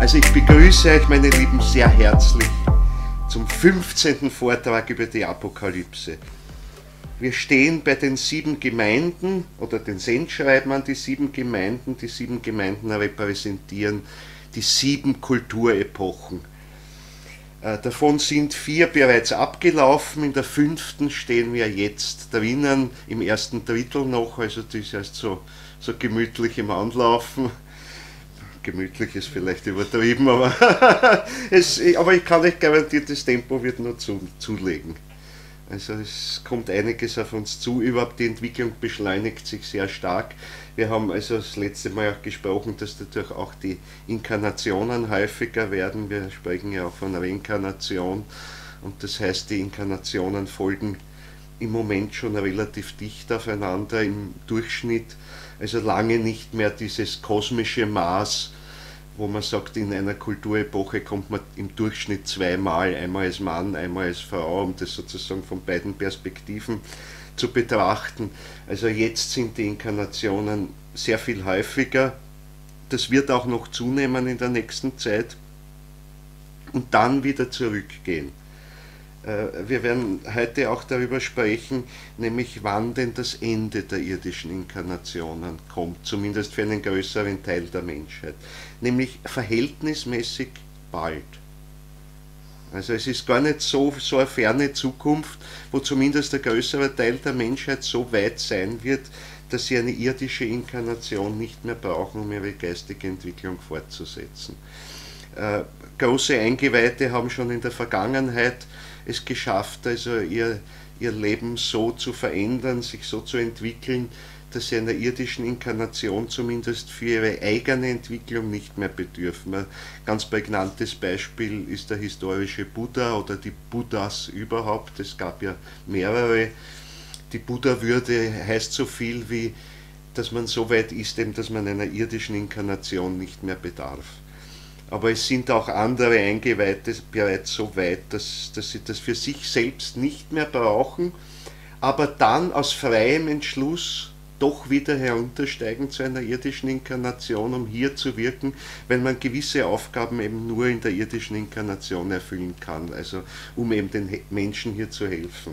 Also ich begrüße euch, meine Lieben, sehr herzlich zum 15. Vortrag über die Apokalypse. Wir stehen bei den 7 Gemeinden oder den Sendschreiben an die 7 Gemeinden. Die 7 Gemeinden repräsentieren die 7 Kulturepochen. Davon sind 4 bereits abgelaufen, in der 5. stehen wir jetzt drinnen, im ersten Drittel noch, also das ist erst so gemütlich im Anlaufen. Gemütlich ist vielleicht übertrieben, aber, aber ich kann euch garantieren, das Tempo wird nur zulegen. Also es kommt einiges auf uns zu, überhaupt die Entwicklung beschleunigt sich sehr stark. Wir haben also das letzte Mal auch gesprochen, dass dadurch auch die Inkarnationen häufiger werden. Wir sprechen ja auch von Reinkarnation und das heißt, die Inkarnationen folgen im Moment schon relativ dicht aufeinander im Durchschnitt, also lange nicht mehr dieses kosmische Maß, wo man sagt, in einer Kulturepoche kommt man im Durchschnitt 2-mal, einmal als Mann, einmal als Frau, um das sozusagen von beiden Perspektiven zu betrachten. Also jetzt sind die Inkarnationen sehr viel häufiger, das wird auch noch zunehmen in der nächsten Zeit und dann wieder zurückgehen. Wir werden heute auch darüber sprechen, nämlich wann denn das Ende der irdischen Inkarnationen kommt, zumindest für einen größeren Teil der Menschheit, nämlich verhältnismäßig bald. Also es ist gar nicht so eine ferne Zukunft, wo zumindest der größere Teil der Menschheit so weit sein wird, dass sie eine irdische Inkarnation nicht mehr brauchen, um ihre geistige Entwicklung fortzusetzen. Große Eingeweihte haben schon in der Vergangenheit es geschafft, also ihr Leben so zu verändern, sich so zu entwickeln, dass sie einer irdischen Inkarnation zumindest für ihre eigene Entwicklung nicht mehr bedürfen. Ein ganz prägnantes Beispiel ist der historische Buddha oder die Buddhas überhaupt. Es gab ja mehrere. Die Buddha-Würde heißt so viel wie, dass man so weit ist, eben, dass man einer irdischen Inkarnation nicht mehr bedarf. Aber es sind auch andere Eingeweihte bereits so weit, dass sie das für sich selbst nicht mehr brauchen, aber dann aus freiem Entschluss doch wieder heruntersteigen zu einer irdischen Inkarnation, um hier zu wirken, wenn man gewisse Aufgaben eben nur in der irdischen Inkarnation erfüllen kann, also um eben den Menschen hier zu helfen.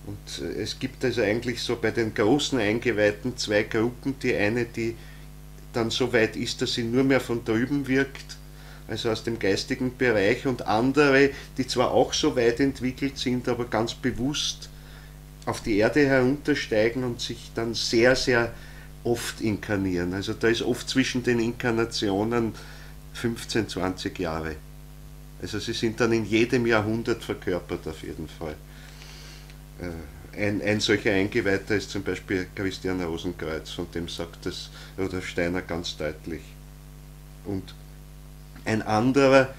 Und es gibt also eigentlich so bei den großen Eingeweihten 2 Gruppen, die eine, die dann so weit ist, dass sie nur mehr von drüben wirkt, also aus dem geistigen Bereich, und andere, die zwar auch so weit entwickelt sind, aber ganz bewusst auf die Erde heruntersteigen und sich dann sehr, sehr oft inkarnieren. Also da ist oft zwischen den Inkarnationen 15, 20 Jahre. Also sie sind dann in jedem Jahrhundert verkörpert auf jeden Fall. Ein solcher Eingeweihter ist zum Beispiel Christian Rosenkreuz, von dem sagt das Rudolf Steiner ganz deutlich. Und ein anderer,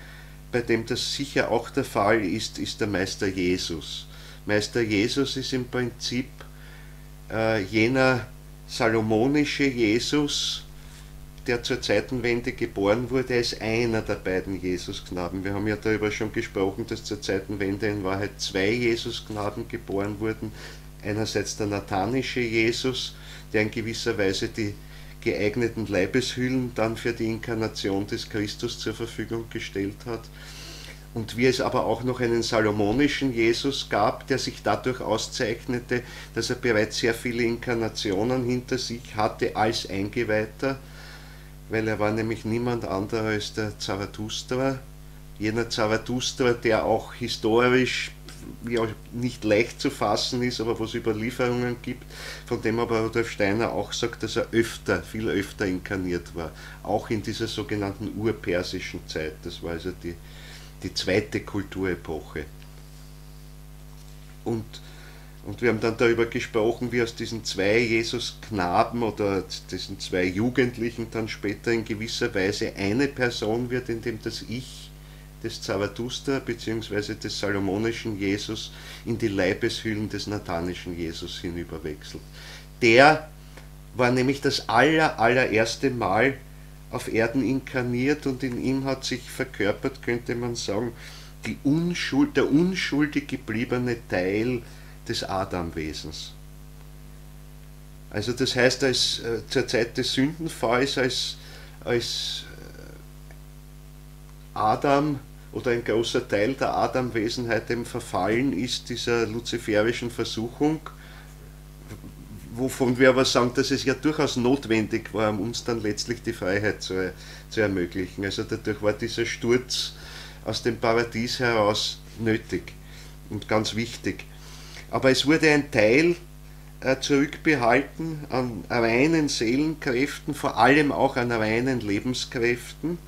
bei dem das sicher auch der Fall ist, ist der Meister Jesus. Meister Jesus ist im Prinzip jener salomonische Jesus, der zur Zeitenwende geboren wurde, als einer der beiden Jesusknaben. Wir haben ja darüber schon gesprochen, dass zur Zeitenwende in Wahrheit 2 Jesusknaben geboren wurden. Einerseits der nathanische Jesus, der in gewisser Weise die geeigneten Leibeshüllen dann für die Inkarnation des Christus zur Verfügung gestellt hat. Und wie es aber auch noch einen salomonischen Jesus gab, der sich dadurch auszeichnete, dass er bereits sehr viele Inkarnationen hinter sich hatte als Eingeweihter, weil er war nämlich niemand anderer als der Zarathustra, jener Zarathustra, der auch historisch ja nicht leicht zu fassen ist, aber wo es Überlieferungen gibt, von dem aber Rudolf Steiner auch sagt, dass er viel öfter inkarniert war, auch in dieser sogenannten urpersischen Zeit. Das war also die zweite Kulturepoche. Und Und wir haben dann darüber gesprochen, wie aus diesen zwei Jesus-Knaben oder diesen zwei Jugendlichen dann später in gewisser Weise eine Person wird, indem das Ich des Zarathustra bzw. des salomonischen Jesus in die Leibeshüllen des nathanischen Jesus hinüberwechselt. Der war nämlich das allererste Mal auf Erden inkarniert und in ihm hat sich verkörpert, könnte man sagen, der unschuldig gebliebene Teil des Adamwesens. Also das heißt, zur Zeit des Sündenfalls, als Adam oder ein großer Teil der Adamwesenheit dem verfallen ist, dieser luziferischen Versuchung, wovon wir aber sagen, dass es ja durchaus notwendig war, um uns dann letztlich die Freiheit zu ermöglichen. Also dadurch war dieser Sturz aus dem Paradies heraus nötig und ganz wichtig. Aber es wurde ein Teil zurückbehalten an reinen Seelenkräften, vor allem auch an reinen Lebenskräften,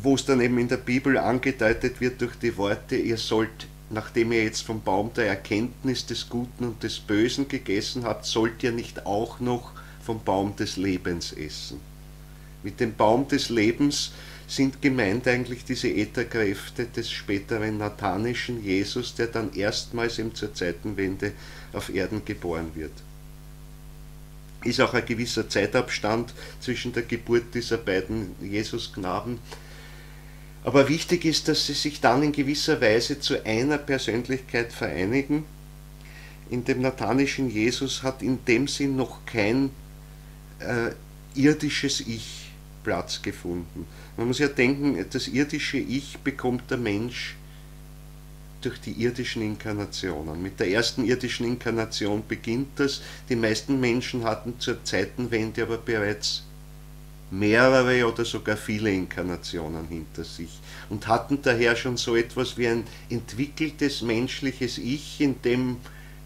wo es dann eben in der Bibel angedeutet wird durch die Worte, ihr sollt, nachdem ihr jetzt vom Baum der Erkenntnis des Guten und des Bösen gegessen habt, sollt ihr nicht auch noch vom Baum des Lebens essen. Mit dem Baum des Lebens sind gemeint eigentlich diese Ätherkräfte des späteren nathanischen Jesus, der dann erstmals eben zur Zeitenwende auf Erden geboren wird. Ist auch ein gewisser Zeitabstand zwischen der Geburt dieser beiden Jesusknaben. Aber wichtig ist, dass sie sich dann in gewisser Weise zu einer Persönlichkeit vereinigen. In dem nathanischen Jesus hat in dem Sinn noch kein irdisches Ich Platz gefunden. Man muss ja denken, das irdische Ich bekommt der Mensch durch die irdischen Inkarnationen. Mit der ersten irdischen Inkarnation beginnt das. Die meisten Menschen hatten zur Zeitenwende aber bereits mehrere oder sogar viele Inkarnationen hinter sich und hatten daher schon so etwas wie ein entwickeltes menschliches Ich, in dem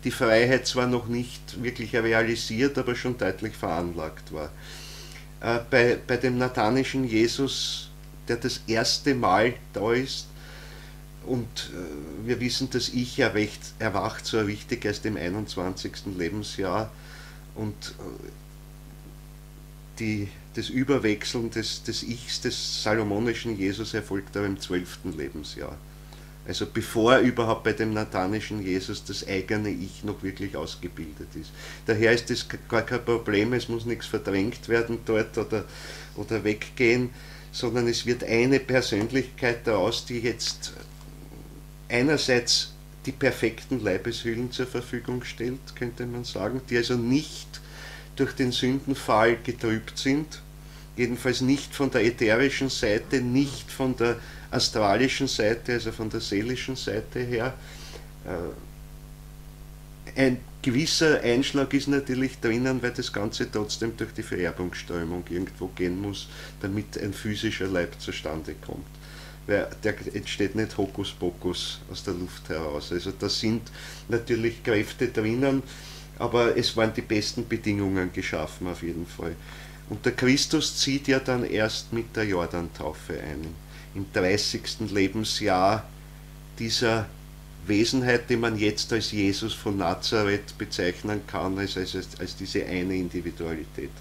die Freiheit zwar noch nicht wirklich realisiert, aber schon deutlich veranlagt war. Bei dem nathanischen Jesus, der das erste Mal da ist, und wir wissen, das Ich erwacht so richtig erst im 21. Lebensjahr und das Überwechseln des Ichs des salomonischen Jesus erfolgt aber im 12. Lebensjahr. Also bevor überhaupt bei dem nathanischen Jesus das eigene Ich noch wirklich ausgebildet ist. Daher ist das gar kein Problem, es muss nichts verdrängt werden dort oder weggehen, sondern es wird eine Persönlichkeit daraus, die jetzt einerseits die perfekten Leibeshüllen zur Verfügung stellt, könnte man sagen, die also nicht durch den Sündenfall getrübt sind, jedenfalls nicht von der ätherischen Seite, nicht von der astralischen Seite, also von der seelischen Seite her. Ein gewisser Einschlag ist natürlich drinnen, weil das Ganze trotzdem durch die Vererbungsströmung irgendwo gehen muss, damit ein physischer Leib zustande kommt. Weil der entsteht nicht Hokuspokus aus der Luft heraus. Also da sind natürlich Kräfte drinnen, aber es waren die besten Bedingungen geschaffen auf jeden Fall. Und der Christus zieht ja dann erst mit der Jordantaufe ein, im 30. Lebensjahr dieser Wesenheit, die man jetzt als Jesus von Nazareth bezeichnen kann, als diese eine Individualität.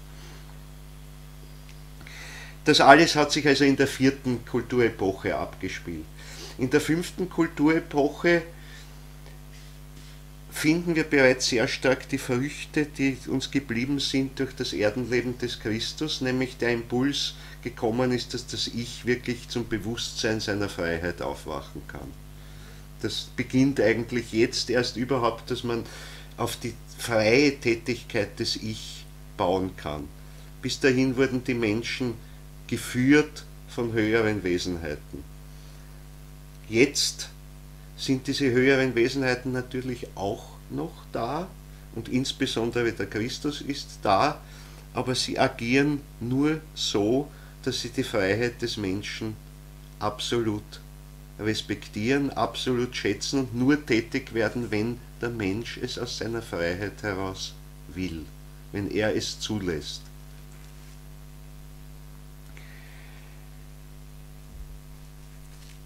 Das alles hat sich also in der 4. Kulturepoche abgespielt. In der 5. Kulturepoche finden wir bereits sehr stark die Früchte, die uns geblieben sind durch das Erdenleben des Christus, nämlich der Impuls gekommen ist, dass das Ich wirklich zum Bewusstsein seiner Freiheit aufwachen kann. Das beginnt eigentlich jetzt erst überhaupt, dass man auf die freie Tätigkeit des Ich bauen kann. Bis dahin wurden die Menschen geführt von höheren Wesenheiten. Jetzt sind diese höheren Wesenheiten natürlich auch noch da und insbesondere der Christus ist da, aber sie agieren nur so, dass sie die Freiheit des Menschen absolut respektieren, absolut schätzen und nur tätig werden, wenn der Mensch es aus seiner Freiheit heraus will, wenn er es zulässt.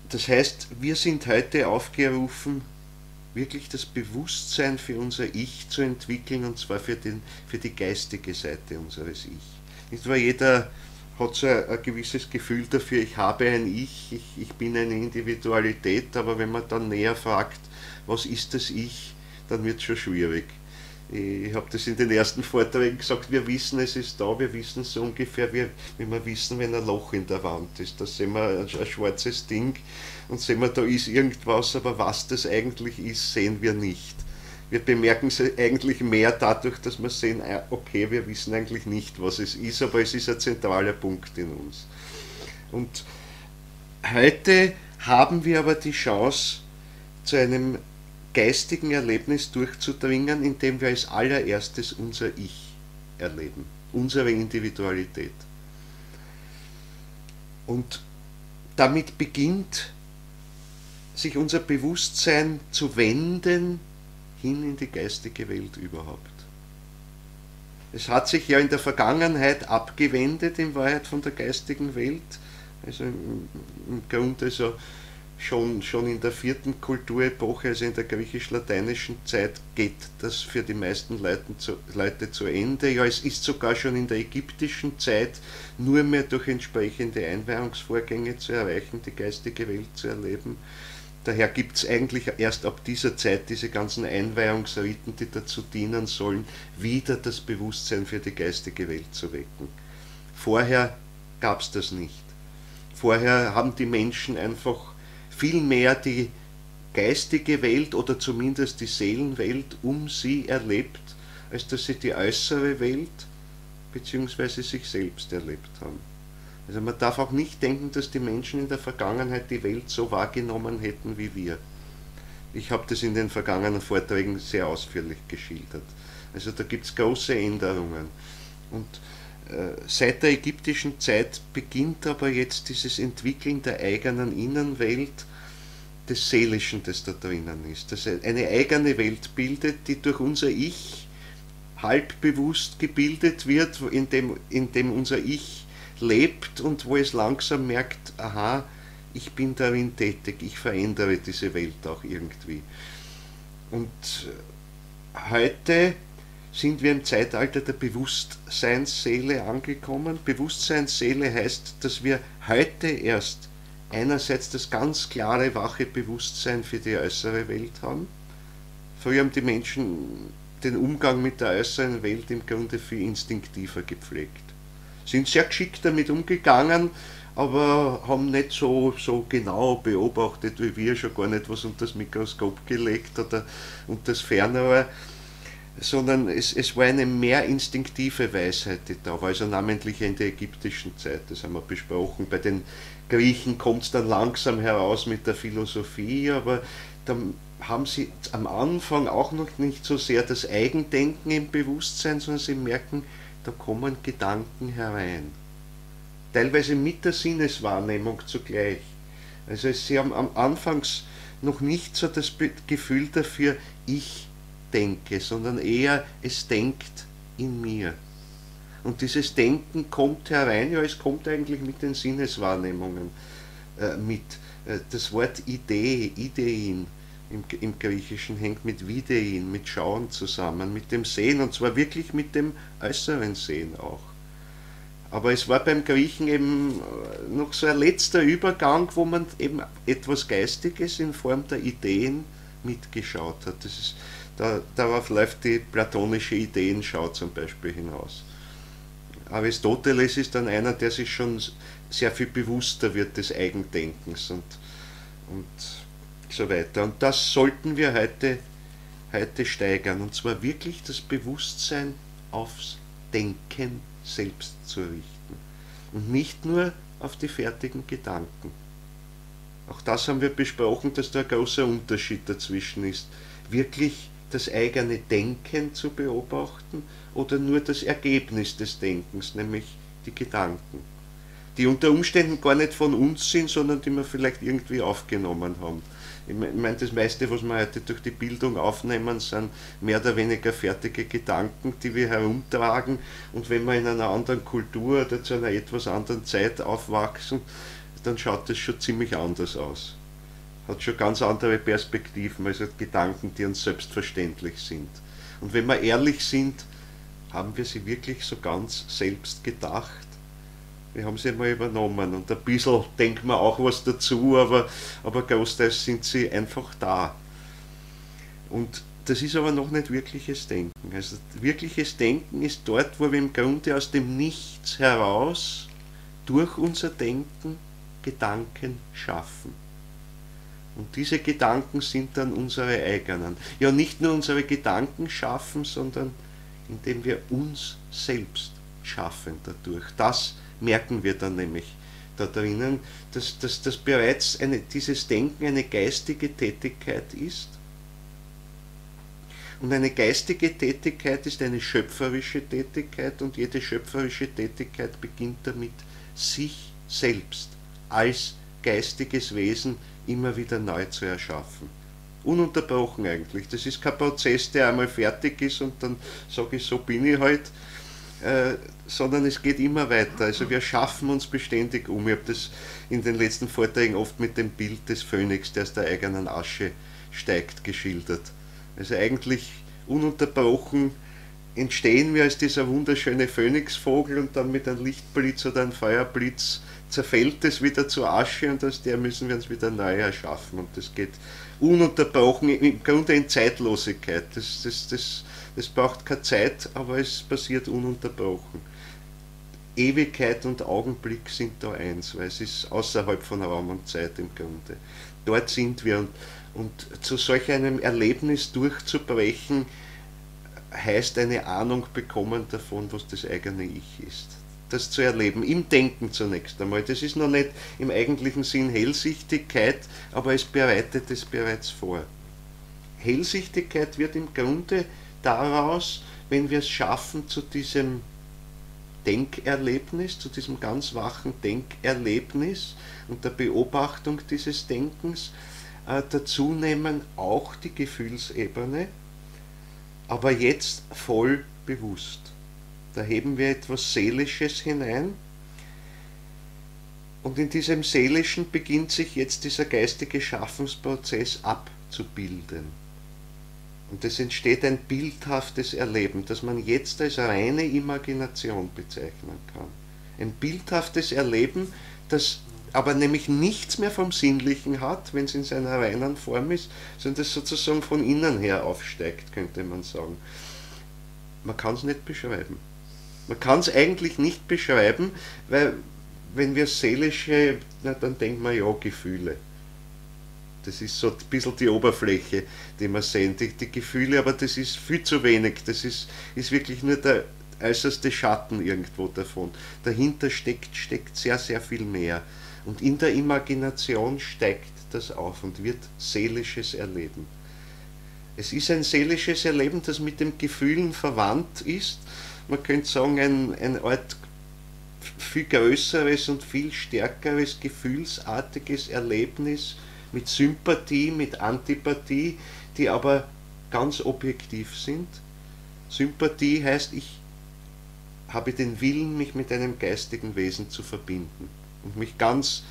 Das heißt, wir sind heute aufgerufen, wirklich das Bewusstsein für unser Ich zu entwickeln, und zwar für die geistige Seite unseres Ich. Nicht wahr? Jeder hat so ein gewisses Gefühl dafür, ich habe ein ich bin eine Individualität, aber wenn man dann näher fragt, was ist das Ich, dann wird es schon schwierig. Ich habe das in den ersten Vorträgen gesagt, wir wissen, es ist da, wir wissen so ungefähr, wie wir wissen, wenn ein Loch in der Wand ist. Da sehen wir ein schwarzes Ding und sehen wir, da ist irgendwas, aber was das eigentlich ist, sehen wir nicht. Wir bemerken es eigentlich mehr dadurch, dass wir sehen, okay, wir wissen eigentlich nicht, was es ist, aber es ist ein zentraler Punkt in uns. Und heute haben wir aber die Chance, zu einem geistigen Erlebnis durchzudringen, indem wir als allererstes unser Ich erleben, unsere Individualität. Und damit beginnt sich unser Bewusstsein zu wenden hin in die geistige Welt überhaupt. Es hat sich ja in der Vergangenheit abgewendet in Wahrheit von der geistigen Welt, also im Grunde also schon in der 4. Kulturepoche, also in der griechisch-lateinischen Zeit, geht das für die meisten Leute zu Ende. Ja, es ist sogar schon in der ägyptischen Zeit nur mehr durch entsprechende Einweihungsvorgänge zu erreichen, die geistige Welt zu erleben. Daher gibt es eigentlich erst ab dieser Zeit diese ganzen Einweihungsriten, die dazu dienen sollen, wieder das Bewusstsein für die geistige Welt zu wecken. Vorher gab es das nicht. Vorher haben die Menschen einfach viel mehr die geistige Welt oder zumindest die Seelenwelt um sie erlebt, als dass sie die äußere Welt bzw. sich selbst erlebt haben. Also man darf auch nicht denken, dass die Menschen in der Vergangenheit die Welt so wahrgenommen hätten wie wir. Ich habe das in den vergangenen Vorträgen sehr ausführlich geschildert. Also da gibt es große Änderungen. Und seit der ägyptischen Zeit beginnt aber jetzt dieses Entwickeln der eigenen Innenwelt, des Seelischen, das da drinnen ist. Das eine eigene Welt bildet, die durch unser Ich halb bewusst gebildet wird, in dem unser Ich lebt und wo es langsam merkt, aha, ich bin darin tätig, ich verändere diese Welt auch irgendwie. Und heute sind wir im Zeitalter der Bewusstseinsseele angekommen. Bewusstseinsseele heißt, dass wir heute erst einerseits das ganz klare, wache Bewusstsein für die äußere Welt haben. Früher haben die Menschen den Umgang mit der äußeren Welt im Grunde viel instinktiver gepflegt. Sind sehr geschickt damit umgegangen, aber haben nicht so genau beobachtet wie wir, schon gar nicht was unter das Mikroskop gelegt oder unter das Fernrohr, sondern es war eine mehr instinktive Weisheit, die da war, also namentlich in der ägyptischen Zeit, das haben wir besprochen. Bei den Griechen kommt es dann langsam heraus mit der Philosophie, aber dann haben sie am Anfang auch noch nicht so sehr das Eigendenken im Bewusstsein, sondern sie merken, da kommen Gedanken herein. Teilweise mit der Sinneswahrnehmung zugleich. Also sie haben am Anfangs noch nicht so das Gefühl dafür, ich denke, sondern eher, es denkt in mir. Und dieses Denken kommt herein, ja, es kommt eigentlich mit den Sinneswahrnehmungen mit. Das Wort Idee, Idein im Griechischen hängt mit Videin, mit Schauen zusammen, mit dem Sehen, und zwar wirklich mit dem äußeren Sehen auch. Aber es war beim Griechen eben noch so ein letzter Übergang, wo man eben etwas Geistiges in Form der Ideen mitgeschaut hat. Das ist, darauf läuft die platonische Ideenschau zum Beispiel hinaus. Aristoteles ist dann einer, der sich schon sehr viel bewusster wird des Eigendenkens und so weiter. Und das sollten wir heute steigern, und zwar wirklich das Bewusstsein aufs Denken selbst zu richten und nicht nur auf die fertigen Gedanken. Auch das haben wir besprochen, dass da ein großer Unterschied dazwischen ist, wirklich das eigene Denken zu beobachten oder nur das Ergebnis des Denkens, nämlich die Gedanken, die unter Umständen gar nicht von uns sind, sondern die wir vielleicht irgendwie aufgenommen haben. Ich meine, das meiste, was wir heute durch die Bildung aufnehmen, sind mehr oder weniger fertige Gedanken, die wir herumtragen, und wenn wir in einer anderen Kultur oder zu einer etwas anderen Zeit aufwachsen, dann schaut das schon ziemlich anders aus. hat schon ganz andere Perspektiven als Gedanken, die uns selbstverständlich sind. Und wenn wir ehrlich sind, haben wir sie wirklich so ganz selbst gedacht? Wir haben sie mal übernommen und ein bisschen denken wir auch was dazu, aber großteils sind sie einfach da. Und das ist aber noch nicht wirkliches Denken. Also wirkliches Denken ist dort, wo wir im Grunde aus dem Nichts heraus durch unser Denken Gedanken schaffen. Und diese Gedanken sind dann unsere eigenen. Ja, nicht nur unsere Gedanken schaffen, sondern indem wir uns selbst schaffen dadurch. Das merken wir dann nämlich da drinnen, dass bereits dieses Denken eine geistige Tätigkeit ist. Und eine geistige Tätigkeit ist eine schöpferische Tätigkeit und jede schöpferische Tätigkeit beginnt damit, sich selbst als geistiges Wesen immer wieder neu zu erschaffen. Ununterbrochen eigentlich. Das ist kein Prozess, der einmal fertig ist und dann sage ich, so bin ich halt, sondern es geht immer weiter. Also wir schaffen uns beständig um. Ich habe das in den letzten Vorträgen oft mit dem Bild des Phönix, der aus der eigenen Asche steigt, geschildert. Also eigentlich ununterbrochen entstehen wir als dieser wunderschöne Phönixvogel und dann mit einem Lichtblitz oder einem Feuerblitz zerfällt es wieder zur Asche und aus der müssen wir uns wieder neu erschaffen. Und das geht ununterbrochen, im Grunde in Zeitlosigkeit. Das braucht keine Zeit, aber es passiert ununterbrochen. Ewigkeit und Augenblick sind da eins, weil es ist außerhalb von Raum und Zeit im Grunde. Dort sind wir und zu solch einem Erlebnis durchzubrechen, heißt eine Ahnung bekommen davon, was das eigene Ich ist. Das zu erleben, im Denken zunächst einmal. Das ist noch nicht im eigentlichen Sinn Hellsichtigkeit, aber es bereitet es bereits vor. Hellsichtigkeit wird im Grunde daraus, wenn wir es schaffen, zu diesem Denkerlebnis, zu diesem ganz wachen Denkerlebnis und der Beobachtung dieses Denkens, dazu nehmen auch die Gefühlsebene, aber jetzt voll bewusst. Da heben wir etwas Seelisches hinein und in diesem Seelischen beginnt sich jetzt dieser geistige Schaffensprozess abzubilden. Und es entsteht ein bildhaftes Erleben, das man jetzt als reine Imagination bezeichnen kann. Ein bildhaftes Erleben, das aber nämlich nichts mehr vom Sinnlichen hat, wenn es in seiner reinen Form ist, sondern das sozusagen von innen her aufsteigt, könnte man sagen. Man kann es nicht beschreiben. Man kann es eigentlich nicht beschreiben, weil wenn wir seelische, na, dann denkt man ja Gefühle. Das ist so ein bisschen die Oberfläche, die wir sehen, die Gefühle, aber das ist viel zu wenig. Das ist wirklich nur der äußerste Schatten irgendwo davon. Dahinter steckt sehr, sehr viel mehr. Und in der Imagination steigt das auf und wird seelisches Erleben. Es ist ein seelisches Erleben, das mit dem Gefühlen verwandt ist. Man könnte sagen, ein Art viel größeres und viel stärkeres gefühlsartiges Erlebnis mit Sympathie, mit Antipathie, die aber ganz objektiv sind. Sympathie heißt, ich habe den Willen, mich mit einem geistigen Wesen zu verbinden und mich ganz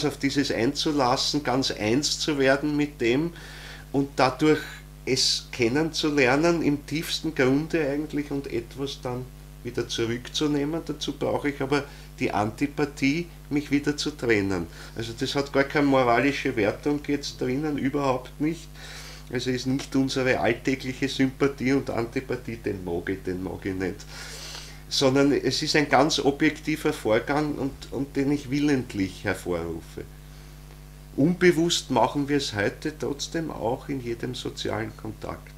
auf dieses einzulassen, ganz eins zu werden mit dem und dadurch es kennenzulernen, im tiefsten Grunde eigentlich und etwas dann wieder zurückzunehmen. Dazu brauche ich aber die Antipathie, mich wieder zu trennen. Also das hat gar keine moralische Wertung jetzt drinnen, überhaupt nicht. Also ist nicht unsere alltägliche Sympathie und Antipathie, den mag ich nicht. Sondern es ist ein ganz objektiver Vorgang und den ich willentlich hervorrufe. Unbewusst machen wir es heute trotzdem auch in jedem sozialen Kontakt,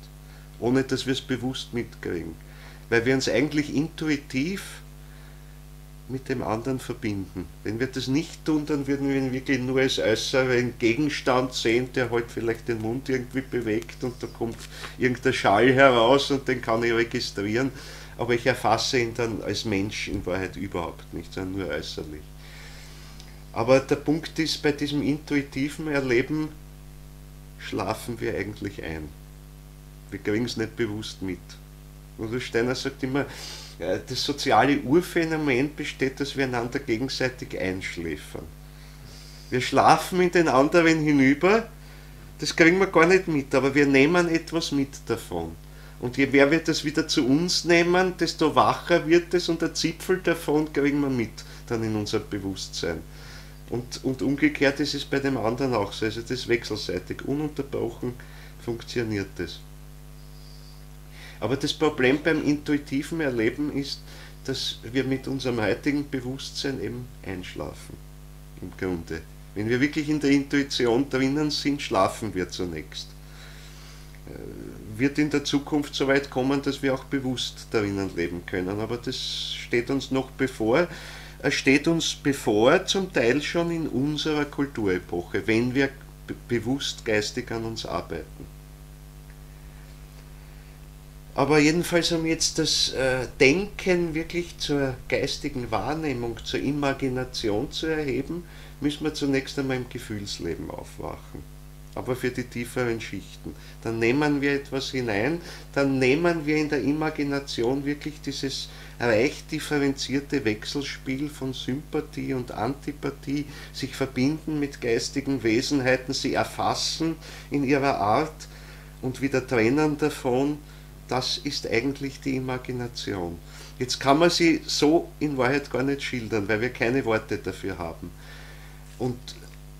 ohne dass wir es bewusst mitkriegen, weil wir uns eigentlich intuitiv mit dem anderen verbinden. Wenn wir das nicht tun, dann würden wir ihn wirklich nur als äußeren Gegenstand sehen, der halt vielleicht den Mund irgendwie bewegt und da kommt irgendein Schall heraus und den kann ich registrieren, aber ich erfasse ihn dann als Mensch in Wahrheit überhaupt nicht, sondern nur äußerlich. Aber der Punkt ist, bei diesem intuitiven Erleben schlafen wir eigentlich ein. Wir kriegen es nicht bewusst mit. Rudolf Steiner sagt immer, das soziale Urphänomen besteht, dass wir einander gegenseitig einschläfern. Wir schlafen in den anderen hinüber, das kriegen wir gar nicht mit, aber wir nehmen etwas mit davon. Und je mehr wir das wieder zu uns nehmen, desto wacher wird es und ein Zipfel davon kriegen wir mit dann in unser Bewusstsein. Und umgekehrt ist es bei dem anderen auch so, also das ist wechselseitig, ununterbrochen funktioniert das. Aber das Problem beim intuitiven Erleben ist, dass wir mit unserem heutigen Bewusstsein eben einschlafen, im Grunde. Wenn wir wirklich in der Intuition drinnen sind, schlafen wir zunächst. Wird in der Zukunft so weit kommen, dass wir auch bewusst drinnen leben können, aber das steht uns noch bevor. Es steht uns bevor, zum Teil schon in unserer Kulturepoche, wenn wir bewusst geistig an uns arbeiten. Aber jedenfalls, um jetzt das Denken wirklich zur geistigen Wahrnehmung, zur Imagination zu erheben, müssen wir zunächst einmal im Gefühlsleben aufwachen. Aber für die tieferen Schichten. Dann nehmen wir etwas hinein, dann nehmen wir in der Imagination wirklich dieses reich differenzierte Wechselspiel von Sympathie und Antipathie, sich verbinden mit geistigen Wesenheiten, sie erfassen in ihrer Art und wieder trennen davon. Das ist eigentlich die Imagination. Jetzt kann man sie so in Wahrheit gar nicht schildern, weil wir keine Worte dafür haben. Und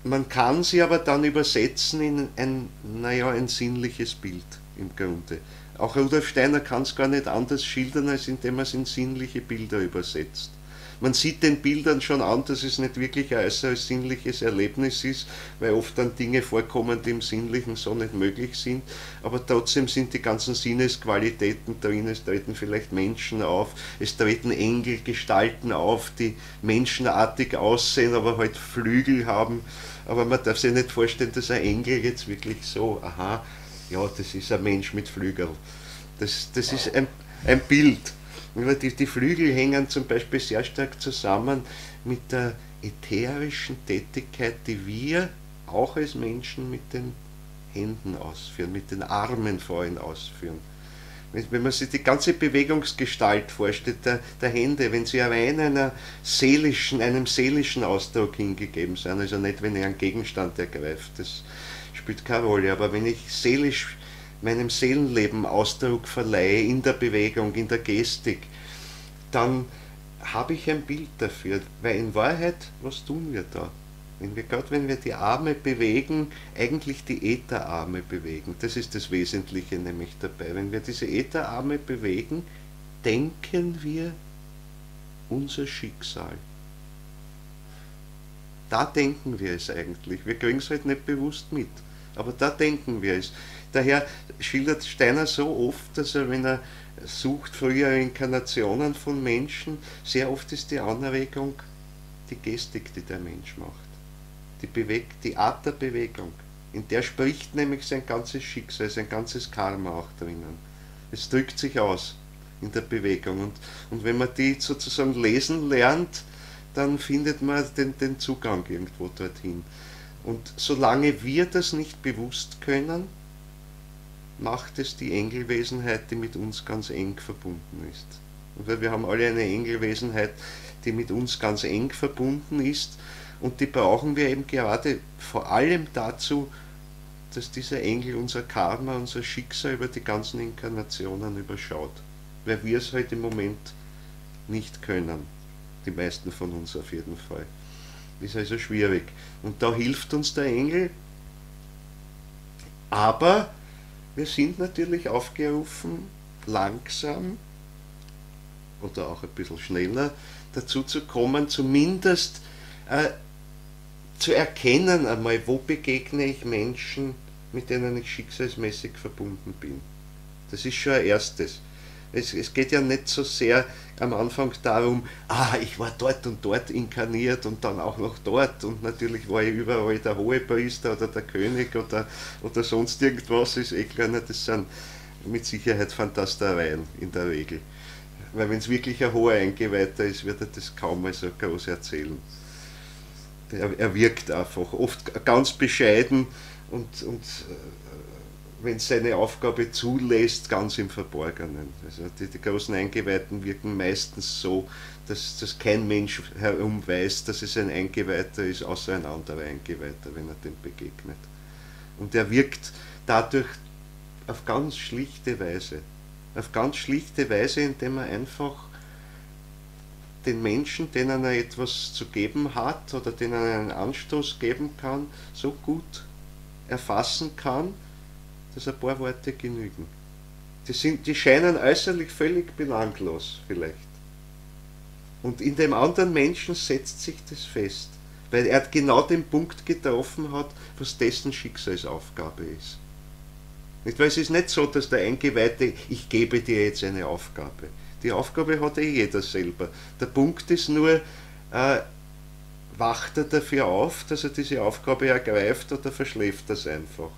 man kann sie aber dann übersetzen in ein sinnliches Bild im Grunde. Auch Rudolf Steiner kann es gar nicht anders schildern, als indem er es in sinnliche Bilder übersetzt. Man sieht den Bildern schon an, dass es nicht wirklich ein äußeres sinnliches Erlebnis ist, weil oft dann Dinge vorkommen, die im Sinnlichen so nicht möglich sind, aber trotzdem sind die ganzen Sinnesqualitäten drin, es treten vielleicht Menschen auf, es treten Engelgestalten auf, die menschenartig aussehen, aber halt Flügel haben, aber man darf sich nicht vorstellen, dass ein Engel jetzt wirklich so, aha, ja, das ist ein Mensch mit Flügeln. Das ist ein Bild. Die Flügel hängen zum Beispiel sehr stark zusammen mit der ätherischen Tätigkeit, die wir auch als Menschen mit den Händen ausführen, mit den Armen vor allem ausführen. Wenn man sich die ganze Bewegungsgestalt vorstellt, der Hände, wenn sie rein einem seelischen Ausdruck hingegeben sind, also nicht, wenn ich einen Gegenstand ergreife, das spielt keine Rolle, aber wenn ich seelisch meinem Seelenleben Ausdruck verleihe in der Bewegung, in der Gestik, dann habe ich ein Bild dafür, weil in Wahrheit, was tun wir da? Wenn wir die Arme bewegen, eigentlich die Ätherarme bewegen, das ist das Wesentliche nämlich dabei. Wenn wir diese Ätherarme bewegen, denken wir unser Schicksal. Da denken wir es eigentlich, wir kriegen es halt nicht bewusst mit, aber da denken wir es. Daher schildert Steiner so oft, dass er, wenn er sucht frühere Inkarnationen von Menschen, sehr oft ist die Anregung die Gestik, die der Mensch macht. Die Art der Bewegung. In der spricht nämlich sein ganzes Schicksal, sein ganzes Karma auch drinnen. Es drückt sich aus in der Bewegung. Und wenn man die sozusagen lesen lernt, dann findet man den Zugang irgendwo dorthin. Und solange wir das nicht bewusst können, macht es die Engelwesenheit, die mit uns ganz eng verbunden ist. Und weil wir haben alle eine Engelwesenheit, die mit uns ganz eng verbunden ist, und die brauchen wir eben gerade vor allem dazu, dass dieser Engel unser Karma, unser Schicksal über die ganzen Inkarnationen überschaut. Weil wir es halt im Moment nicht können. Die meisten von uns auf jeden Fall. Ist also schwierig. Und da hilft uns der Engel, aber wir sind natürlich aufgerufen, langsam oder auch ein bisschen schneller dazu zu kommen, zumindest zu erkennen einmal, wo begegne ich Menschen, mit denen ich schicksalsmäßig verbunden bin. Das ist schon ein erstes. Es geht ja nicht so sehr am Anfang darum, ich war dort und dort inkarniert und dann auch noch dort und natürlich war ich überall der Hohepriester oder der König oder sonst irgendwas, ist eh klar, das sind mit Sicherheit Fantastereien in der Regel. Weil wenn es wirklich ein hoher Eingeweihter ist, wird er das kaum mal so groß erzählen. Er wirkt einfach, oft ganz bescheiden und wenn es seine Aufgabe zulässt, ganz im Verborgenen. Also die großen Eingeweihten wirken meistens so, dass kein Mensch herum weiß, dass es ein Eingeweihter ist, außer ein anderer Eingeweihter, wenn er dem begegnet. Und er wirkt dadurch auf ganz schlichte Weise. Auf ganz schlichte Weise, indem er einfach den Menschen, denen er etwas zu geben hat oder denen er einen Anstoß geben kann, so gut erfassen kann, dass ein paar Worte genügen. Die scheinen äußerlich völlig belanglos vielleicht. Und in dem anderen Menschen setzt sich das fest, weil er genau den Punkt getroffen hat, was dessen Schicksalsaufgabe ist. Nicht, weil es ist nicht so, dass der Eingeweihte, ich gebe dir jetzt eine Aufgabe. Die Aufgabe hat jeder selber. Der Punkt ist nur, wacht er dafür auf, dass er diese Aufgabe ergreift, oder verschläft er es einfach.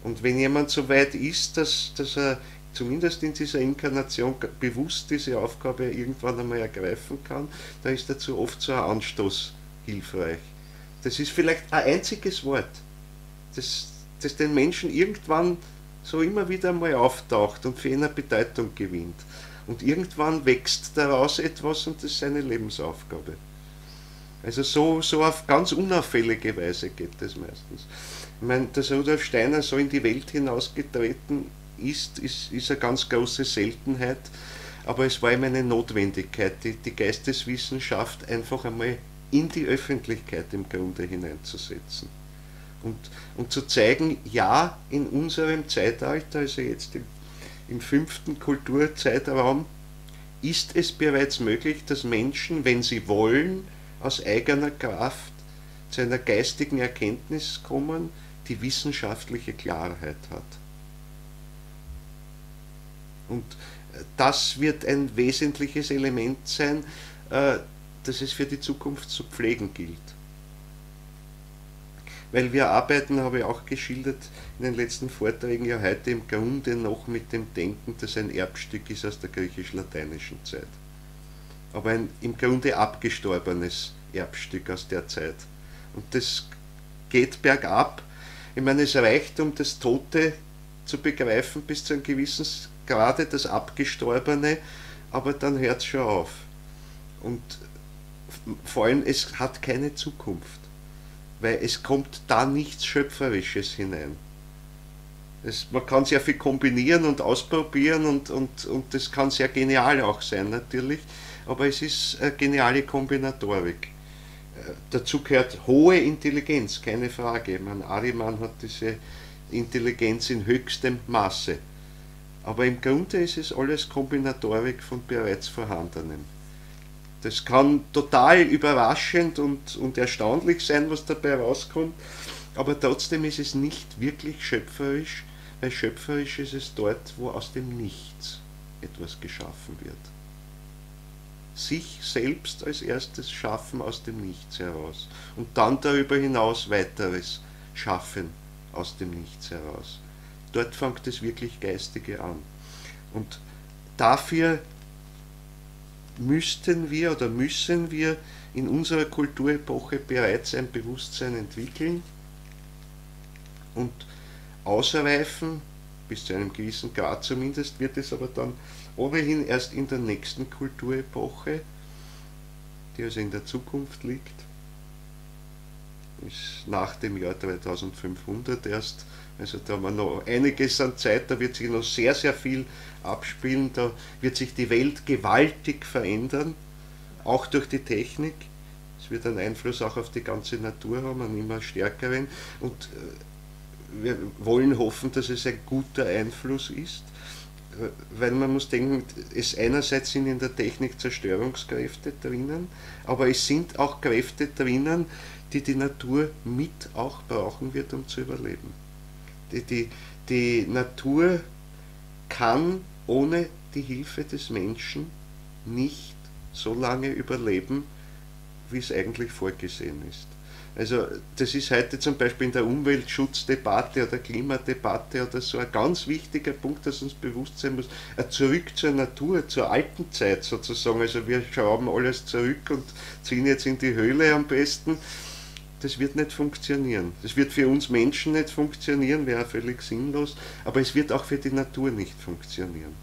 Und wenn jemand so weit ist, dass er zumindest in dieser Inkarnation bewusst diese Aufgabe irgendwann einmal ergreifen kann, dann ist dazu oft so ein Anstoß hilfreich. Das ist vielleicht ein einziges Wort, das den Menschen irgendwann so immer wieder mal auftaucht und für ihn eine Bedeutung gewinnt. Und irgendwann wächst daraus etwas und das ist seine Lebensaufgabe. Also so auf ganz unauffällige Weise geht das meistens. Ich meine, dass Rudolf Steiner so in die Welt hinausgetreten ist eine ganz große Seltenheit, aber es war ihm eine Notwendigkeit, die Geisteswissenschaft einfach einmal in die Öffentlichkeit im Grunde hineinzusetzen. Und zu zeigen, ja, in unserem Zeitalter, also jetzt im 5. Kulturzeitraum, ist es bereits möglich, dass Menschen, wenn sie wollen, aus eigener Kraft zu einer geistigen Erkenntnis kommen, die wissenschaftliche Klarheit hat. Und das wird ein wesentliches Element sein, das es für die Zukunft zu pflegen gilt. Weil wir arbeiten, habe ich auch geschildert in den letzten Vorträgen, ja heute im Grunde noch mit dem Denken, das ein Erbstück ist aus der griechisch-lateinischen Zeit. Aber ein im Grunde abgestorbenes Erbstück aus der Zeit. Und das geht bergab. Ich meine, es reicht, um das Tote zu begreifen bis zu einem gewissen Grade, das Abgestorbene, aber dann hört es schon auf. Und vor allem, es hat keine Zukunft, weil es kommt da nichts Schöpferisches hinein. Man kann sehr viel kombinieren und ausprobieren und das kann sehr genial auch sein natürlich, aber es ist eine geniale Kombinatorik. Dazu gehört hohe Intelligenz, keine Frage. Ariman hat diese Intelligenz in höchstem Maße. Aber im Grunde ist es alles Kombinatorik von bereits Vorhandenem. Das kann total überraschend und erstaunlich sein, was dabei rauskommt, aber trotzdem ist es nicht wirklich schöpferisch, weil schöpferisch ist es dort, wo aus dem Nichts etwas geschaffen wird. Sich selbst als erstes schaffen aus dem Nichts heraus und dann darüber hinaus weiteres schaffen aus dem Nichts heraus. Dort fängt das wirklich Geistige an. Und dafür müssen wir in unserer Kulturepoche bereits ein Bewusstsein entwickeln und ausreifen, bis zu einem gewissen Grad zumindest, wird es aber dann ohnehin erst in der nächsten Kulturepoche, die also in der Zukunft liegt, ist nach dem Jahr 2500 erst, also da haben wir noch einiges an Zeit, da wird sich noch sehr, sehr viel abspielen, da wird sich die Welt gewaltig verändern, auch durch die Technik. Es wird einen Einfluss auch auf die ganze Natur haben, einen immer stärkeren, und wir wollen hoffen, dass es ein guter Einfluss ist, weil man muss denken, es einerseits sind in der Technik Zerstörungskräfte drinnen, aber es sind auch Kräfte drinnen, die die Natur mit auch brauchen wird, um zu überleben. Die Natur kann ohne die Hilfe des Menschen nicht so lange überleben, wie es eigentlich vorgesehen ist. Also das ist heute zum Beispiel in der Umweltschutzdebatte oder Klimadebatte oder so ein ganz wichtiger Punkt, dass uns bewusst sein muss, zurück zur Natur, zur alten Zeit sozusagen. Also wir schrauben alles zurück und ziehen jetzt in die Höhle am besten. das wird nicht funktionieren. Das wird für uns Menschen nicht funktionieren, wäre völlig sinnlos, aber es wird auch für die Natur nicht funktionieren,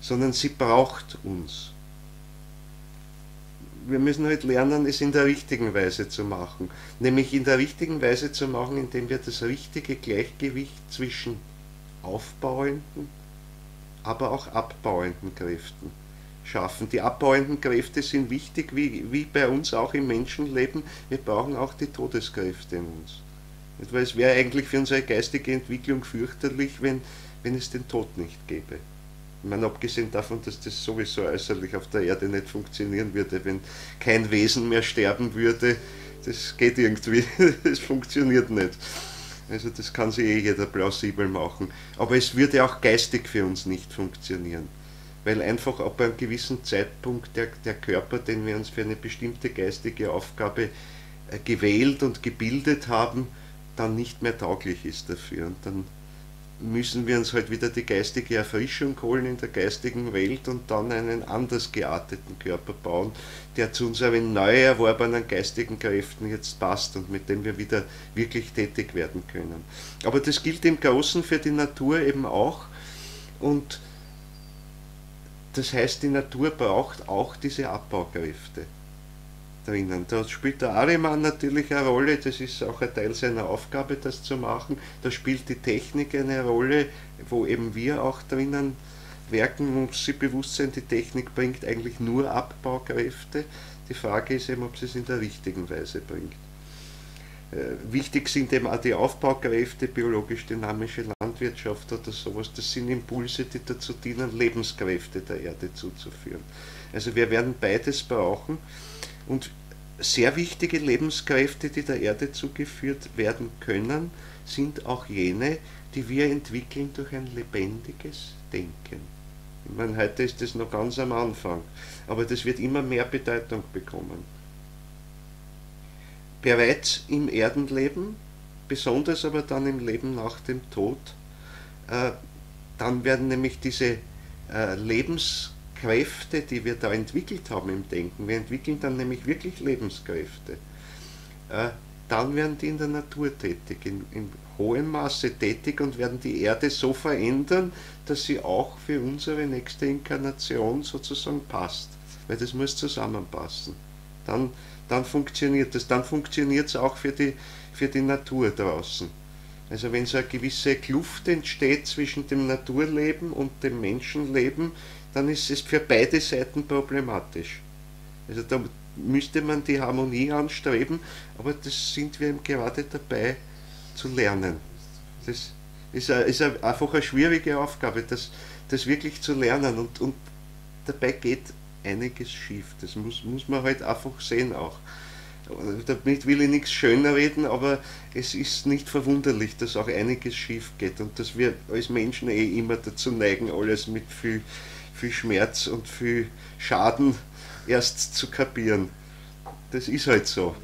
sondern sie braucht uns. Wir müssen halt lernen, es in der richtigen Weise zu machen. Nämlich in der richtigen Weise zu machen, indem wir das richtige Gleichgewicht zwischen aufbauenden, aber auch abbauenden Kräften schaffen. Die abbauenden Kräfte sind wichtig, wie bei uns auch im Menschenleben. Wir brauchen auch die Todeskräfte in uns. Weil es wäre eigentlich für unsere geistige Entwicklung fürchterlich, wenn es den Tod nicht gäbe. Ich meine, abgesehen davon, dass das sowieso äußerlich auf der Erde nicht funktionieren würde, wenn kein Wesen mehr sterben würde, das geht irgendwie, das funktioniert nicht. Also das kann sich jeder plausibel machen. Aber es würde auch geistig für uns nicht funktionieren. Weil einfach ab einem gewissen Zeitpunkt der Körper, den wir uns für eine bestimmte geistige Aufgabe gewählt und gebildet haben, dann nicht mehr tauglich ist dafür. Und dann müssen wir uns halt wieder die geistige Erfrischung holen in der geistigen Welt und dann einen anders gearteten Körper bauen, der zu unseren neu erworbenen geistigen Kräften jetzt passt und mit dem wir wieder wirklich tätig werden können. Aber das gilt im Großen für die Natur eben auch, und das heißt, die Natur braucht auch diese Abbaukräfte drinnen. Da spielt der Ahriman natürlich eine Rolle, das ist auch ein Teil seiner Aufgabe, das zu machen. Da spielt die Technik eine Rolle, wo eben wir auch drinnen werken, man muss sich bewusst sein, die Technik bringt eigentlich nur Abbaukräfte. Die Frage ist eben, ob sie es in der richtigen Weise bringt. Wichtig sind eben auch die Aufbaukräfte, biologisch-dynamische Landwirtschaft oder sowas. Das sind Impulse, die dazu dienen, Lebenskräfte der Erde zuzuführen. Also wir werden beides brauchen. Und sehr wichtige Lebenskräfte, die der Erde zugeführt werden können, sind auch jene, die wir entwickeln durch ein lebendiges Denken. Ich meine, heute ist das noch ganz am Anfang, aber das wird immer mehr Bedeutung bekommen. Bereits im Erdenleben, besonders aber dann im Leben nach dem Tod, dann werden nämlich diese Lebenskräfte, die wir da entwickelt haben im Denken, wir entwickeln dann nämlich wirklich Lebenskräfte, dann werden die in der Natur tätig, in hohem Maße tätig und werden die Erde so verändern, dass sie auch für unsere nächste Inkarnation sozusagen passt, weil das muss zusammenpassen. Dann funktioniert das, dann funktioniert es auch für die Natur draußen. Also wenn so eine gewisse Kluft entsteht zwischen dem Naturleben und dem Menschenleben, dann ist es für beide Seiten problematisch. Also da müsste man die Harmonie anstreben, aber das sind wir eben gerade dabei zu lernen. Das ist einfach eine schwierige Aufgabe, das wirklich zu lernen, und dabei geht einiges schief. Das muss man halt einfach sehen auch. Damit will ich nichts schöner reden, aber es ist nicht verwunderlich, dass auch einiges schief geht und dass wir als Menschen immer dazu neigen, alles mit viel Schmerz und viel Schaden erst zu kapieren. Das ist halt so.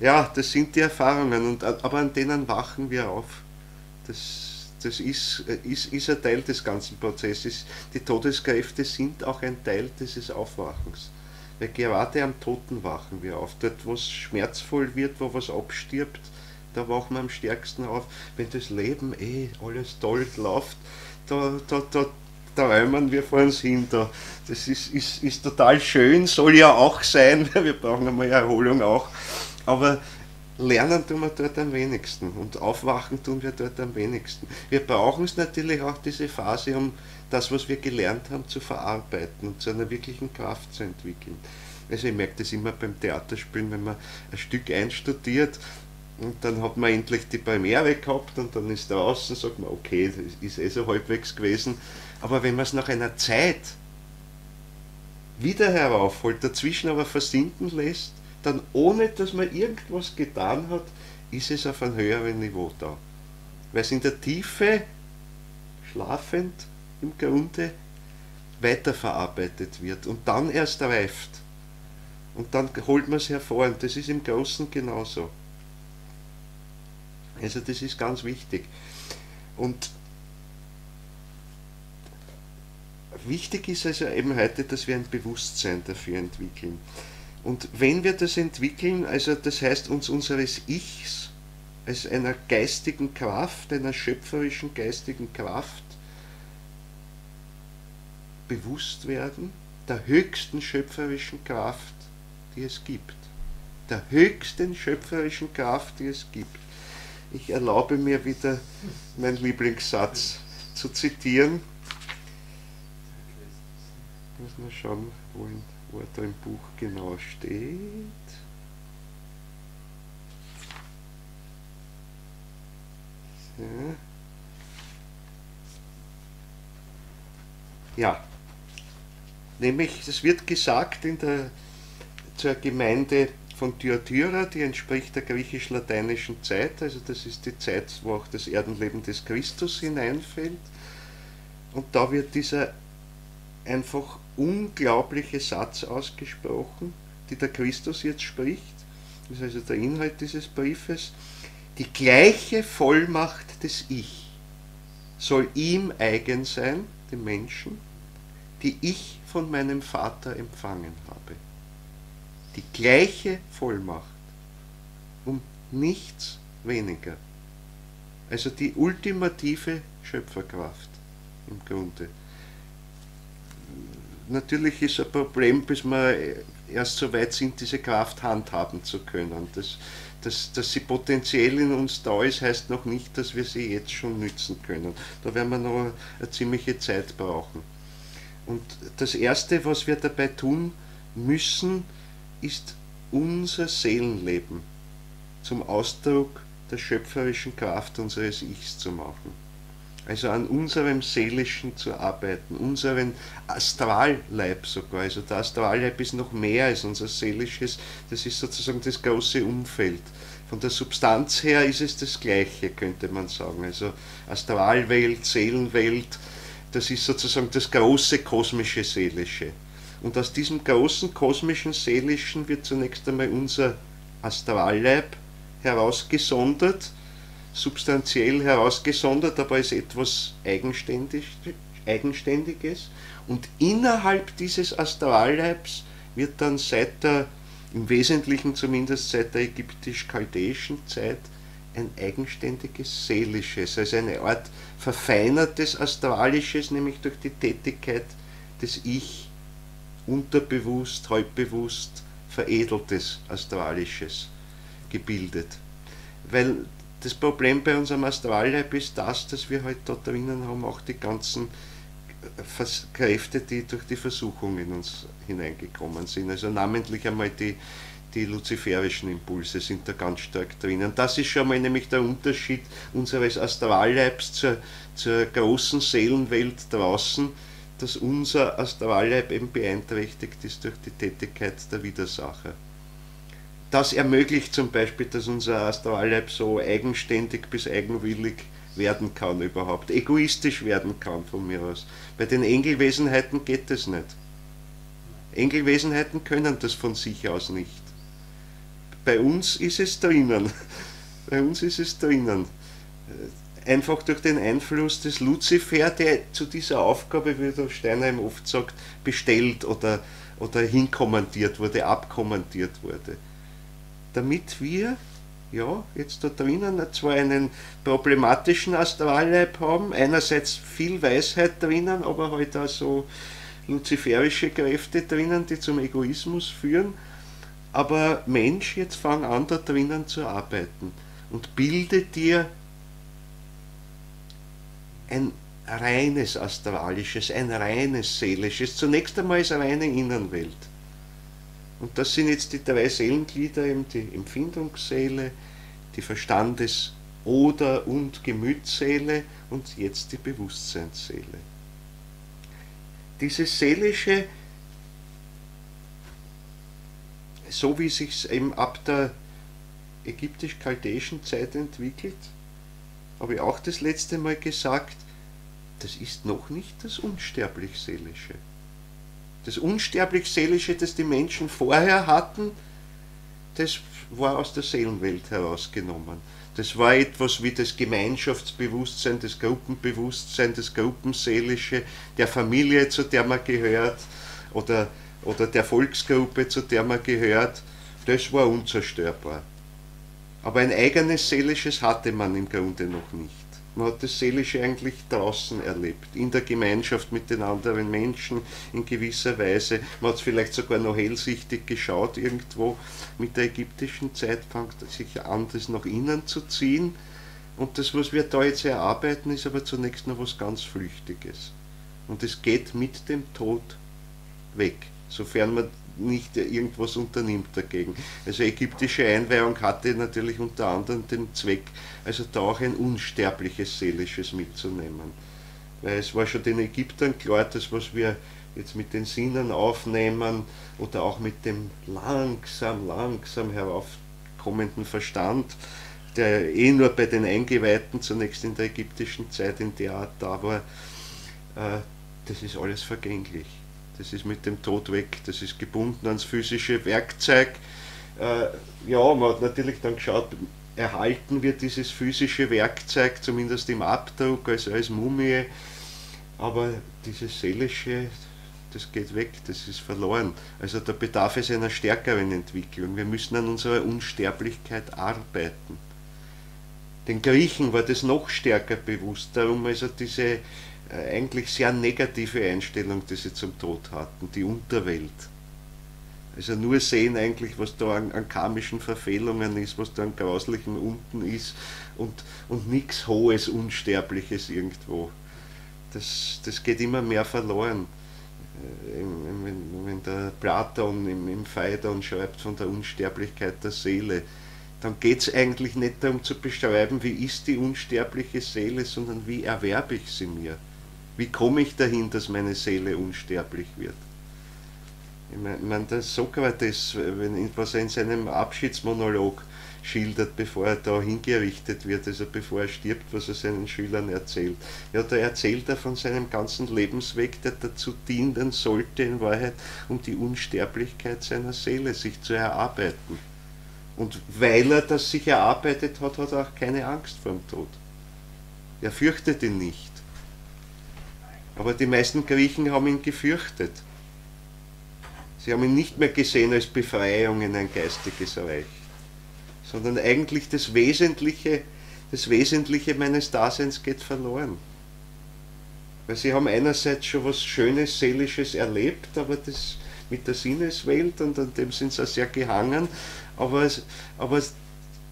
Ja, das sind die Erfahrungen, aber an denen wachen wir auf. Das ist ein Teil des ganzen Prozesses. Die Todeskräfte sind auch ein Teil dieses Aufwachens. Weil gerade am Toten wachen wir auf. Dort, wo es schmerzvoll wird, wo was abstirbt, da wachen wir am stärksten auf. Wenn das Leben alles toll läuft, da träumen wir vor uns hin. Das ist total schön, soll ja auch sein. Wir brauchen einmal Erholung auch. Aber lernen tun wir dort am wenigsten und aufwachen tun wir dort am wenigsten. Wir brauchen es natürlich auch, diese Phase, um das, was wir gelernt haben, zu verarbeiten und zu einer wirklichen Kraft zu entwickeln. Also ich merke das immer beim Theaterspielen, wenn man ein Stück einstudiert und dann hat man endlich die Premiere gehabt und dann ist draußen, sagt man, okay, das ist so halbwegs gewesen. Aber wenn man es nach einer Zeit wieder heraufholt, dazwischen aber versinken lässt, dann ohne dass man irgendwas getan hat, ist es auf einem höheren Niveau da. Weil es in der Tiefe, schlafend im Grunde, weiterverarbeitet wird und dann erst reift. Und dann holt man es hervor, und das ist im Großen genauso. Also das ist ganz wichtig. Und wichtig ist also eben heute, dass wir ein Bewusstsein dafür entwickeln. Und wenn wir das entwickeln, also das heißt uns unseres Ichs als einer geistigen Kraft, einer schöpferischen geistigen Kraft bewusst werden, der höchsten schöpferischen Kraft, die es gibt. Der höchsten schöpferischen Kraft, die es gibt. Ich erlaube mir wieder meinen Lieblingssatz zu zitieren. Ich muss mal schauen, wo er da im Buch genau steht. Ja, nämlich, es wird gesagt zur Gemeinde von Thyatira, die entspricht der griechisch-lateinischen Zeit, also das ist die Zeit, wo auch das Erdenleben des Christus hineinfällt. Und da wird dieser einfach unglaubliche Satz ausgesprochen, die der Christus jetzt spricht. Das ist also der Inhalt dieses Briefes. Die gleiche Vollmacht des Ich soll ihm eigen sein, dem Menschen, die ich von meinem Vater empfangen habe. Die gleiche Vollmacht, um nichts weniger. Also die ultimative Schöpferkraft im Grunde. Natürlich ist ein Problem, bis wir erst so weit sind, diese Kraft handhaben zu können. Dass sie potenziell in uns da ist, heißt noch nicht, dass wir sie jetzt schon nützen können. Da werden wir noch eine ziemliche Zeit brauchen. Und das Erste, was wir dabei tun müssen, ist unser Seelenleben zum Ausdruck der schöpferischen Kraft unseres Ichs zu machen. Also an unserem Seelischen zu arbeiten, unseren Astralleib sogar. Also der Astralleib ist noch mehr als unser Seelisches, das ist sozusagen das große Umfeld. Von der Substanz her ist es das Gleiche, könnte man sagen. Also Astralwelt, Seelenwelt, das ist sozusagen das große kosmische Seelische. Und aus diesem großen kosmischen Seelischen wird zunächst einmal unser Astralleib herausgesondert, substanziell herausgesondert, aber als etwas Eigenständiges. Und innerhalb dieses Astralleibs wird dann im Wesentlichen zumindest seit der ägyptisch-chaldäischen Zeit, ein eigenständiges Seelisches, also eine Art verfeinertes Astralisches, nämlich durch die Tätigkeit des Ich, unterbewusst, halbbewusst, veredeltes Astralisches gebildet. Weil das Problem bei unserem Astralleib ist das, dass wir halt da drinnen haben auch die ganzen Kräfte, die durch die Versuchung in uns hineingekommen sind. Also namentlich einmal die luziferischen Impulse sind da ganz stark drinnen. Das ist schon mal nämlich der Unterschied unseres Astralleibs zur großen Seelenwelt draußen, dass unser Astralleib eben beeinträchtigt ist durch die Tätigkeit der Widersacher. Das ermöglicht zum Beispiel, dass unser Astralleib so eigenständig bis eigenwillig werden kann überhaupt, egoistisch werden kann von mir aus. Bei den Engelwesenheiten geht das nicht. Engelwesenheiten können das von sich aus nicht. Bei uns ist es drinnen. Bei uns ist es drinnen. Einfach durch den Einfluss des Luzifer, der zu dieser Aufgabe, wie der Steinheim oft sagt, bestellt oder hinkommandiert wurde, abkommandiert wurde. Damit wir jetzt da drinnen zwar einen problematischen Astralleib haben, einerseits viel Weisheit drinnen, aber halt auch so luziferische Kräfte drinnen, die zum Egoismus führen, aber Mensch, jetzt fang an da drinnen zu arbeiten und bilde dir ein reines Astralisches, ein reines Seelisches, zunächst einmal als reine Innenwelt. Und das sind jetzt die 3 Seelenglieder, eben die Empfindungsseele, die Verstandes- oder und Gemütsseele und jetzt die Bewusstseinsseele. Dieses Seelische, so wie sich es eben ab der ägyptisch-chaldäischen Zeit entwickelt, habe ich auch das letzte Mal gesagt, das ist noch nicht das Unsterblich-Seelische. Das Unsterblich-Seelische, das die Menschen vorher hatten, das war aus der Seelenwelt herausgenommen. Das war etwas wie das Gemeinschaftsbewusstsein, das Gruppenbewusstsein, das Gruppenseelische, der Familie, zu der man gehört, oder oder der Volksgruppe, zu der man gehört, das war unzerstörbar. Aber ein eigenes Seelisches hatte man im Grunde noch nicht. Man hat das Seelische eigentlich draußen erlebt, in der Gemeinschaft mit den anderen Menschen in gewisser Weise. Man hat es vielleicht sogar noch hellsichtig geschaut irgendwo. Mit der ägyptischen Zeit fängt es sich an, das nach innen zu ziehen. Und das, was wir da jetzt erarbeiten, ist aber zunächst noch was ganz Flüchtiges. Und es geht mit dem Tod weg, sofern man nicht irgendwas unternimmt dagegen. Also ägyptische Einweihung hatte natürlich unter anderem den Zweck, also da auch ein unsterbliches Seelisches mitzunehmen. Weil es war schon den Ägyptern klar, das, was wir jetzt mit den Sinnen aufnehmen oder auch mit dem langsam heraufkommenden Verstand, der nur bei den Eingeweihten zunächst in der ägyptischen Zeit in der Art da war, das ist alles vergänglich. Das ist mit dem Tod weg, das ist gebunden ans physische Werkzeug. Ja, man hat natürlich dann geschaut, erhalten wird dieses physische Werkzeug, zumindest im Abdruck, also als Mumie, aber dieses Seelische, das geht weg, das ist verloren. Also da bedarf es einer stärkeren Entwicklung. Wir müssen an unserer Unsterblichkeit arbeiten. Den Griechen war das noch stärker bewusst, darum also diese eigentlich sehr negative Einstellung, die sie zum Tod hatten, die Unterwelt. Also nur sehen eigentlich, was da an karmischen Verfehlungen ist, was da an Grauslichen unten ist und nichts Hohes, Unsterbliches irgendwo. Das geht immer mehr verloren. Wenn der Platon im Phaidon schreibt von der Unsterblichkeit der Seele, dann geht es eigentlich nicht darum zu beschreiben, wie ist die unsterbliche Seele, sondern wie erwerbe ich sie mir. Wie komme ich dahin, dass meine Seele unsterblich wird? Ich meine, der Sokrates, was er in seinem Abschiedsmonolog schildert, bevor er da hingerichtet wird, also bevor er stirbt, was er seinen Schülern erzählt. Ja, da erzählt er von seinem ganzen Lebensweg, der dazu dienen sollte, in Wahrheit, um die Unsterblichkeit seiner Seele sich zu erarbeiten. Und weil er das sich erarbeitet hat, hat er auch keine Angst vor dem Tod. Er fürchtet ihn nicht. Aber die meisten Griechen haben ihn gefürchtet. Sie haben ihn nicht mehr gesehen als Befreiung in ein geistiges Reich, sondern eigentlich das Wesentliche meines Daseins geht verloren. Weil sie haben einerseits schon was Schönes, Seelisches erlebt, aber das mit der Sinneswelt, und an dem sind sie auch sehr gehangen, aber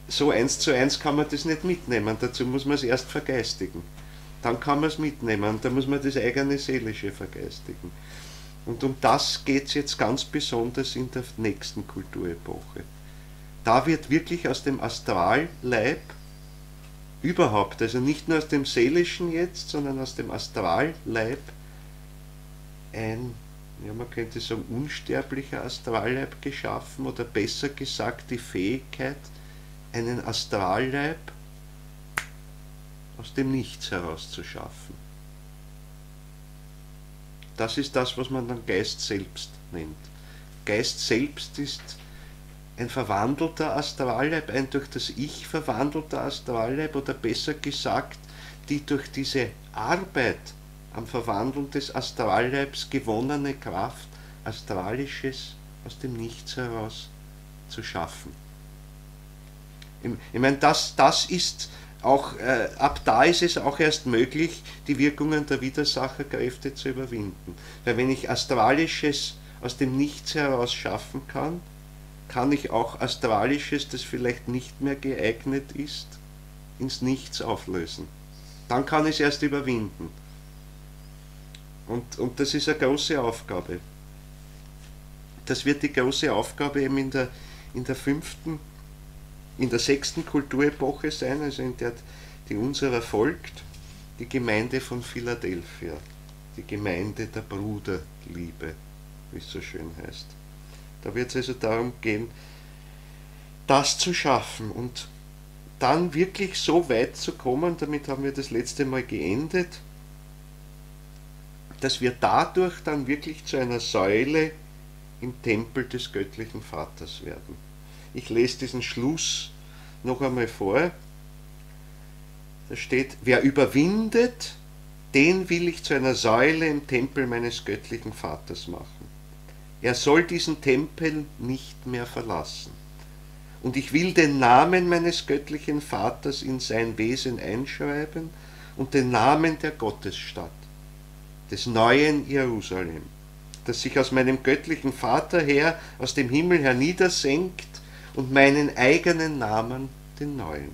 so 1:1 kann man das nicht mitnehmen, dazu muss man es erst vergeistigen. Dann kann man es mitnehmen, da muss man das eigene Seelische vergeistigen. Und um das geht es jetzt ganz besonders in der nächsten Kulturepoche. Da wird wirklich aus dem Astralleib überhaupt, also nicht nur aus dem Seelischen jetzt, sondern aus dem Astralleib ein, ja, man könnte sagen, unsterblicher Astralleib geschaffen, oder besser gesagt die Fähigkeit, einen Astralleib aus dem Nichts heraus zu schaffen. Das ist das, was man dann Geist selbst nennt. Geist selbst ist ein verwandelter Astralleib, ein durch das Ich verwandelter Astralleib, oder besser gesagt, die durch diese Arbeit am Verwandeln des Astralleibs gewonnene Kraft, Astralisches aus dem Nichts heraus zu schaffen. Ich meine, das ist auch, ab da ist es auch erst möglich, die Wirkungen der Widersacherkräfte zu überwinden. Weil wenn ich Astralisches aus dem Nichts heraus schaffen kann, kann ich auch Astralisches, das vielleicht nicht mehr geeignet ist, ins Nichts auflösen. Dann kann ich es erst überwinden. Und das ist eine große Aufgabe. Das wird die große Aufgabe eben in der sechsten Kulturepoche sein, also in der die unserer folgt, die Gemeinde von Philadelphia, die Gemeinde der Bruderliebe, wie es so schön heißt. Da wird es also darum gehen, das zu schaffen und dann wirklich so weit zu kommen, damit haben wir das letzte Mal geendet, dass wir dadurch dann wirklich zu einer Säule im Tempel des göttlichen Vaters werden. Ich lese diesen Schluss noch einmal vor. Da steht, wer überwindet, den will ich zu einer Säule im Tempel meines göttlichen Vaters machen. Er soll diesen Tempel nicht mehr verlassen. Und ich will den Namen meines göttlichen Vaters in sein Wesen einschreiben und den Namen der Gottesstadt, des neuen Jerusalem, das sich aus meinem göttlichen Vater her, aus dem Himmel herniedersenkt, und meinen eigenen Namen, den neuen.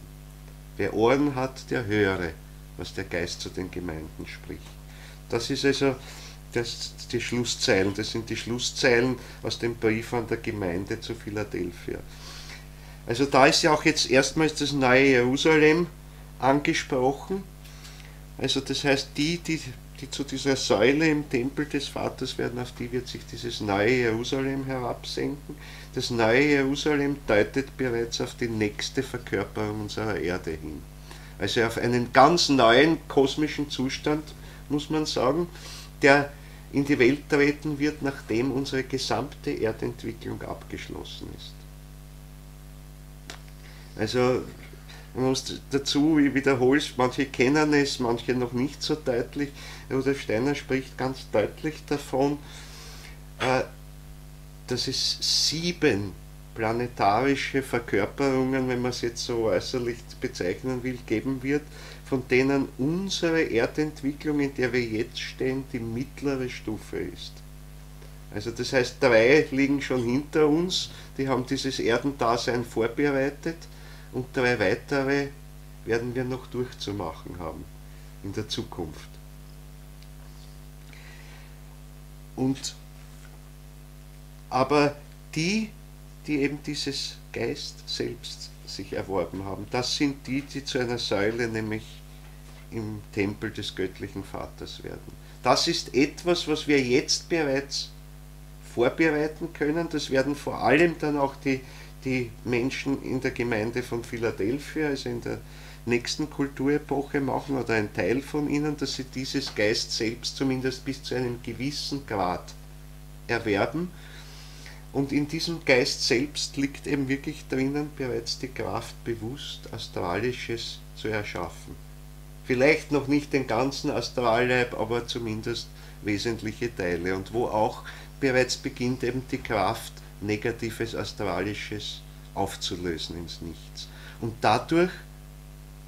Wer Ohren hat, der höre, was der Geist zu den Gemeinden spricht. Das ist also die Schlusszeilen, das sind die Schlusszeilen aus dem Brief an der Gemeinde zu Philadelphia. Also da ist ja auch jetzt erstmals das neue Jerusalem angesprochen. Also das heißt, die zu dieser Säule im Tempel des Vaters werden, auf die wird sich dieses neue Jerusalem herabsenken. Das neue Jerusalem deutet bereits auf die nächste Verkörperung unserer Erde hin. Also auf einen ganz neuen kosmischen Zustand, muss man sagen, der in die Welt treten wird, nachdem unsere gesamte Erdentwicklung abgeschlossen ist. Also man muss dazu, ich wiederhole es, manche kennen es, manche noch nicht so deutlich. Rudolf Steiner spricht ganz deutlich davon, dass es 7 planetarische Verkörperungen, wenn man es jetzt so äußerlich bezeichnen will, geben wird, von denen unsere Erdentwicklung, in der wir jetzt stehen, die mittlere Stufe ist. Also das heißt, 3 liegen schon hinter uns, die haben dieses Erdendasein vorbereitet, und 3 weitere werden wir noch durchzumachen haben in der Zukunft. Aber die eben dieses Geist selbst sich erworben haben, das sind die zu einer Säule, nämlich im Tempel des göttlichen Vaters werden. Das ist etwas, was wir jetzt bereits vorbereiten können. Das werden vor allem dann auch die Menschen in der Gemeinde von Philadelphia, also in der nächsten Kulturepoche machen, oder ein Teil von ihnen, dass sie dieses Geist selbst zumindest bis zu einem gewissen Grad erwerben. Und in diesem Geist selbst liegt eben wirklich drinnen bereits die Kraft, bewusst Astralisches zu erschaffen. Vielleicht noch nicht den ganzen Astralleib, aber zumindest wesentliche Teile. Und wo auch bereits beginnt eben die Kraft, negatives Astralisches aufzulösen ins Nichts. Und dadurch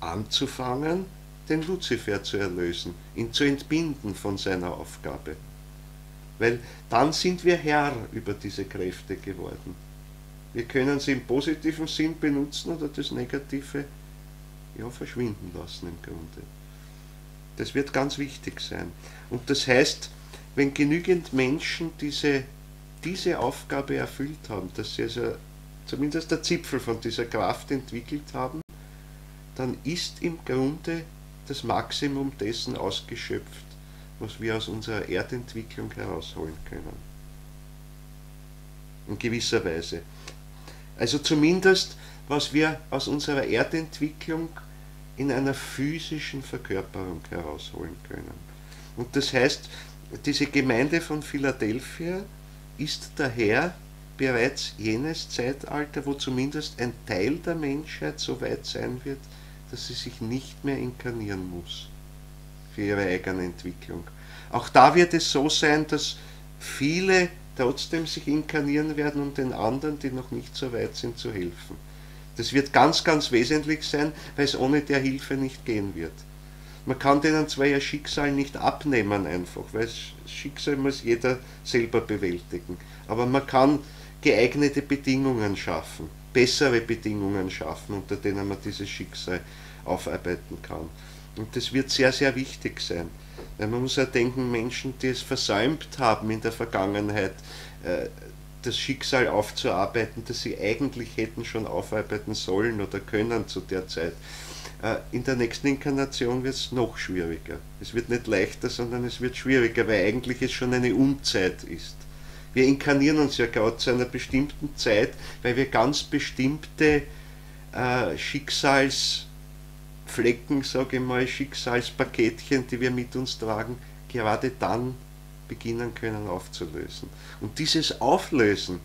anzufangen, den Luzifer zu erlösen, ihn zu entbinden von seiner Aufgabe. Weil dann sind wir Herr über diese Kräfte geworden. Wir können sie im positiven Sinn benutzen oder das Negative verschwinden lassen im Grunde. Das wird ganz wichtig sein. Und das heißt, wenn genügend Menschen diese Aufgabe erfüllt haben, dass sie also zumindest der Zipfel von dieser Kraft entwickelt haben, dann ist im Grunde das Maximum dessen ausgeschöpft, was wir aus unserer Erdentwicklung herausholen können. In gewisser Weise. Also zumindest, was wir aus unserer Erdentwicklung in einer physischen Verkörperung herausholen können. Und das heißt, diese Gemeinde von Philadelphia ist daher bereits jenes Zeitalter, wo zumindest ein Teil der Menschheit so weit sein wird, dass sie sich nicht mehr inkarnieren muss für ihre eigene Entwicklung. Auch da wird es so sein, dass viele trotzdem sich inkarnieren werden, um den anderen, die noch nicht so weit sind, zu helfen. Das wird ganz, ganz wesentlich sein, weil es ohne der Hilfe nicht gehen wird. Man kann denen zwar ihr Schicksal nicht abnehmen einfach, weil das Schicksal muss jeder selber bewältigen. Aber man kann geeignete Bedingungen schaffen, bessere Bedingungen schaffen, unter denen man dieses Schicksal aufarbeiten kann. Und das wird sehr, sehr wichtig sein. Weil man muss ja denken, Menschen, die es versäumt haben in der Vergangenheit, das Schicksal aufzuarbeiten, das sie eigentlich hätten schon aufarbeiten sollen oder können zu der Zeit. In der nächsten Inkarnation wird es noch schwieriger. Es wird nicht leichter, sondern es wird schwieriger, weil eigentlich es schon eine Unzeit ist. Wir inkarnieren uns ja gerade zu einer bestimmten Zeit, weil wir ganz bestimmte Schicksalsflecken, sage ich mal, Schicksalspaketchen, die wir mit uns tragen, gerade dann beginnen können aufzulösen. Und dieses Auflösen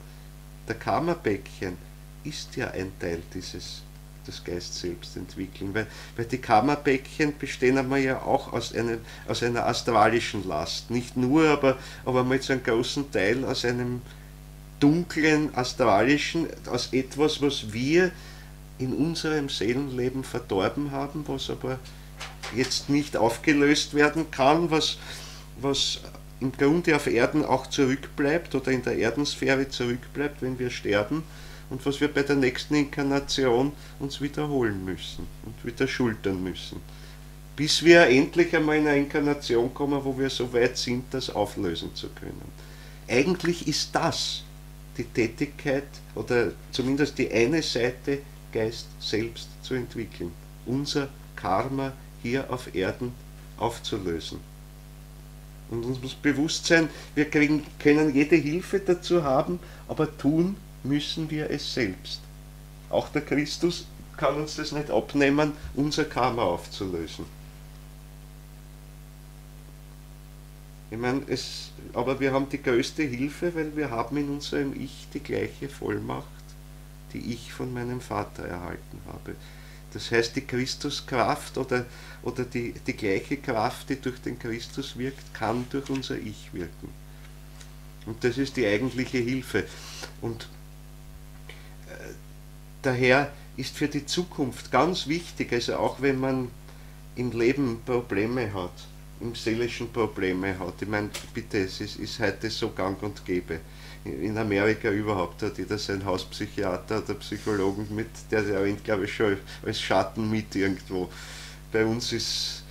der Karma-Päckchen ist ja ein Teil des Geist selbst entwickeln, weil die Karma-Päckchen bestehen einmal ja auch aus einer astralischen Last, nicht nur, aber mal zu einem großen Teil aus einem dunklen, astralischen, aus etwas, was wir in unserem Seelenleben verdorben haben, was aber jetzt nicht aufgelöst werden kann, was im Grunde auf Erden auch zurückbleibt oder in der Erdensphäre zurückbleibt, wenn wir sterben, und was wir bei der nächsten Inkarnation uns wiederholen müssen und wieder schultern müssen. Bis wir endlich einmal in eine Inkarnation kommen, wo wir so weit sind, das auflösen zu können. Eigentlich ist das die Tätigkeit oder zumindest die eine Seite, Geist selbst zu entwickeln. Unser Karma hier auf Erden aufzulösen. Und uns muss bewusst sein, wir können jede Hilfe dazu haben, aber tun müssen wir es selbst. Auch der Christus kann uns das nicht abnehmen, unser Karma aufzulösen. Ich meine, aber wir haben die größte Hilfe, weil wir haben in unserem Ich die gleiche Vollmacht, die ich von meinem Vater erhalten habe. Das heißt, die Christuskraft oder die gleiche Kraft, die durch den Christus wirkt, kann durch unser Ich wirken. Und das ist die eigentliche Hilfe. Und daher ist für die Zukunft ganz wichtig, also auch wenn man im Leben Probleme hat, im seelischen Probleme hat, ich meine, bitte, es ist heute so gang und gäbe. In Amerika überhaupt hat jeder seinen Hauspsychiater oder Psychologen mit, der rennt, glaube ich, schon als Schatten mit irgendwo. Bei uns ist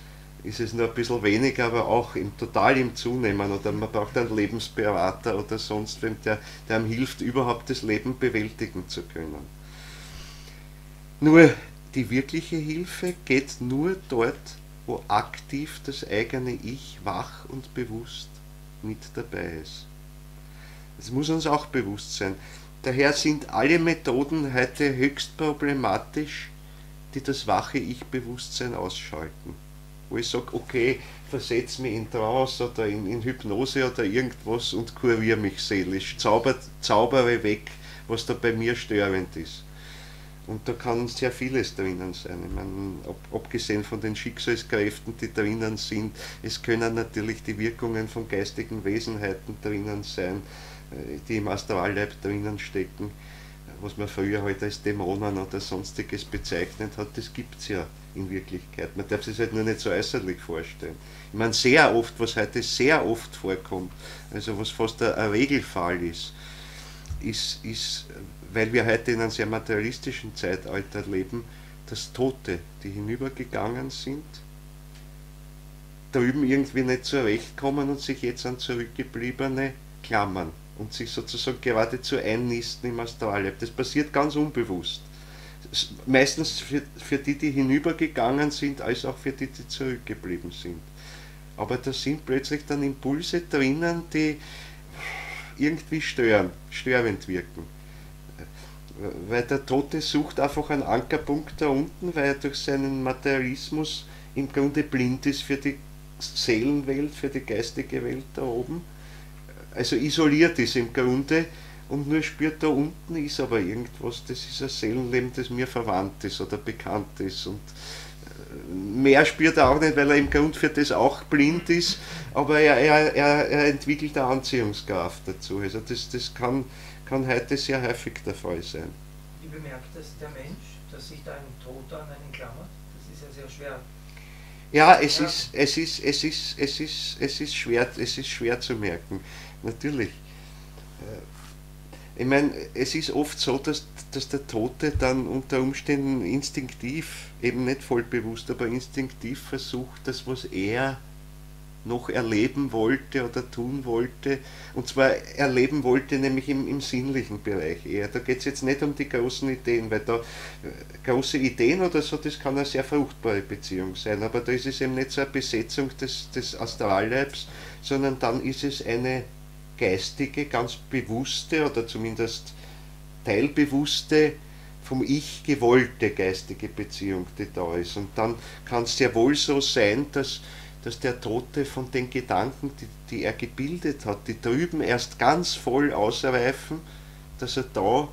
es nur ein bisschen weniger, aber auch total im Zunehmen. Oder man braucht einen Lebensberater oder sonst wem, der einem hilft, überhaupt das Leben bewältigen zu können. Nur die wirkliche Hilfe geht nur dort, wo aktiv das eigene Ich wach und bewusst mit dabei ist. Das muss uns auch bewusst sein. Daher sind alle Methoden heute höchst problematisch, die das wache Ich-Bewusstsein ausschalten. Wo ich sage, okay, versetze mich in Trance oder in Hypnose oder irgendwas und kuriere mich seelisch, zaubere weg, was da bei mir störend ist. Und da kann sehr vieles drinnen sein. Ich meine, abgesehen von den Schicksalskräften, die drinnen sind, es können natürlich die Wirkungen von geistigen Wesenheiten drinnen sein, die im Astralleib drinnen stecken, was man früher halt als Dämonen oder sonstiges bezeichnet hat, das gibt es ja in Wirklichkeit. Man darf sich halt nur nicht so äußerlich vorstellen. Ich meine, sehr oft, was heute sehr oft vorkommt, also was fast ein Regelfall ist, weil wir heute in einem sehr materialistischen Zeitalter leben, dass Tote, die hinübergegangen sind, drüben irgendwie nicht zurechtkommen und sich jetzt an Zurückgebliebene klammern und sich sozusagen geradezu einnisten im Astralleib. Das passiert ganz unbewusst. Meistens für die, die hinübergegangen sind, als auch für die, die zurückgeblieben sind. Aber da sind plötzlich dann Impulse drinnen, die irgendwie störend wirken. Weil der Tote sucht einfach einen Ankerpunkt da unten, weil er durch seinen Materialismus im Grunde blind ist für die Seelenwelt, für die geistige Welt da oben. Also isoliert ist im Grunde und nur spürt, da unten ist aber irgendwas, das ist ein Seelenleben, das mir verwandt ist oder bekannt ist. Und mehr spürt er auch nicht, weil er im Grunde für das auch blind ist, aber er entwickelt eine Anziehungskraft dazu. Also das kann heute sehr häufig der Fall sein. Wie bemerkt das der Mensch, dass sich da ein Toter an einen klammert? Das ist ja sehr schwer. Ja, es ist schwer zu merken, natürlich. Ich meine, es ist oft so, dass der Tote dann unter Umständen instinktiv, eben nicht voll bewusst, aber instinktiv versucht, das, was er noch erleben wollte oder tun wollte, und zwar erleben wollte, nämlich im sinnlichen Bereich eher. Da geht es jetzt nicht um die großen Ideen, weil da große Ideen oder so, das kann eine sehr fruchtbare Beziehung sein, aber da ist es eben nicht so eine Besetzung des Astralleibs, sondern dann ist es eine geistige, ganz bewusste oder zumindest teilbewusste, vom Ich gewollte geistige Beziehung, die da ist. Und dann kann es sehr wohl so sein, dass der Tote von den Gedanken, die er gebildet hat, die drüben erst ganz voll ausreifen, dass er da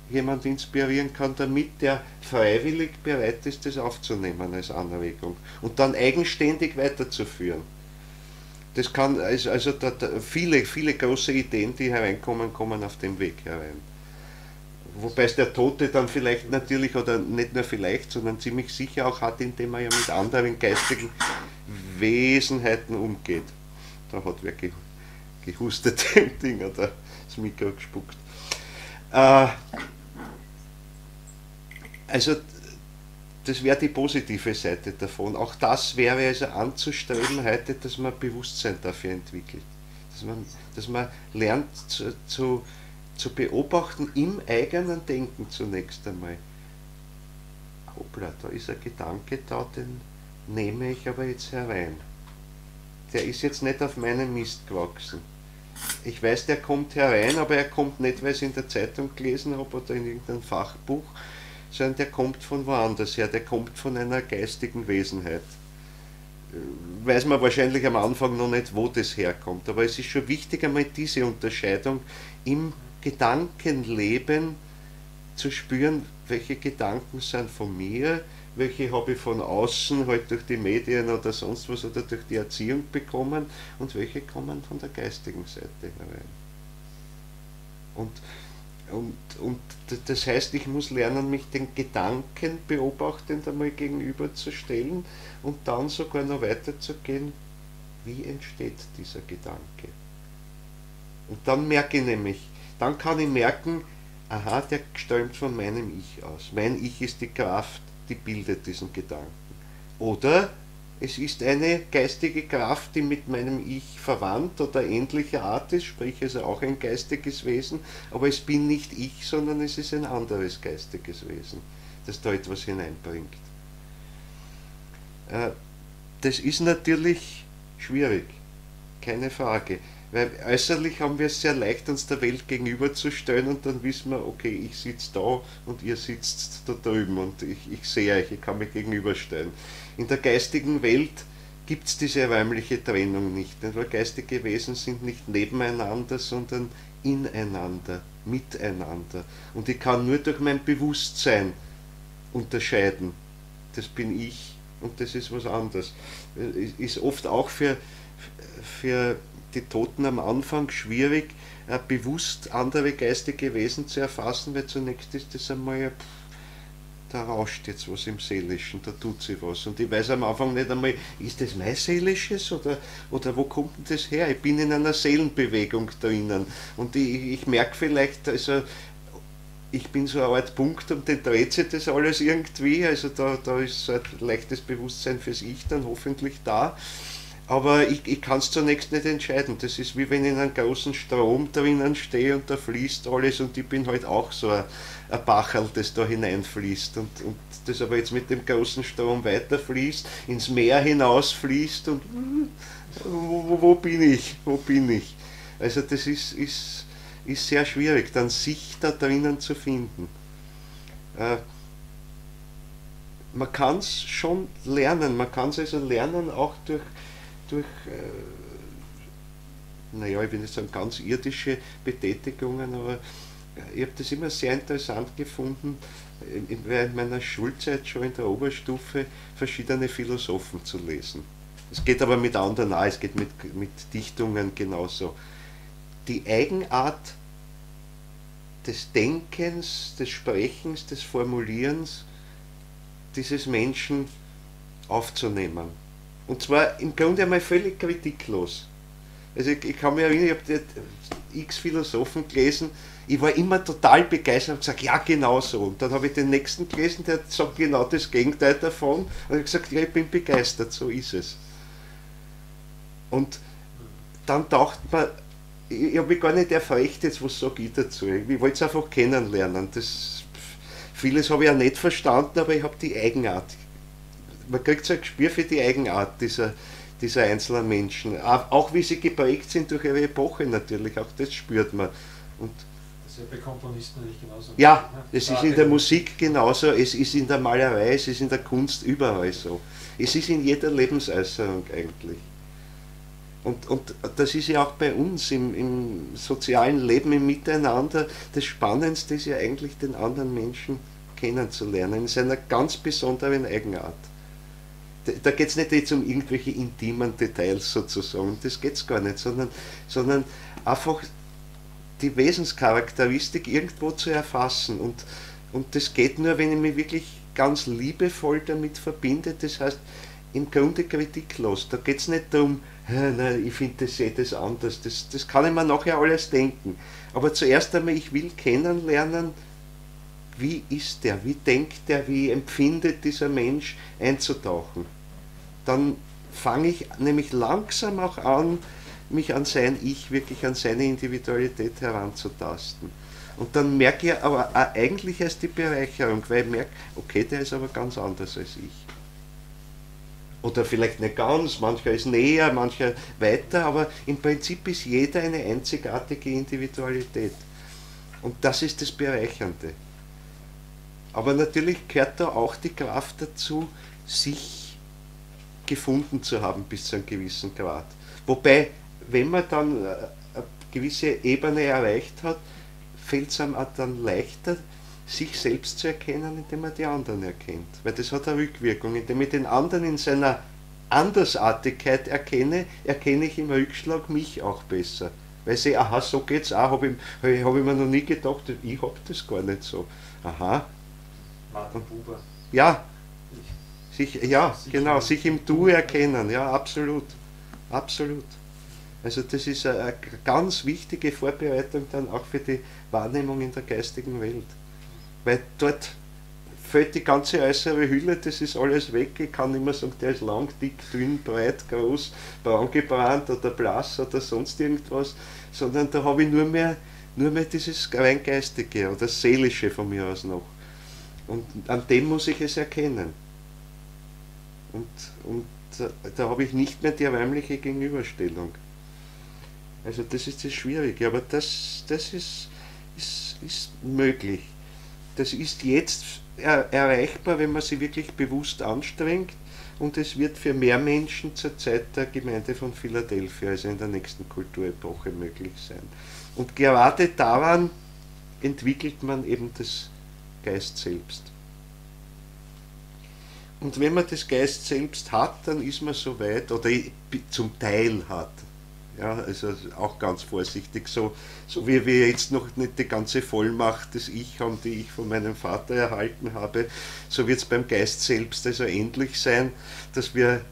jemand inspirieren kann, damit der freiwillig bereit ist, das aufzunehmen als Anregung und dann eigenständig weiterzuführen. Das kann, also viele große Ideen, die hereinkommen, kommen auf dem Weg herein. Wobei es der Tote dann vielleicht natürlich, oder nicht nur vielleicht, sondern ziemlich sicher auch hat, indem er ja mit anderen geistigen Wesenheiten umgeht. Da hat wer gehustet im Ding oder das Mikro gespuckt. Also das wäre die positive Seite davon. Auch das wäre also anzustreben heute, dass man Bewusstsein dafür entwickelt. Dass man lernt zu beobachten im eigenen Denken zunächst einmal. Hoppla, da ist ein Gedanke da, den nehme ich aber jetzt herein. Der ist jetzt nicht auf meinem Mist gewachsen. Ich weiß, der kommt herein, aber er kommt nicht, weil ich es in der Zeitung gelesen habe oder in irgendeinem Fachbuch, sondern der kommt von woanders her, der kommt von einer geistigen Wesenheit. Weiß man wahrscheinlich am Anfang noch nicht, wo das herkommt, aber es ist schon wichtig, einmal diese Unterscheidung im Gedankenleben zu spüren, welche Gedanken sind von mir, welche habe ich von außen, halt durch die Medien oder sonst was oder durch die Erziehung bekommen und welche kommen von der geistigen Seite herein. Und das heißt, ich muss lernen, mich den Gedanken beobachtend einmal gegenüberzustellen und dann sogar noch weiterzugehen, wie entsteht dieser Gedanke. Und dann merke ich nämlich, dann kann ich merken, aha, der strömt von meinem Ich aus. Mein Ich ist die Kraft, die bildet diesen Gedanken. Oder es ist eine geistige Kraft, die mit meinem Ich verwandt oder ähnlicher Art ist, sprich also auch ein geistiges Wesen, aber es bin nicht ich, sondern es ist ein anderes geistiges Wesen, das da etwas hineinbringt. Das ist natürlich schwierig, keine Frage. Weil äußerlich haben wir es sehr leicht, uns der Welt gegenüberzustellen und dann wissen wir, okay, ich sitze da und ihr sitzt da drüben und ich sehe euch, ich kann mich gegenüberstellen. In der geistigen Welt gibt es diese räumliche Trennung nicht, denn weil geistige Wesen sind nicht nebeneinander, sondern ineinander, miteinander. Und ich kann nur durch mein Bewusstsein unterscheiden. Das bin ich und das ist was anderes. Ist oft auch für die Toten am Anfang schwierig, bewusst andere geistige Wesen zu erfassen, weil zunächst ist das einmal, da rauscht jetzt was im Seelischen, da tut sie was. Und ich weiß am Anfang nicht einmal, ist das mein Seelisches oder wo kommt denn das her? Ich bin in einer Seelenbewegung drinnen und ich merke vielleicht, also ich bin so eine Art Punkt, um den dreht sich das alles irgendwie, also da ist so ein leichtes Bewusstsein fürs Ich dann hoffentlich da. Aber ich kann es zunächst nicht entscheiden. Das ist wie wenn ich in einem großen Strom drinnen stehe und da fließt alles und ich bin halt auch so ein Bacherl, das da hineinfließt und das aber jetzt mit dem großen Strom weiterfließt, ins Meer hinausfließt und wo bin ich? Wo bin ich? Also das ist sehr schwierig, dann sich da drinnen zu finden. Man kann es schon lernen, man kann es also lernen auch durch naja, ich will nicht sagen ganz irdische Betätigungen, aber ich habe das immer sehr interessant gefunden, während meiner Schulzeit schon in der Oberstufe verschiedene Philosophen zu lesen. Es geht aber mit anderen auch, es geht mit Dichtungen genauso. Die Eigenart des Denkens, des Sprechens, des Formulierens dieses Menschen aufzunehmen. Und zwar im Grunde einmal völlig kritiklos. Also ich kann mich erinnern, ich habe x Philosophen gelesen, ich war immer total begeistert und gesagt, ja genau so. Und dann habe ich den nächsten gelesen, der sagt genau das Gegenteil davon. Und ich habe gesagt, ja ich bin begeistert, so ist es. Und dann dachte man, ich habe mich gar nicht erfrecht jetzt, was sage ich dazu. Ich wollte es einfach kennenlernen. Vieles habe ich auch nicht verstanden, aber ich habe die Eigenart. Man kriegt so ein Gespür für die Eigenart dieser einzelnen Menschen. Auch wie sie geprägt sind durch ihre Epoche natürlich, auch das spürt man. Und das ist ja bei Komponisten natürlich genauso. Ja, es ist in der Musik genauso, es ist in der Malerei, es ist in der Kunst überall so. Es ist in jeder Lebensäußerung eigentlich. Und das ist ja auch bei uns im sozialen Leben, im Miteinander, das Spannendste ist ja eigentlich, den anderen Menschen kennenzulernen, in seiner ganz besonderen Eigenart. Da geht es nicht jetzt um irgendwelche intimen Details sozusagen, das geht es gar nicht, sondern einfach die Wesenscharakteristik irgendwo zu erfassen. Und das geht nur, wenn ich mich wirklich ganz liebevoll damit verbinde, das heißt im Grunde kritiklos. Da geht es nicht darum, nein, ich finde das, sehe das anders, das kann ich mir nachher alles denken. Aber zuerst einmal, ich will kennenlernen, wie ist der, wie denkt der, wie empfindet dieser Mensch einzutauchen. Dann fange ich nämlich langsam auch an, mich an sein Ich, wirklich an seine Individualität heranzutasten. Und dann merke ich aber auch eigentlich erst die Bereicherung, weil ich merke, okay, der ist aber ganz anders als ich. Oder vielleicht nicht ganz, mancher ist näher, mancher weiter, aber im Prinzip ist jeder eine einzigartige Individualität. Und das ist das Bereichernde. Aber natürlich gehört da auch die Kraft dazu, sich gefunden zu haben bis zu einem gewissen Grad. Wobei, wenn man dann eine gewisse Ebene erreicht hat, fällt es einem auch dann leichter, sich selbst zu erkennen, indem man die anderen erkennt. Weil das hat eine Rückwirkung. Indem ich den anderen in seiner Andersartigkeit erkenne, erkenne ich im Rückschlag mich auch besser. Weil ich sehe, aha, so geht's auch, habe ich mir noch nie gedacht, ich habe das gar nicht so. Aha. Martin Buber. Ja, genau, sich im Du erkennen, ja, absolut. Absolut. Also das ist eine ganz wichtige Vorbereitung dann auch für die Wahrnehmung in der geistigen Welt. Weil dort fällt die ganze äußere Hülle, das ist alles weg. Ich kann nicht mehr sagen, der ist lang, dick, dünn, breit, groß, braun gebrannt oder blass oder sonst irgendwas, sondern da habe ich nur mehr dieses rein Geistige oder Seelische von mir aus noch. Und an dem muss ich es erkennen. Und da habe ich nicht mehr die räumliche Gegenüberstellung. Also das ist das Schwierige, aber das ist möglich. Das ist jetzt erreichbar, wenn man sich wirklich bewusst anstrengt, und es wird für mehr Menschen zur Zeit der Gemeinde von Philadelphia, also in der nächsten Kulturepoche, möglich sein. Und gerade daran entwickelt man eben das Geist selbst. Und wenn man das Geist selbst hat, dann ist man so weit, oder zum Teil hat. Ja, also auch ganz vorsichtig, so wie wir jetzt noch nicht die ganze Vollmacht des Ich haben, die ich von meinem Vater erhalten habe, so wird es beim Geist selbst also ähnlich sein, dass wir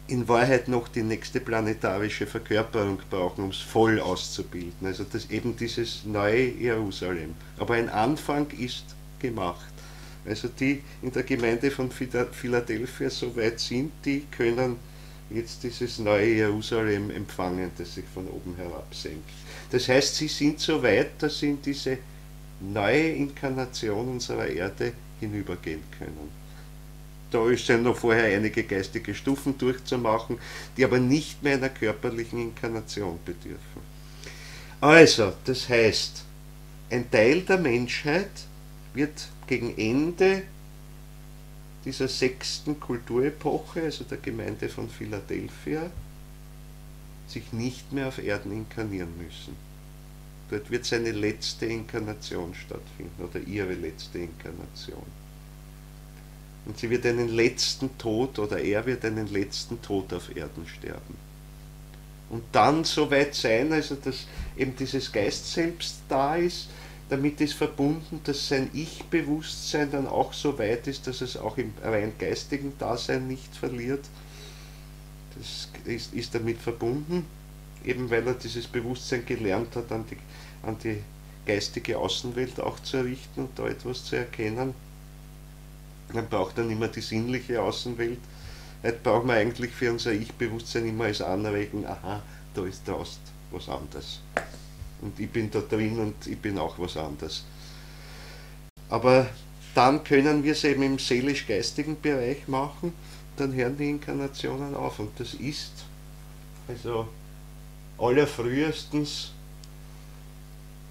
in Wahrheit noch die nächste planetarische Verkörperung brauchen, um es voll auszubilden. Also das eben dieses neue Jerusalem. Aber ein Anfang ist gemacht. Also die in der Gemeinde von Philadelphia so weit sind, die können jetzt dieses neue Jerusalem empfangen, das sich von oben herab senkt. Das heißt, sie sind so weit, dass sie in diese neue Inkarnation unserer Erde hinübergehen können. Da sind noch vorher einige geistige Stufen durchzumachen, die aber nicht mehr einer körperlichen Inkarnation bedürfen. Also, das heißt, ein Teil der Menschheit wird gegen Ende dieser 6. Kulturepoche, also der Gemeinde von Philadelphia, sich nicht mehr auf Erden inkarnieren müssen. Dort wird seine letzte Inkarnation stattfinden, oder ihre letzte Inkarnation. Und sie wird einen letzten Tod, oder er wird einen letzten Tod auf Erden sterben. Und dann so weit sein, also dass eben dieses Geist selbst da ist, damit ist verbunden, dass sein Ich-Bewusstsein dann auch so weit ist, dass es auch im rein geistigen Dasein nicht verliert. Das ist damit verbunden, eben weil er dieses Bewusstsein gelernt hat, an die geistige Außenwelt auch zu errichten und da etwas zu erkennen. Man braucht dann immer die sinnliche Außenwelt. Heute brauchen wir eigentlich für unser Ich-Bewusstsein immer als Anregung, aha, da ist draußen was anderes. Und ich bin da drin und ich bin auch was anderes. Aber dann können wir es eben im seelisch-geistigen Bereich machen, dann hören die Inkarnationen auf. Und das ist also allerfrühestens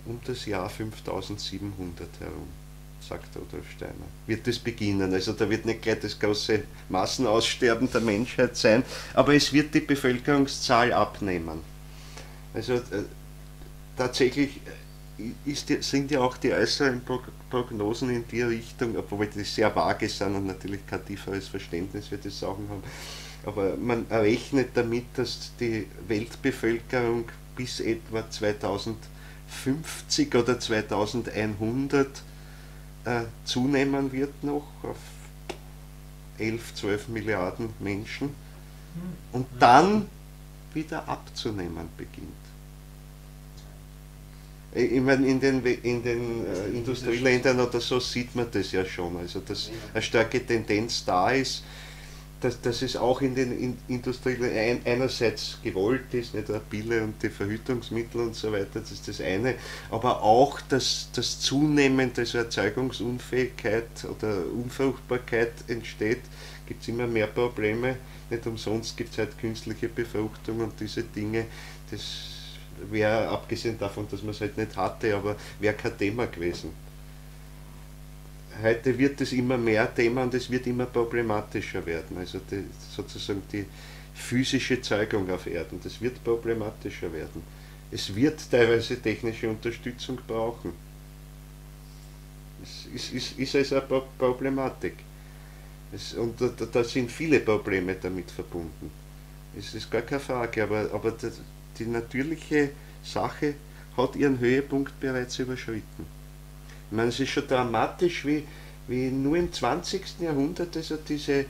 um das Jahr 5700 herum, sagt Rudolf Steiner, wird das beginnen. Also da wird nicht gleich das große Massenaussterben der Menschheit sein, aber es wird die Bevölkerungszahl abnehmen. Also tatsächlich sind ja auch die äußeren Prognosen in die Richtung, obwohl die sehr vage sind und natürlich kein tieferes Verständnis für die Sachen haben. Aber man rechnet damit, dass die Weltbevölkerung bis etwa 2050 oder 2100 zunehmen wird noch auf 11, 12 Milliarden Menschen und dann wieder abzunehmen beginnt. Ich meine, in den Industrieländern oder so sieht man das ja schon, also dass eine starke Tendenz da ist, dass es auch in den Industrieländern einerseits gewollt ist, nicht der Pille und die Verhütungsmittel und so weiter, das ist das eine, aber auch dass zunehmend also Erzeugungsunfähigkeit oder Unfruchtbarkeit entsteht, gibt es immer mehr Probleme. Nicht umsonst gibt es halt künstliche Befruchtung und diese Dinge, das wäre, abgesehen davon, dass man es halt nicht hatte, aber wäre kein Thema gewesen. Heute wird es immer mehr Thema und es wird immer problematischer werden. Also sozusagen die physische Zeugung auf Erden, das wird problematischer werden. Es wird teilweise technische Unterstützung brauchen. Es ist also eine Problematik. Und da sind viele Probleme damit verbunden. Es ist gar keine Frage, aber die natürliche Sache hat ihren Höhepunkt bereits überschritten. Ich meine, es ist schon dramatisch, wie nur im 20. Jahrhundert also diese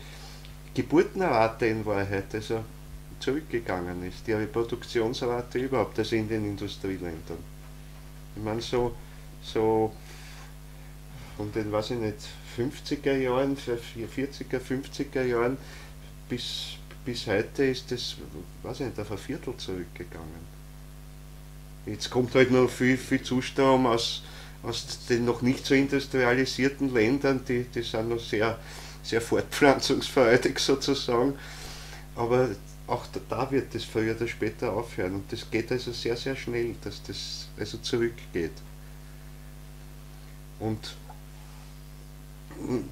Geburtenrate in Wahrheit also zurückgegangen ist, die Reproduktionsrate überhaupt, also in den Industrieländern. Ich meine, so von den, weiß ich nicht, 50er Jahren, 40er, 50er Jahren bis heute ist das, weiß ich nicht, auf ein Viertel zurückgegangen. Jetzt kommt halt noch viel Zustrom aus den noch nicht so industrialisierten Ländern, die sind noch sehr, sehr fortpflanzungsfreudig sozusagen, aber auch da wird das früher oder später aufhören und das geht also sehr, sehr schnell, dass das also zurückgeht. Und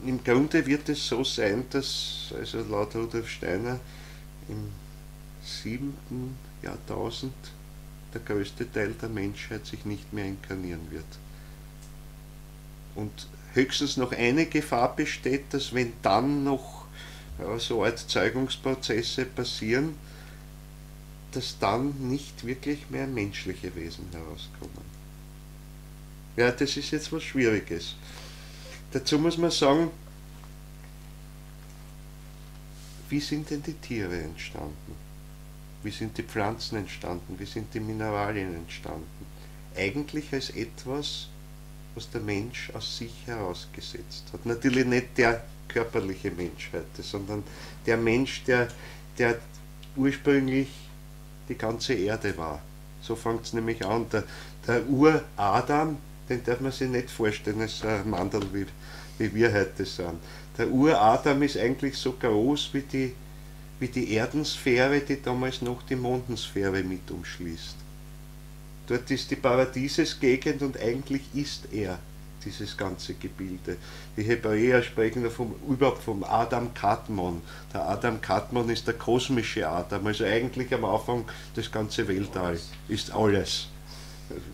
im Grunde wird es so sein, dass also laut Rudolf Steiner im 7. Jahrtausend der größte Teil der Menschheit sich nicht mehr inkarnieren wird. Und höchstens noch eine Gefahr besteht, dass wenn dann noch so Art Zeugungsprozesse passieren, dass dann nicht wirklich mehr menschliche Wesen herauskommen. Ja, das ist jetzt was Schwieriges. Dazu muss man sagen, wie sind denn die Tiere entstanden? Wie sind die Pflanzen entstanden? Wie sind die Mineralien entstanden? Eigentlich als etwas, was der Mensch aus sich herausgesetzt hat. Natürlich nicht der körperliche Mensch heute, sondern der Mensch, der ursprünglich die ganze Erde war. So fängt es nämlich an. Der Ur-Adam, den darf man sich nicht vorstellen als ein Mandel, wie wir heute sind. Der Ur-Adam ist eigentlich so groß wie die Erdensphäre, die damals noch die Mondensphäre mit umschließt. Dort ist die Paradiesesgegend und eigentlich ist er dieses ganze Gebilde. Die Hebräer sprechen überhaupt vom Adam Kadmon. Der Adam Kadmon ist der kosmische Adam, also eigentlich am Anfang das ganze Weltall ist alles.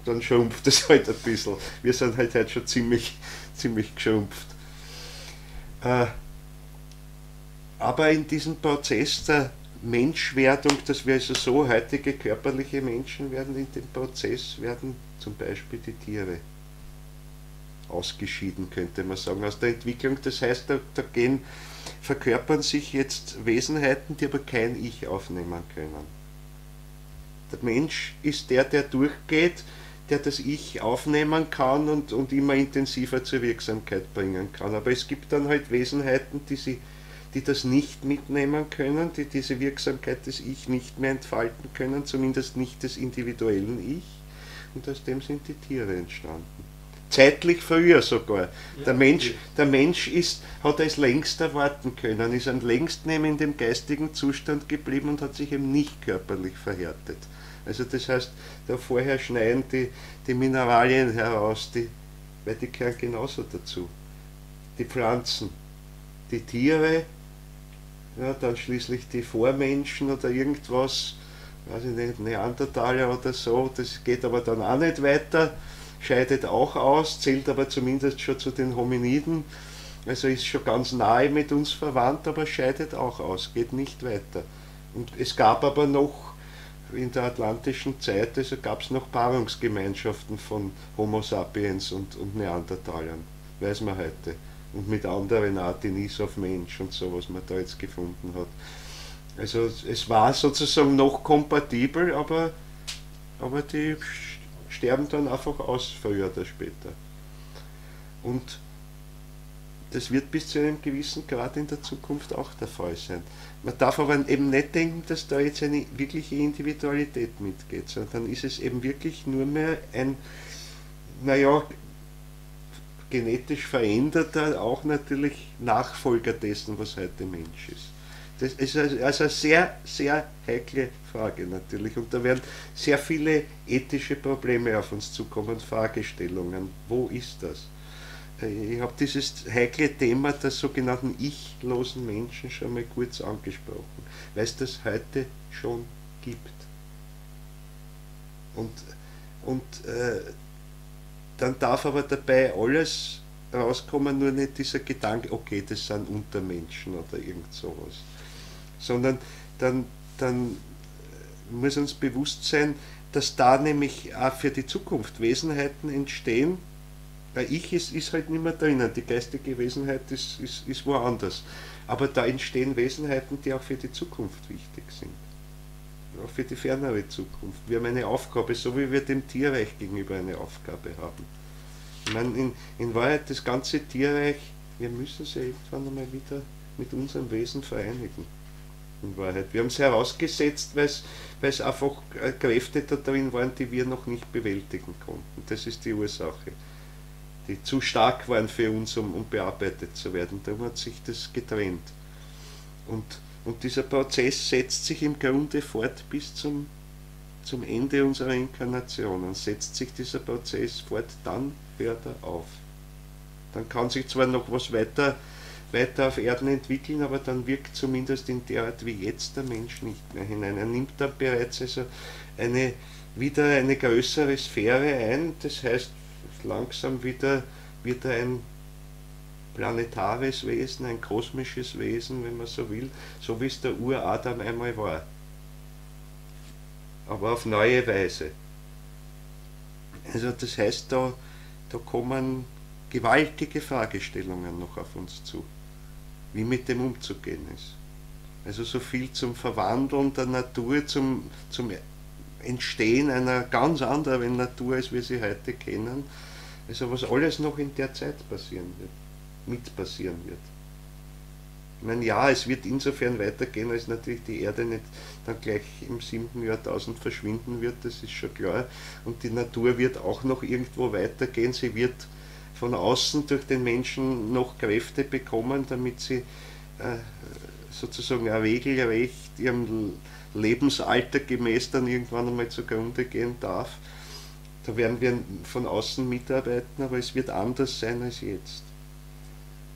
Dann schrumpft es halt ein bisschen. Wir sind halt heute schon ziemlich geschrumpft. Aber in diesem Prozess der Menschwerdung, dass wir also so heutige körperliche Menschen werden, in dem Prozess werden zum Beispiel die Tiere ausgeschieden, könnte man sagen, aus der Entwicklung. Das heißt, da verkörpern sich jetzt Wesenheiten, die aber kein Ich aufnehmen können. Der Mensch ist der durchgeht, der das Ich aufnehmen kann und immer intensiver zur Wirksamkeit bringen kann. Aber es gibt dann halt Wesenheiten, die das nicht mitnehmen können, die diese Wirksamkeit des Ich nicht mehr entfalten können, zumindest nicht des individuellen Ich. Und aus dem sind die Tiere entstanden. Zeitlich früher sogar. Ja, der Mensch hat es längst erwarten können, ist am längsten in dem geistigen Zustand geblieben und hat sich eben nicht körperlich verhärtet. Also das heißt, da vorher schneiden die Mineralien heraus, weil die gehören genauso dazu. Die Pflanzen, die Tiere, ja, dann schließlich die Vormenschen oder irgendwas, weiß ich nicht, Neandertaler oder so, das geht aber dann auch nicht weiter. scheidet auch aus, zählt aber zumindest schon zu den Hominiden, also ist schon ganz nahe mit uns verwandt, aber scheidet auch aus, geht nicht weiter. Und es gab aber noch in der atlantischen Zeit, also gab es noch Paarungsgemeinschaften von Homo sapiens und Neandertalern, weiß man heute. Und mit anderen auch Denisov Mensch und so, was man da jetzt gefunden hat. Also es war sozusagen noch kompatibel, aber die sterben dann einfach aus, früher oder später. Und das wird bis zu einem gewissen Grad in der Zukunft auch der Fall sein. Man darf aber eben nicht denken, dass da jetzt eine wirkliche Individualität mitgeht, sondern dann ist es eben wirklich nur mehr ein, naja, genetisch veränderter, auch natürlich Nachfolger dessen, was heute Mensch ist. Das ist also eine sehr, sehr heikle Frage natürlich. Und da werden sehr viele ethische Probleme auf uns zukommen, Fragestellungen. Wo ist das? Ich habe dieses heikle Thema der sogenannten ich-losen Menschen schon mal kurz angesprochen, weil es das heute schon gibt. Und dann darf aber dabei alles rauskommen, nur nicht dieser Gedanke, okay, das sind Untermenschen oder irgend sowas. Sondern dann muss uns bewusst sein, dass da nämlich auch für die Zukunft Wesenheiten entstehen. Weil Ich ist halt nicht mehr drinnen, die geistige Wesenheit ist woanders. Aber da entstehen Wesenheiten, die auch für die Zukunft wichtig sind. Auch für die fernere Zukunft. Wir haben eine Aufgabe, so wie wir dem Tierreich gegenüber eine Aufgabe haben. Ich meine, in Wahrheit das ganze Tierreich, wir müssen es ja irgendwann einmal wieder mit unserem Wesen vereinigen. In Wahrheit. Wir haben es herausgesetzt, weil es einfach Kräfte da drin waren, die wir noch nicht bewältigen konnten. Das ist die Ursache. Die zu stark waren für uns, um bearbeitet zu werden. Darum hat sich das getrennt. Und dieser Prozess setzt sich im Grunde fort bis zum Ende unserer Inkarnation. Und setzt sich dieser Prozess fort, dann hört er auf. Dann kann sich zwar noch was weiter auf Erden entwickeln, aber dann wirkt zumindest in der Art wie jetzt der Mensch nicht mehr hinein. Er nimmt dann bereits also wieder eine größere Sphäre ein, das heißt, langsam wieder wird er ein planetares Wesen, ein kosmisches Wesen, wenn man so will, so wie es der Uradam einmal war. Aber auf neue Weise. Also das heißt, da kommen gewaltige Fragestellungen noch auf uns zu, wie mit dem umzugehen ist. Also so viel zum Verwandeln der Natur, zum Entstehen einer ganz anderen Natur, als wir sie heute kennen. Also was alles noch in der Zeit passieren wird. Ich meine, ja, es wird insofern weitergehen, als natürlich die Erde nicht dann gleich im 7. Jahrtausend verschwinden wird, das ist schon klar. Und die Natur wird auch noch irgendwo weitergehen. Sie wird von außen durch den Menschen noch Kräfte bekommen, damit sie sozusagen ein regelrecht ihrem Lebensalter gemäß dann irgendwann einmal zugrunde gehen darf. Da werden wir von außen mitarbeiten, aber es wird anders sein als jetzt.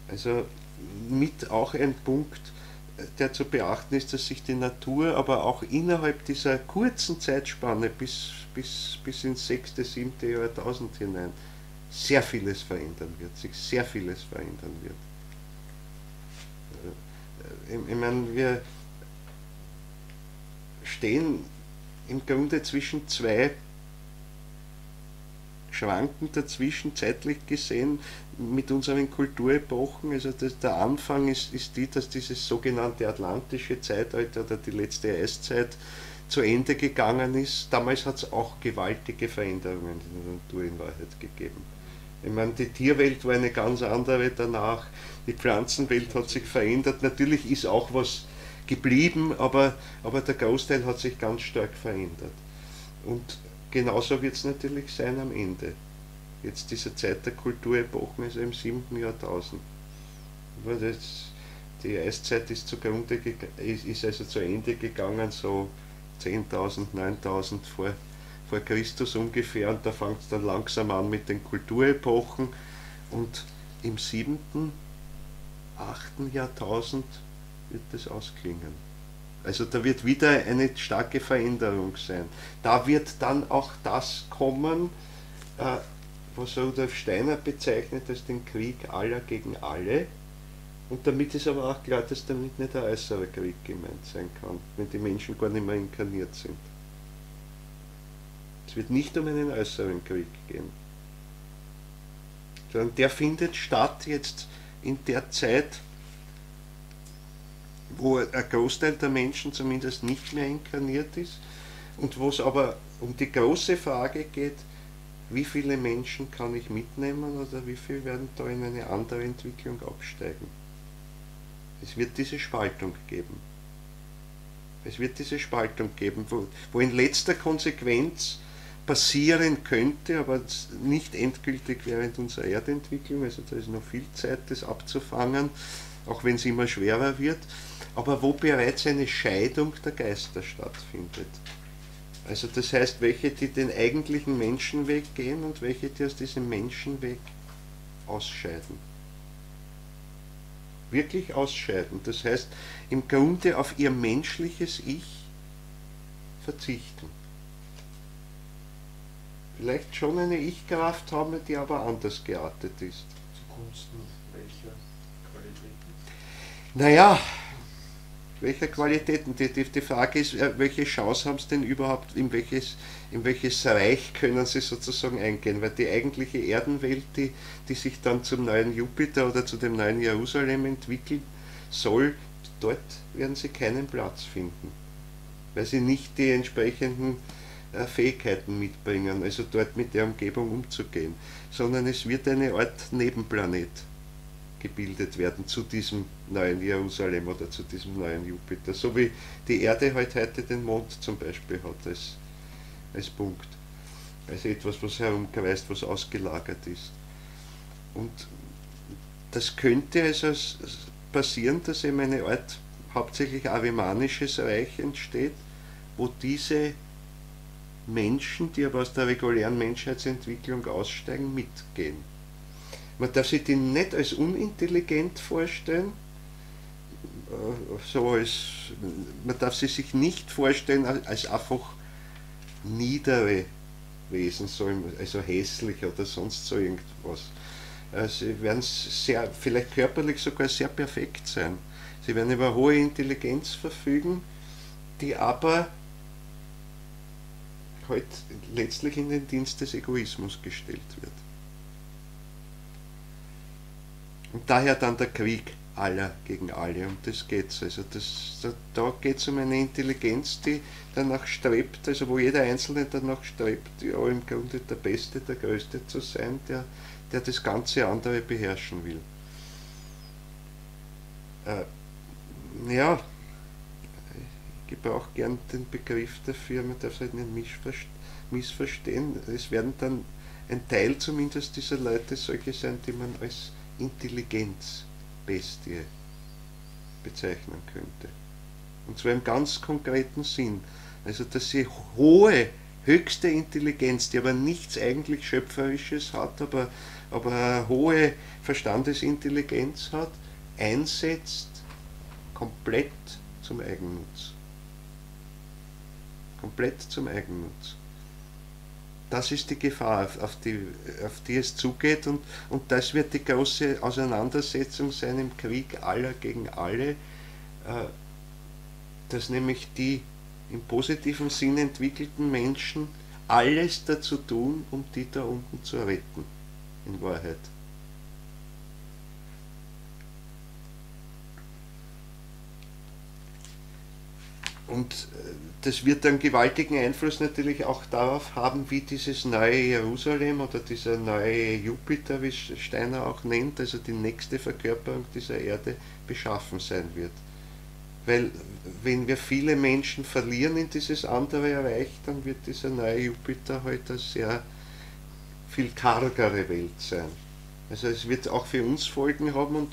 Also mit auch ein Punkt, der zu beachten ist, dass sich die Natur aber auch innerhalb dieser kurzen Zeitspanne bis ins 6., 7. Jahrtausend hinein sehr vieles verändern wird, sich sehr vieles verändern wird. Ich meine, wir stehen im Grunde zwischen zwei Schranken dazwischen, zeitlich gesehen, mit unseren Kulturepochen. Also der Anfang ist die, dass dieses sogenannte atlantische Zeitalter oder die letzte Eiszeit zu Ende gegangen ist. Damals hat es auch gewaltige Veränderungen in der Natur in Wahrheit gegeben. Ich meine, die Tierwelt war eine ganz andere danach, die Pflanzenwelt hat sich verändert. Natürlich ist auch was geblieben, aber der Großteil hat sich ganz stark verändert. Und genauso wird es natürlich sein am Ende. Jetzt diese Zeit der Kulturepochen, also im 7. Jahrtausend. Die Eiszeit ist also zu Ende gegangen, so 10.000, 9.000 vor Christus ungefähr, und da fängt es dann langsam an mit den Kulturepochen, und im 7., 8. Jahrtausend wird das ausklingen. Also da wird wieder eine starke Veränderung sein. Da wird dann auch das kommen, was Rudolf Steiner bezeichnet als den Krieg aller gegen alle. Und damit ist aber auch klar, dass damit nicht ein äußerer Krieg gemeint sein kann, wenn die Menschen gar nicht mehr inkarniert sind. Es wird nicht um einen äußeren Krieg gehen, sondern der findet statt jetzt in der Zeit, wo ein Großteil der Menschen zumindest nicht mehr inkarniert ist und wo es aber um die große Frage geht, wie viele Menschen kann ich mitnehmen oder wie viele werden da in eine andere Entwicklung absteigen. Es wird diese Spaltung geben. Es wird diese Spaltung geben, wo in letzter Konsequenz passieren könnte, aber nicht endgültig während unserer Erdentwicklung, also da ist noch viel Zeit, das abzufangen, auch wenn es immer schwerer wird, aber wo bereits eine Scheidung der Geister stattfindet. Also das heißt, welche, die den eigentlichen Menschenweg gehen und welche, die aus diesem Menschenweg ausscheiden. Wirklich ausscheiden. Das heißt, im Grunde auf ihr menschliches Ich verzichten. Vielleicht schon eine Ich-Kraft haben, die aber anders geartet ist. Zugunsten welcher Qualitäten? Naja, welcher Qualitäten? Die Frage ist, welche Chance haben sie denn überhaupt, in welches Reich können sie sozusagen eingehen? Weil die eigentliche Erdenwelt, die sich dann zum neuen Jupiter oder zu dem neuen Jerusalem entwickeln soll, dort werden sie keinen Platz finden, weil sie nicht die entsprechenden Fähigkeiten mitbringen, also dort mit der Umgebung umzugehen, sondern es wird eine Art Nebenplanet gebildet werden zu diesem neuen Jerusalem oder zu diesem neuen Jupiter, so wie die Erde heute den Mond zum Beispiel hat als Punkt, also etwas, was herumkreist, was ausgelagert ist. Und das könnte also passieren, dass eben eine Art hauptsächlich arimanisches Reich entsteht, wo diese Menschen, die aber aus der regulären Menschheitsentwicklung aussteigen, mitgehen. Man darf sich die nicht als unintelligent vorstellen, man darf sie sich nicht vorstellen als einfach niedere Wesen, also hässlich oder sonst so irgendwas. Sie werden vielleicht körperlich sogar sehr perfekt sein. Sie werden über hohe Intelligenz verfügen, die aber halt letztlich in den Dienst des Egoismus gestellt wird. Und daher dann der Krieg aller gegen alle, um das geht es. Also da geht es um eine Intelligenz, die danach strebt, also wo jeder Einzelne danach strebt, ja im Grunde der Beste, der Größte zu sein, der das ganze andere beherrschen will. Ja, ich gebrauche gern den Begriff dafür, man darf es halt nicht missverstehen. Es werden dann ein Teil zumindest dieser Leute solche sein, die man als Intelligenzbestie bezeichnen könnte. Und zwar im ganz konkreten Sinn. Also dass sie höchste Intelligenz, die aber nichts eigentlich Schöpferisches hat, aber eine hohe Verstandesintelligenz hat, einsetzt komplett zum Eigennutz. Komplett zum Eigennutz. Das ist die Gefahr, auf die es zugeht, und das wird die große Auseinandersetzung sein im Krieg aller gegen alle, dass nämlich die im positiven Sinn entwickelten Menschen alles dazu tun, um die da unten zu retten, in Wahrheit. Und das wird einen gewaltigen Einfluss natürlich auch darauf haben, wie dieses neue Jerusalem oder dieser neue Jupiter, wie Steiner auch nennt, also die nächste Verkörperung dieser Erde, beschaffen sein wird. Weil wenn wir viele Menschen verlieren in dieses andere Reich, dann wird dieser neue Jupiter heute eine sehr viel kargere Welt sein. Also es wird auch für uns Folgen haben,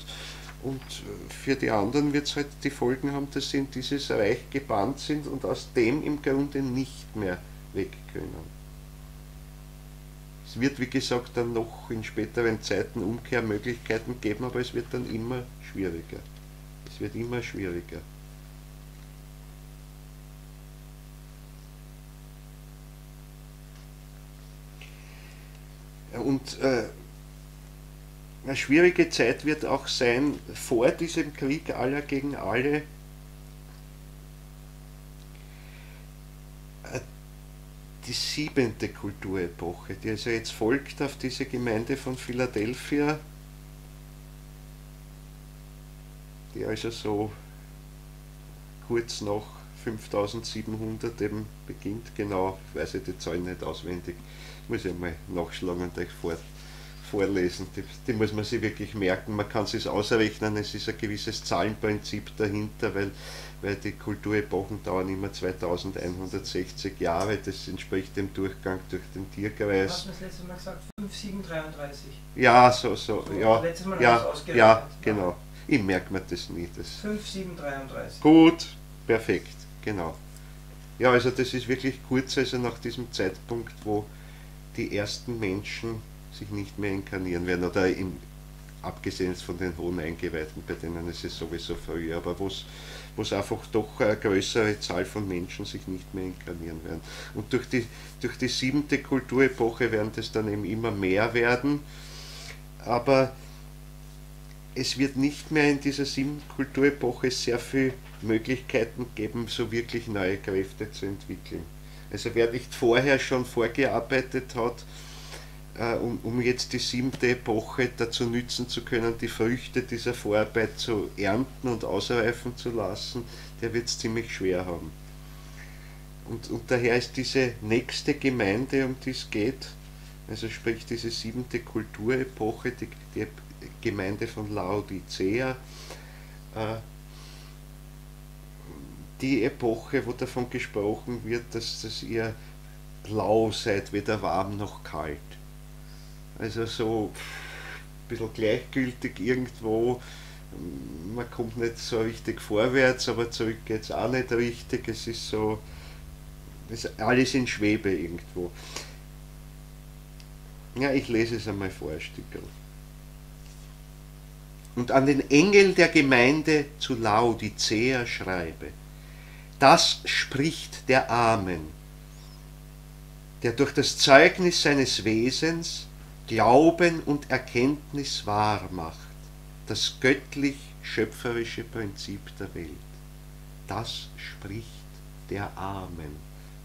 und für die anderen wird es halt die Folgen haben, dass sie in dieses Reich gebannt sind und aus dem im Grunde nicht mehr weg können. Es wird, wie gesagt, dann noch in späteren Zeiten Umkehrmöglichkeiten geben, aber es wird dann immer schwieriger. Es wird immer schwieriger. und eine schwierige Zeit wird auch sein, vor diesem Krieg aller gegen alle, die 7. Kulturepoche, die also jetzt folgt auf diese Gemeinde von Philadelphia, die also so kurz nach 5700 eben beginnt, genau, ich weiß die Zahlen nicht auswendig, muss ich mal nachschlagen und euch vorlesen, die muss man sich wirklich merken, man kann es ausrechnen, es ist ein gewisses Zahlenprinzip dahinter, weil die Kulturepochen dauern immer 2160 Jahre, das entspricht dem Durchgang durch den Tierkreis. Du hast mir das letzte Mal gesagt, 5733. Ja, ja, Letztes Mal ja, hast du ausgerechnet. ja, genau. Ich merke mir das nie. 5733. Gut, perfekt, genau. Ja, also das ist wirklich kurz, also nach diesem Zeitpunkt, wo die ersten Menschen sich nicht mehr inkarnieren werden, oder abgesehen von den hohen Eingeweihten, bei denen ist es sowieso früher, aber wo es einfach doch eine größere Zahl von Menschen sich nicht mehr inkarnieren werden. Und durch die 7. Kulturepoche werden das dann eben immer mehr werden, aber es wird nicht mehr in dieser 7. Kulturepoche sehr viele Möglichkeiten geben, so wirklich neue Kräfte zu entwickeln. Also wer nicht vorher schon vorgearbeitet hat, um jetzt die 7. Epoche dazu nützen zu können, die Früchte dieser Vorarbeit zu ernten und ausreifen zu lassen, der wird es ziemlich schwer haben. Und daher ist diese nächste Gemeinde, um die es geht, also sprich diese 7. Kulturepoche, die Gemeinde von Laodicea, die Epoche, wo davon gesprochen wird, dass ihr blau seid, weder warm noch kalt. Also so ein bisschen gleichgültig irgendwo, man kommt nicht so richtig vorwärts, aber zurück geht es auch nicht richtig, es ist so, ist alles in Schwebe irgendwo. Ja, ich lese es einmal vor, ein Stückchen. Und an den Engel der Gemeinde zu Laodicea schreibe: Das spricht der Amen, der durch das Zeugnis seines Wesens Glauben und Erkenntnis wahr macht, das göttlich-schöpferische Prinzip der Welt. Das spricht der Amen.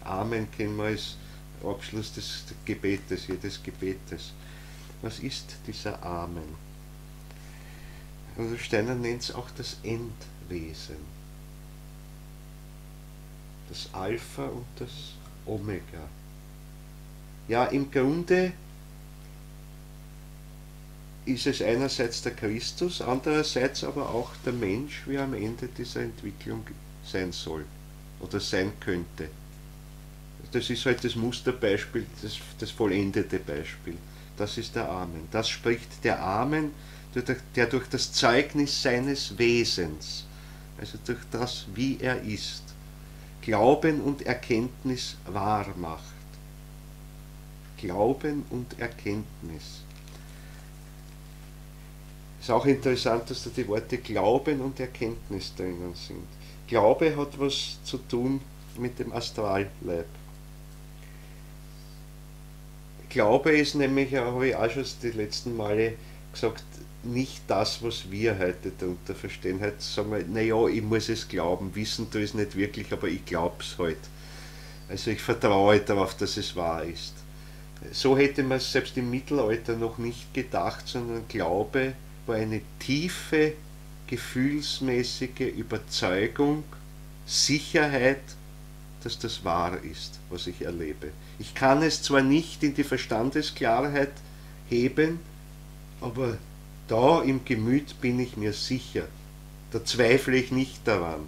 Amen kennen wir als Abschluss des Gebetes, jedes Gebetes. Was ist dieser Amen? Also Steiner nennt es auch das Endwesen. Das Alpha und das Omega. Ja, im Grunde ist es einerseits der Christus, andererseits aber auch der Mensch, wie er am Ende dieser Entwicklung sein soll oder sein könnte. Das ist halt das Musterbeispiel, das vollendete Beispiel. Das ist der Amen. Das spricht der Amen, der durch das Zeugnis seines Wesens, also durch das, wie er ist, Glauben und Erkenntnis wahr macht. Glauben und Erkenntnis. Es ist auch interessant, dass da die Worte Glauben und Erkenntnis drinnen sind. Glaube hat was zu tun mit dem Astralleib. Glaube ist nämlich, habe ich auch schon die letzten Male gesagt, nicht das, was wir heute darunter verstehen. Heute sagen wir, naja, ich muss es glauben, wissen tue es nicht wirklich, aber ich glaube es halt. Also ich vertraue darauf, dass es wahr ist. So hätte man es selbst im Mittelalter noch nicht gedacht, sondern Glaube war eine tiefe, gefühlsmäßige Überzeugung, Sicherheit, dass das wahr ist, was ich erlebe. Ich kann es zwar nicht in die Verstandesklarheit heben, aber da im Gemüt bin ich mir sicher. Da zweifle ich nicht daran.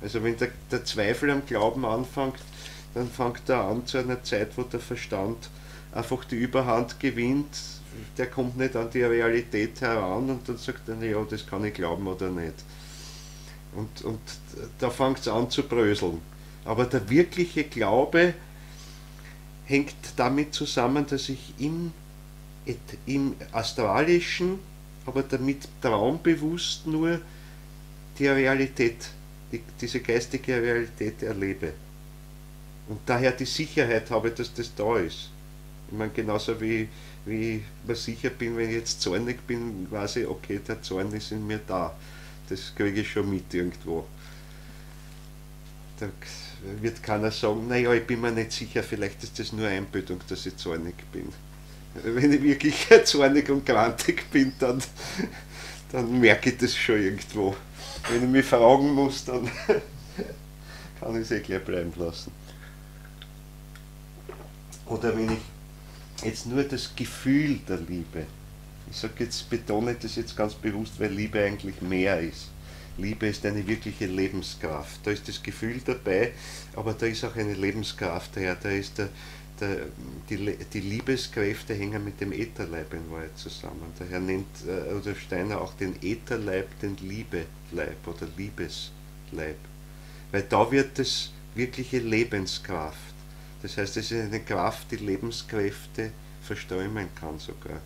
Also wenn der Zweifel am Glauben anfängt, dann fängt er an zu einer Zeit, wo der Verstand einfach die Überhand gewinnt, der kommt nicht an die Realität heran und dann sagt er, ja, das kann ich glauben oder nicht. Und da fängt es an zu bröseln. Aber der wirkliche Glaube hängt damit zusammen, dass ich im Astralischen, aber damit traumbewusst nur die Realität, diese geistige Realität erlebe. Und daher die Sicherheit habe, dass das da ist. Ich meine, genauso wie wie ich mir sicher bin, wenn ich jetzt zornig bin, weiß ich, okay, der Zorn ist in mir da. Das kriege ich schon mit irgendwo. Da wird keiner sagen, naja, ich bin mir nicht sicher, vielleicht ist das nur Einbildung, dass ich zornig bin. Wenn ich wirklich zornig und grantig bin, dann merke ich das schon irgendwo. Wenn ich mich fragen muss, dann kann ich es eh gleich bleiben lassen. Oder wenn ich jetzt nur das Gefühl der Liebe, ich sage jetzt, betone das jetzt ganz bewusst, weil Liebe eigentlich mehr ist. Liebe ist eine wirkliche Lebenskraft. Da ist das Gefühl dabei, aber da ist auch eine Lebenskraft daher. Da ist die Liebeskräfte hängen mit dem Ätherleib in Wahrheit zusammen. Daher nennt Rudolf Steiner auch den Ätherleib den Liebeleib oder Liebesleib. Weil da wird das wirkliche Lebenskraft. Das heißt, es ist eine Kraft, die Lebenskräfte verströmen kann sogar.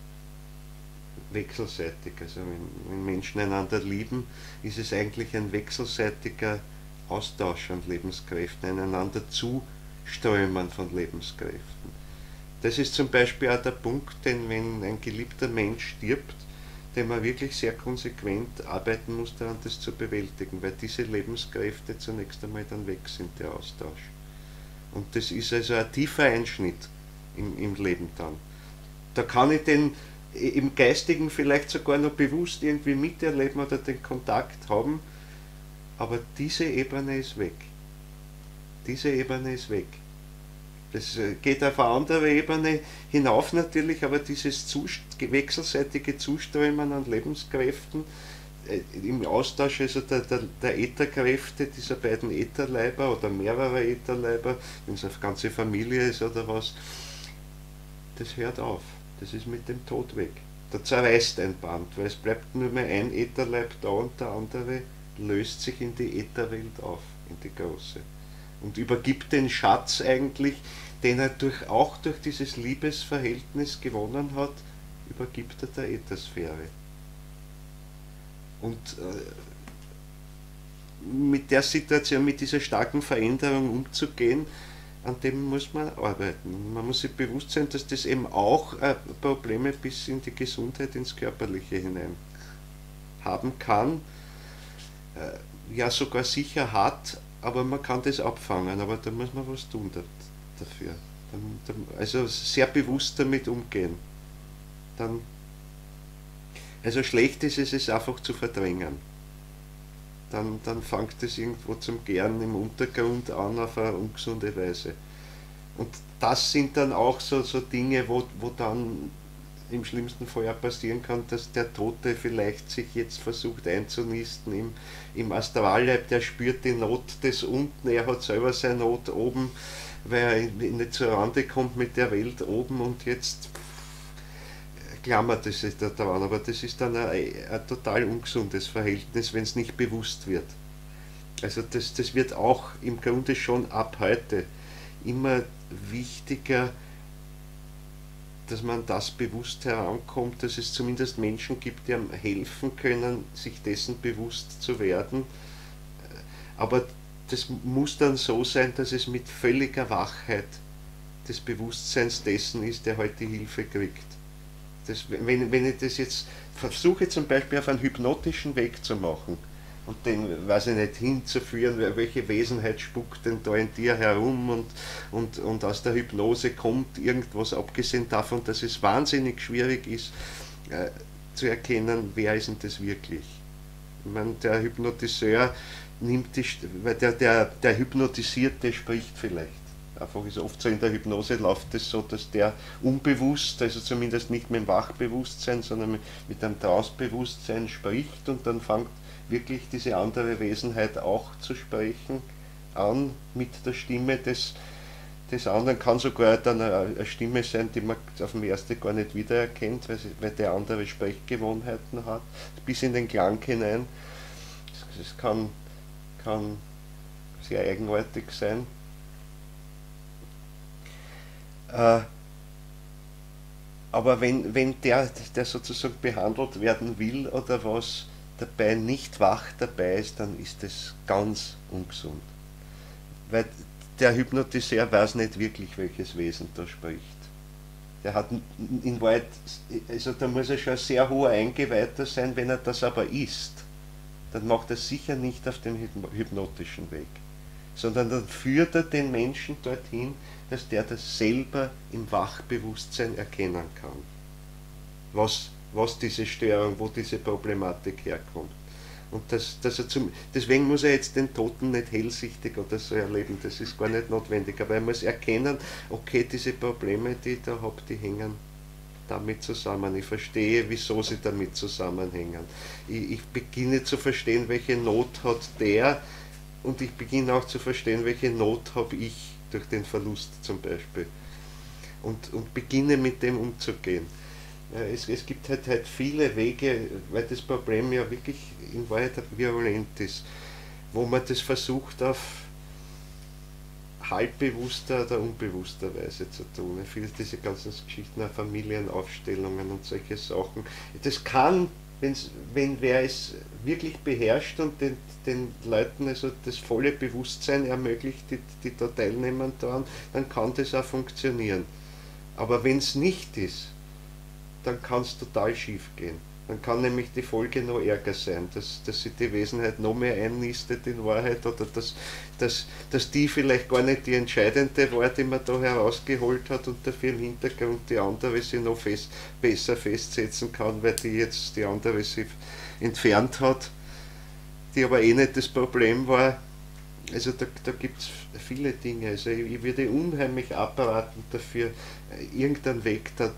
Wechselseitig. Also wenn Menschen einander lieben, ist es eigentlich ein wechselseitiger Austausch an Lebenskräften, einander zuströmen von Lebenskräften. Das ist zum Beispiel auch der Punkt, denn wenn ein geliebter Mensch stirbt, den man wirklich sehr konsequent arbeiten muss daran, das zu bewältigen, weil diese Lebenskräfte zunächst einmal dann weg sind, der Austausch. Und das ist also ein tiefer Einschnitt im Leben dann. Da kann ich den im Geistigen vielleicht sogar noch bewusst irgendwie miterleben oder den Kontakt haben, aber diese Ebene ist weg. Diese Ebene ist weg. Das geht auf eine andere Ebene hinauf natürlich, aber dieses wechselseitige Zuströmen an Lebenskräften im Austausch also der Ätherkräfte dieser beiden Ätherleiber oder mehrerer Ätherleiber, wenn es eine ganze Familie ist oder was, das hört auf. Das ist mit dem Tod weg. Da zerreißt ein Band, weil es bleibt nur mehr ein Ätherleib da und der andere löst sich in die Ätherwelt auf, in die große. Und übergibt den Schatz eigentlich, den er auch durch dieses Liebesverhältnis gewonnen hat, übergibt er der Äthersphäre. Und mit der Situation, mit dieser starken Veränderung umzugehen, an dem muss man arbeiten. Man muss sich bewusst sein, dass das eben auch Probleme bis in die Gesundheit, ins Körperliche hinein haben kann, ja sogar sicher hat, aber man kann das abfangen, aber da muss man was tun dafür. Also sehr bewusst damit umgehen. Also schlecht ist es einfach zu verdrängen. Dann fängt es irgendwo zum Gären im Untergrund an auf eine ungesunde Weise. Und das sind dann auch so Dinge, wo dann im schlimmsten Fall ja passieren kann, dass der Tote vielleicht sich jetzt versucht einzunisten im Astralleib, der spürt die Not des Unten, er hat selber seine Not oben, weil er nicht zur Rande kommt mit der Welt oben und jetzt klammert es sich da dran, aber das ist dann ein total ungesundes Verhältnis, wenn es nicht bewusst wird. Also das wird auch im Grunde schon ab heute immer wichtiger, dass man das bewusst herankommt, dass es zumindest Menschen gibt, die einem helfen können, sich dessen bewusst zu werden. Aber das muss dann so sein, dass es mit völliger Wachheit des Bewusstseins dessen ist, der heute die Hilfe kriegt. Wenn ich das jetzt versuche, zum Beispiel auf einen hypnotischen Weg zu machen und den, weiß ich nicht, hinzuführen, welche Wesenheit spuckt denn da in dir herum und aus der Hypnose kommt irgendwas, abgesehen davon, dass es wahnsinnig schwierig ist, zu erkennen, wer ist denn das wirklich. Ich meine, der Hypnotiseur nimmt weil der Hypnotisierte spricht vielleicht. Einfach ist oft so, in der Hypnose läuft es so, dass der unbewusst, also zumindest nicht mit dem Wachbewusstsein, sondern mit einem Trausbewusstsein spricht und dann fängt wirklich diese andere Wesenheit auch zu sprechen an mit der Stimme des anderen. Kann sogar dann eine Stimme sein, die man auf dem ersten gar nicht wiedererkennt, weil der andere Sprechgewohnheiten hat, bis in den Klang hinein. Das kann sehr eigenartig sein. Aber wenn der sozusagen behandelt werden will oder was dabei nicht wach dabei ist, dann ist das ganz ungesund. Weil der Hypnotiseur weiß nicht wirklich, welches Wesen da spricht. Der hat in Wahrheit, also da muss er schon ein sehr hoher Eingeweihter sein, wenn er das aber ist, dann macht er sicher nicht auf dem hypnotischen Weg, sondern dann führt er den Menschen dorthin, dass der das selber im Wachbewusstsein erkennen kann, was diese Störung, wo diese Problematik herkommt. Und deswegen muss er jetzt den Toten nicht hellsichtig oder so erleben, das ist gar nicht notwendig, aber er muss erkennen, okay, diese Probleme, die ich da habe, die hängen damit zusammen. Ich verstehe, wieso sie damit zusammenhängen. Ich beginne zu verstehen, welche Not hat der, und ich beginne auch zu verstehen, welche Not habe ich durch den Verlust zum Beispiel. Und beginne mit dem umzugehen. Es gibt halt viele Wege, weil das Problem ja wirklich in Wahrheit virulent ist, wo man das versucht auf halbbewusster oder unbewusster Weise zu tun. Viele diese ganzen Geschichten, Familienaufstellungen und solche Sachen. Das kann, wenn wer es wirklich beherrscht und den Leuten also das volle Bewusstsein ermöglicht, die da teilnehmen daran, dann kann das auch funktionieren. Aber wenn es nicht ist, dann kann es total schief gehen. Dann kann nämlich die Folge noch ärger sein, dass sich die Wesenheit noch mehr einnistet in Wahrheit, oder dass die vielleicht gar nicht die entscheidende war, die man da herausgeholt hat, und dafür im Hintergrund die andere sich noch besser festsetzen kann, weil die andere sich entfernt hat, die aber eh nicht das Problem war. Also da gibt es viele Dinge. Also ich würde unheimlich abraten dafür, irgendeinen Weg da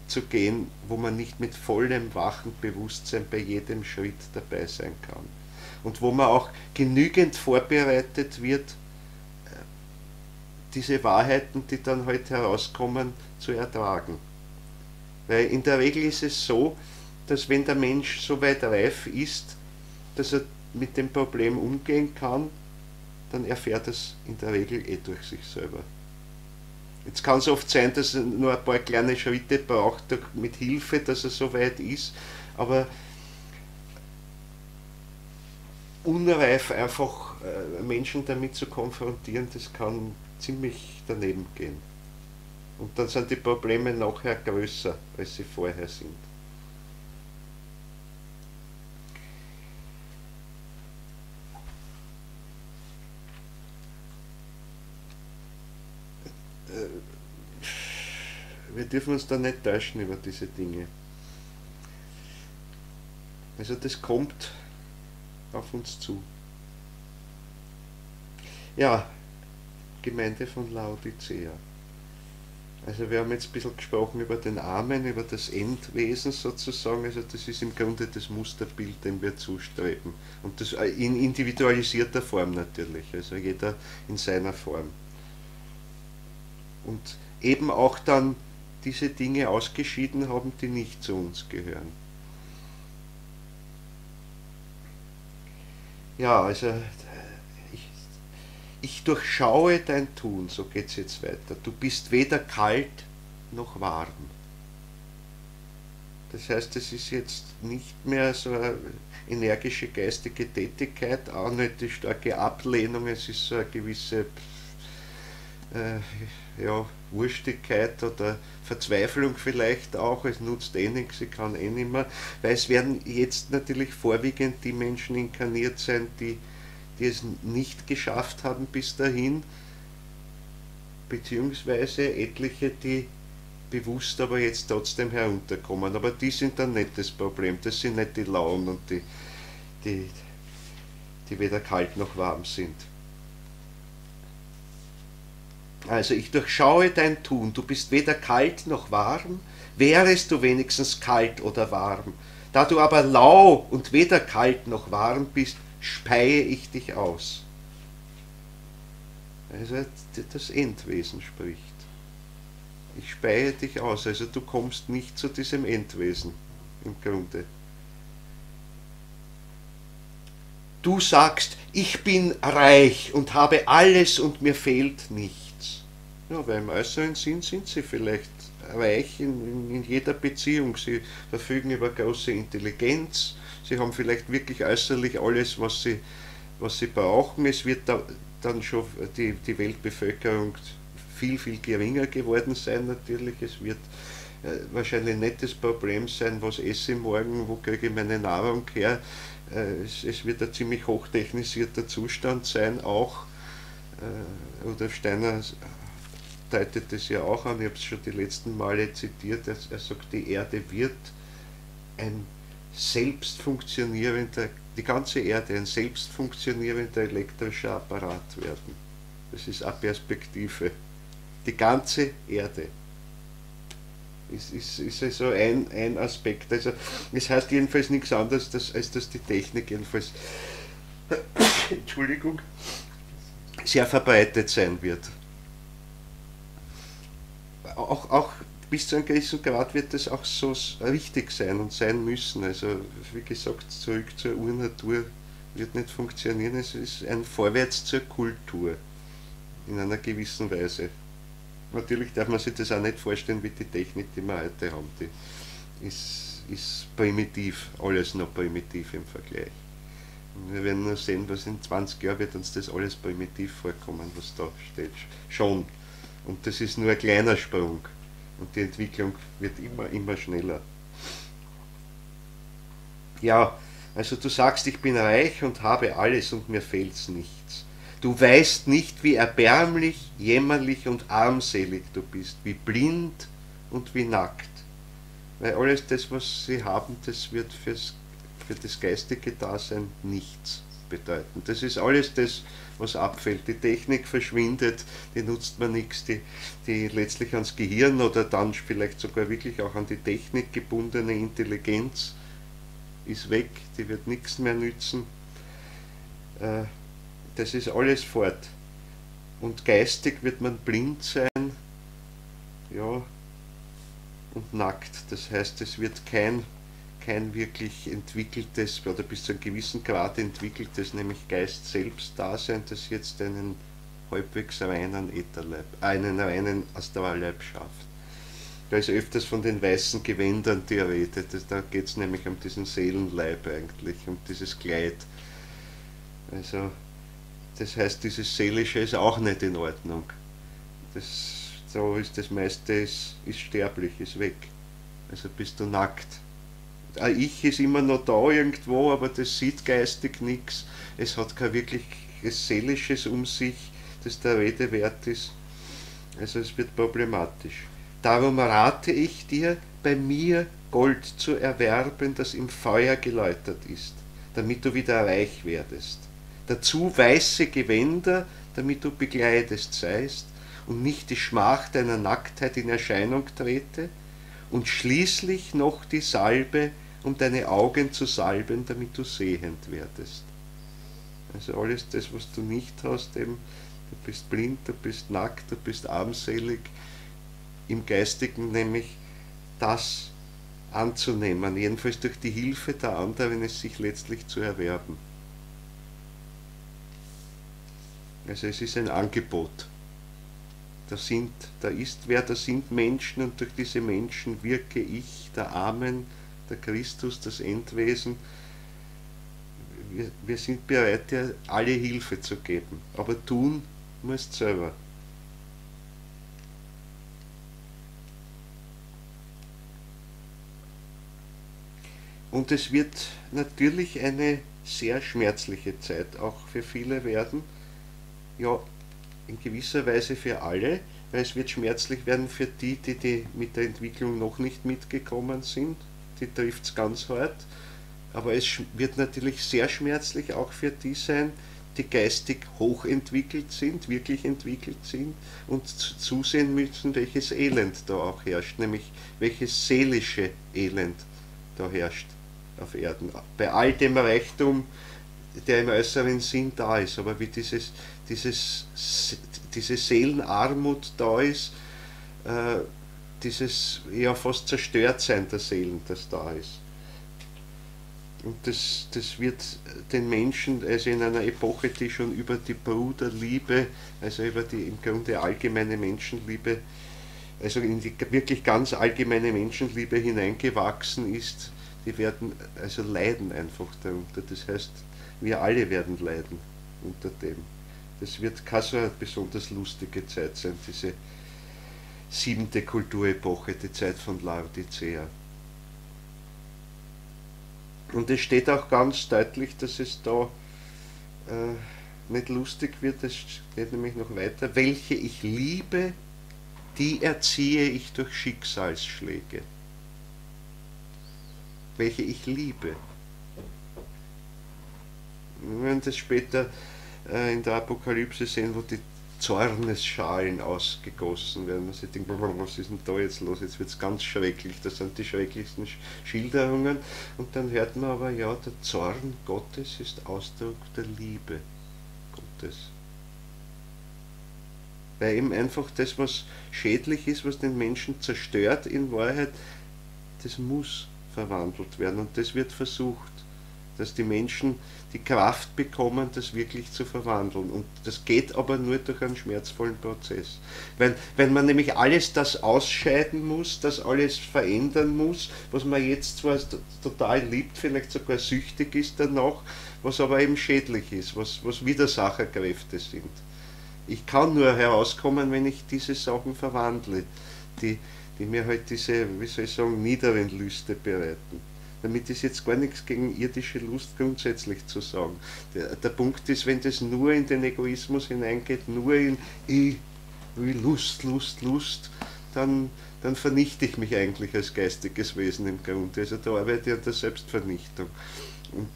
zu gehen, wo man nicht mit vollem wachen Bewusstsein bei jedem Schritt dabei sein kann. Und wo man auch genügend vorbereitet wird, diese Wahrheiten, die dann halt herauskommen, zu ertragen. Weil in der Regel ist es so, dass wenn der Mensch so weit reif ist, dass er mit dem Problem umgehen kann, dann erfährt er es in der Regel eh durch sich selber. Jetzt kann es oft sein, dass er nur ein paar kleine Schritte braucht mit Hilfe, dass er so weit ist, aber unreif einfach Menschen damit zu konfrontieren, das kann ziemlich daneben gehen. Und dann sind die Probleme nachher größer, als sie vorher sind. Wir dürfen uns da nicht täuschen über diese Dinge. Also das kommt auf uns zu. Ja, Gemeinde von Laodicea. Also wir haben jetzt ein bisschen gesprochen über den Amen, über das Endwesen sozusagen. Also das ist im Grunde das Musterbild, dem wir zustreben. Und das in individualisierter Form natürlich, also jeder in seiner Form. Und eben auch dann diese Dinge ausgeschieden haben, die nicht zu uns gehören. Ja, also ich durchschaue dein Tun, so geht es jetzt weiter. Du bist weder kalt noch warm. Das heißt, es ist jetzt nicht mehr so eine energische geistige Tätigkeit, auch nicht die starke Ablehnung, es ist so eine gewisse Wurstigkeit oder Verzweiflung vielleicht auch, es nutzt eh nichts, ich kann eh nicht mehr, weil es werden jetzt natürlich vorwiegend die Menschen inkarniert sein, die es nicht geschafft haben bis dahin, beziehungsweise etliche, die bewusst aber jetzt trotzdem herunterkommen, aber die sind dann nicht das Problem, das sind nicht die Lauen und die weder kalt noch warm sind. Also ich durchschaue dein Tun, du bist weder kalt noch warm, wärest du wenigstens kalt oder warm. Da du aber lau und weder kalt noch warm bist, speie ich dich aus. Also das Endwesen spricht. Ich speie dich aus, also du kommst nicht zu diesem Endwesen im Grunde. Du sagst, ich bin reich und habe alles und mir fehlt nichts. Ja, weil im äußeren Sinn sind sie vielleicht reich in jeder Beziehung. Sie verfügen über große Intelligenz, sie haben vielleicht wirklich äußerlich alles, was sie brauchen. Es wird dann schon die Weltbevölkerung viel, viel geringer geworden sein natürlich. Es wird wahrscheinlich nicht das Problem sein, was esse ich morgen, wo kriege ich meine Nahrung her. Es wird ein ziemlich hochtechnisierter Zustand sein, auch. Rudolf Steiner deutet das ja auch an, ich habe es schon die letzten Male zitiert, er sagt, die Erde wird ein selbst funktionierender, die ganze Erde ein selbst funktionierender elektrischer Apparat werden. Das ist eine Perspektive. Die ganze Erde ist also ein Aspekt. Also es heißt jedenfalls nichts anderes, als dass die Technik jedenfalls Entschuldigung, sehr verbreitet sein wird. Auch bis zu einem gewissen Grad wird das auch so richtig sein und sein müssen. Also wie gesagt, zurück zur Urnatur wird nicht funktionieren. Es ist ein Vorwärts zur Kultur in einer gewissen Weise. Natürlich darf man sich das auch nicht vorstellen wie die Technik, die wir heute haben. Die ist primitiv, alles noch primitiv im Vergleich. Und wir werden nur sehen, was in 20 Jahren wird uns das alles primitiv vorkommen, was da steht. Schon. Und das ist nur ein kleiner Sprung. Und die Entwicklung wird immer schneller. Ja, also du sagst, ich bin reich und habe alles und mir fehlt's nichts. Du weißt nicht, wie erbärmlich, jämmerlich und armselig du bist, wie blind und wie nackt. Weil alles das, was sie haben, das wird für das geistige Dasein nichts bedeuten. Das ist alles das, was abfällt. Die Technik verschwindet, die nutzt man nichts, die letztlich ans Gehirn oder dann vielleicht sogar wirklich auch an die Technik gebundene Intelligenz ist weg, die wird nichts mehr nützen. Das ist alles fort. Und geistig wird man blind sein, ja, und nackt. Das heißt, es wird kein wirklich entwickeltes oder bis zu einem gewissen Grad entwickeltes, nämlich Geist selbst Dasein, das jetzt einen halbwegs reinen Ätherleib, einen reinen Astralleib schafft. Da ist öfters von den weißen Gewändern die Rede, da geht es nämlich um diesen Seelenleib eigentlich, um dieses Kleid. Also, das heißt, dieses Seelische ist auch nicht in Ordnung. So ist das meiste ist sterblich, ist weg. Also bist du nackt. Ein Ich ist immer noch da irgendwo, aber das sieht geistig nichts. Es hat kein wirkliches Seelisches um sich, das der Rede wert ist. Also es wird problematisch. Darum rate ich dir, bei mir Gold zu erwerben, das im Feuer geläutert ist, damit du wieder reich werdest. Dazu weiße Gewänder, damit du bekleidet seist und nicht die Schmach deiner Nacktheit in Erscheinung trete, und schließlich noch die Salbe, um deine Augen zu salben, damit du sehend werdest. Also alles das, was du nicht hast, eben, du bist blind, du bist nackt, du bist armselig, im Geistigen nämlich das anzunehmen, jedenfalls durch die Hilfe der anderen es sich letztlich zu erwerben. Also es ist ein Angebot. Da sind Menschen und durch diese Menschen wirke ich, der Amen, der Christus, das Endwesen. Wir sind bereit, dir alle Hilfe zu geben, aber tun musst selber. Und es wird natürlich eine sehr schmerzliche Zeit auch für viele werden, ja, in gewisser Weise für alle, weil es wird schmerzlich werden für die mit der Entwicklung noch nicht mitgekommen sind, die trifft es ganz hart, aber es wird natürlich sehr schmerzlich auch für die sein, die geistig hochentwickelt sind, wirklich entwickelt sind und zusehen müssen, welches Elend da auch herrscht, nämlich welches seelische Elend da herrscht auf Erden. Bei all dem Reichtum, der im äußeren Sinn da ist, aber wie diese Seelenarmut da ist, dieses ja fast Zerstörtsein der Seelen, das da ist. Und das wird den Menschen, also in einer Epoche, die schon über die Bruderliebe, also über die im Grunde allgemeine Menschenliebe, also in die wirklich ganz allgemeine Menschenliebe hineingewachsen ist, die werden also leiden einfach darunter. Das heißt, wir alle werden leiden unter dem. Das wird keine so eine besonders lustige Zeit sein, diese 7. Kulturepoche, die Zeit von Laodicea. Und es steht auch ganz deutlich, dass es da nicht lustig wird, es geht nämlich noch weiter. Welche ich liebe, die erziehe ich durch Schicksalsschläge. Welche ich liebe. Wir werden das später in der Apokalypse sehen, wo die Zornesschalen ausgegossen werden. Also ich denke, was ist denn da jetzt los? Jetzt wird es ganz schrecklich. Das sind die schrecklichsten Schilderungen. Und dann hört man aber, ja, der Zorn Gottes ist Ausdruck der Liebe Gottes. Weil eben einfach das, was schädlich ist, was den Menschen zerstört, in Wahrheit, das muss verwandelt werden. Und das wird versucht, dass die Menschen die Kraft bekommen, das wirklich zu verwandeln. Und das geht aber nur durch einen schmerzvollen Prozess. Wenn man nämlich alles das ausscheiden muss, das alles verändern muss, was man jetzt zwar total liebt, vielleicht sogar süchtig ist danach, was aber eben schädlich ist, was Widersacherkräfte sind. Ich kann nur herauskommen, wenn ich diese Sachen verwandle, die mir halt diese, wie soll ich sagen, niederen Lüste bereiten. Damit ist jetzt gar nichts gegen irdische Lust grundsätzlich zu sagen. Der Punkt ist, wenn das nur in den Egoismus hineingeht, nur in ich will Lust, dann vernichte ich mich eigentlich als geistiges Wesen im Grunde. Also da arbeite ich an der Selbstvernichtung.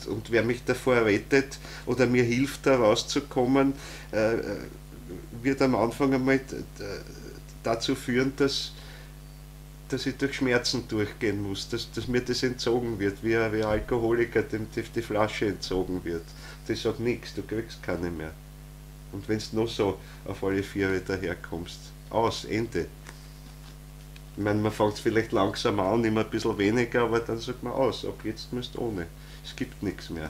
Und wer mich davor rettet oder mir hilft, da rauszukommen, wird am Anfang einmal dazu führen, dass ich durch Schmerzen durchgehen muss, dass mir das entzogen wird, wie ein Alkoholiker, dem die Flasche entzogen wird. Das sagt nichts, du kriegst keine mehr. Und wenn du noch so auf alle Viere daherkommst, aus, Ende. Ich meine, man fängt vielleicht langsam an, immer ein bisschen weniger, aber dann sagt man aus, ab jetzt musst du ohne. Es gibt nichts mehr.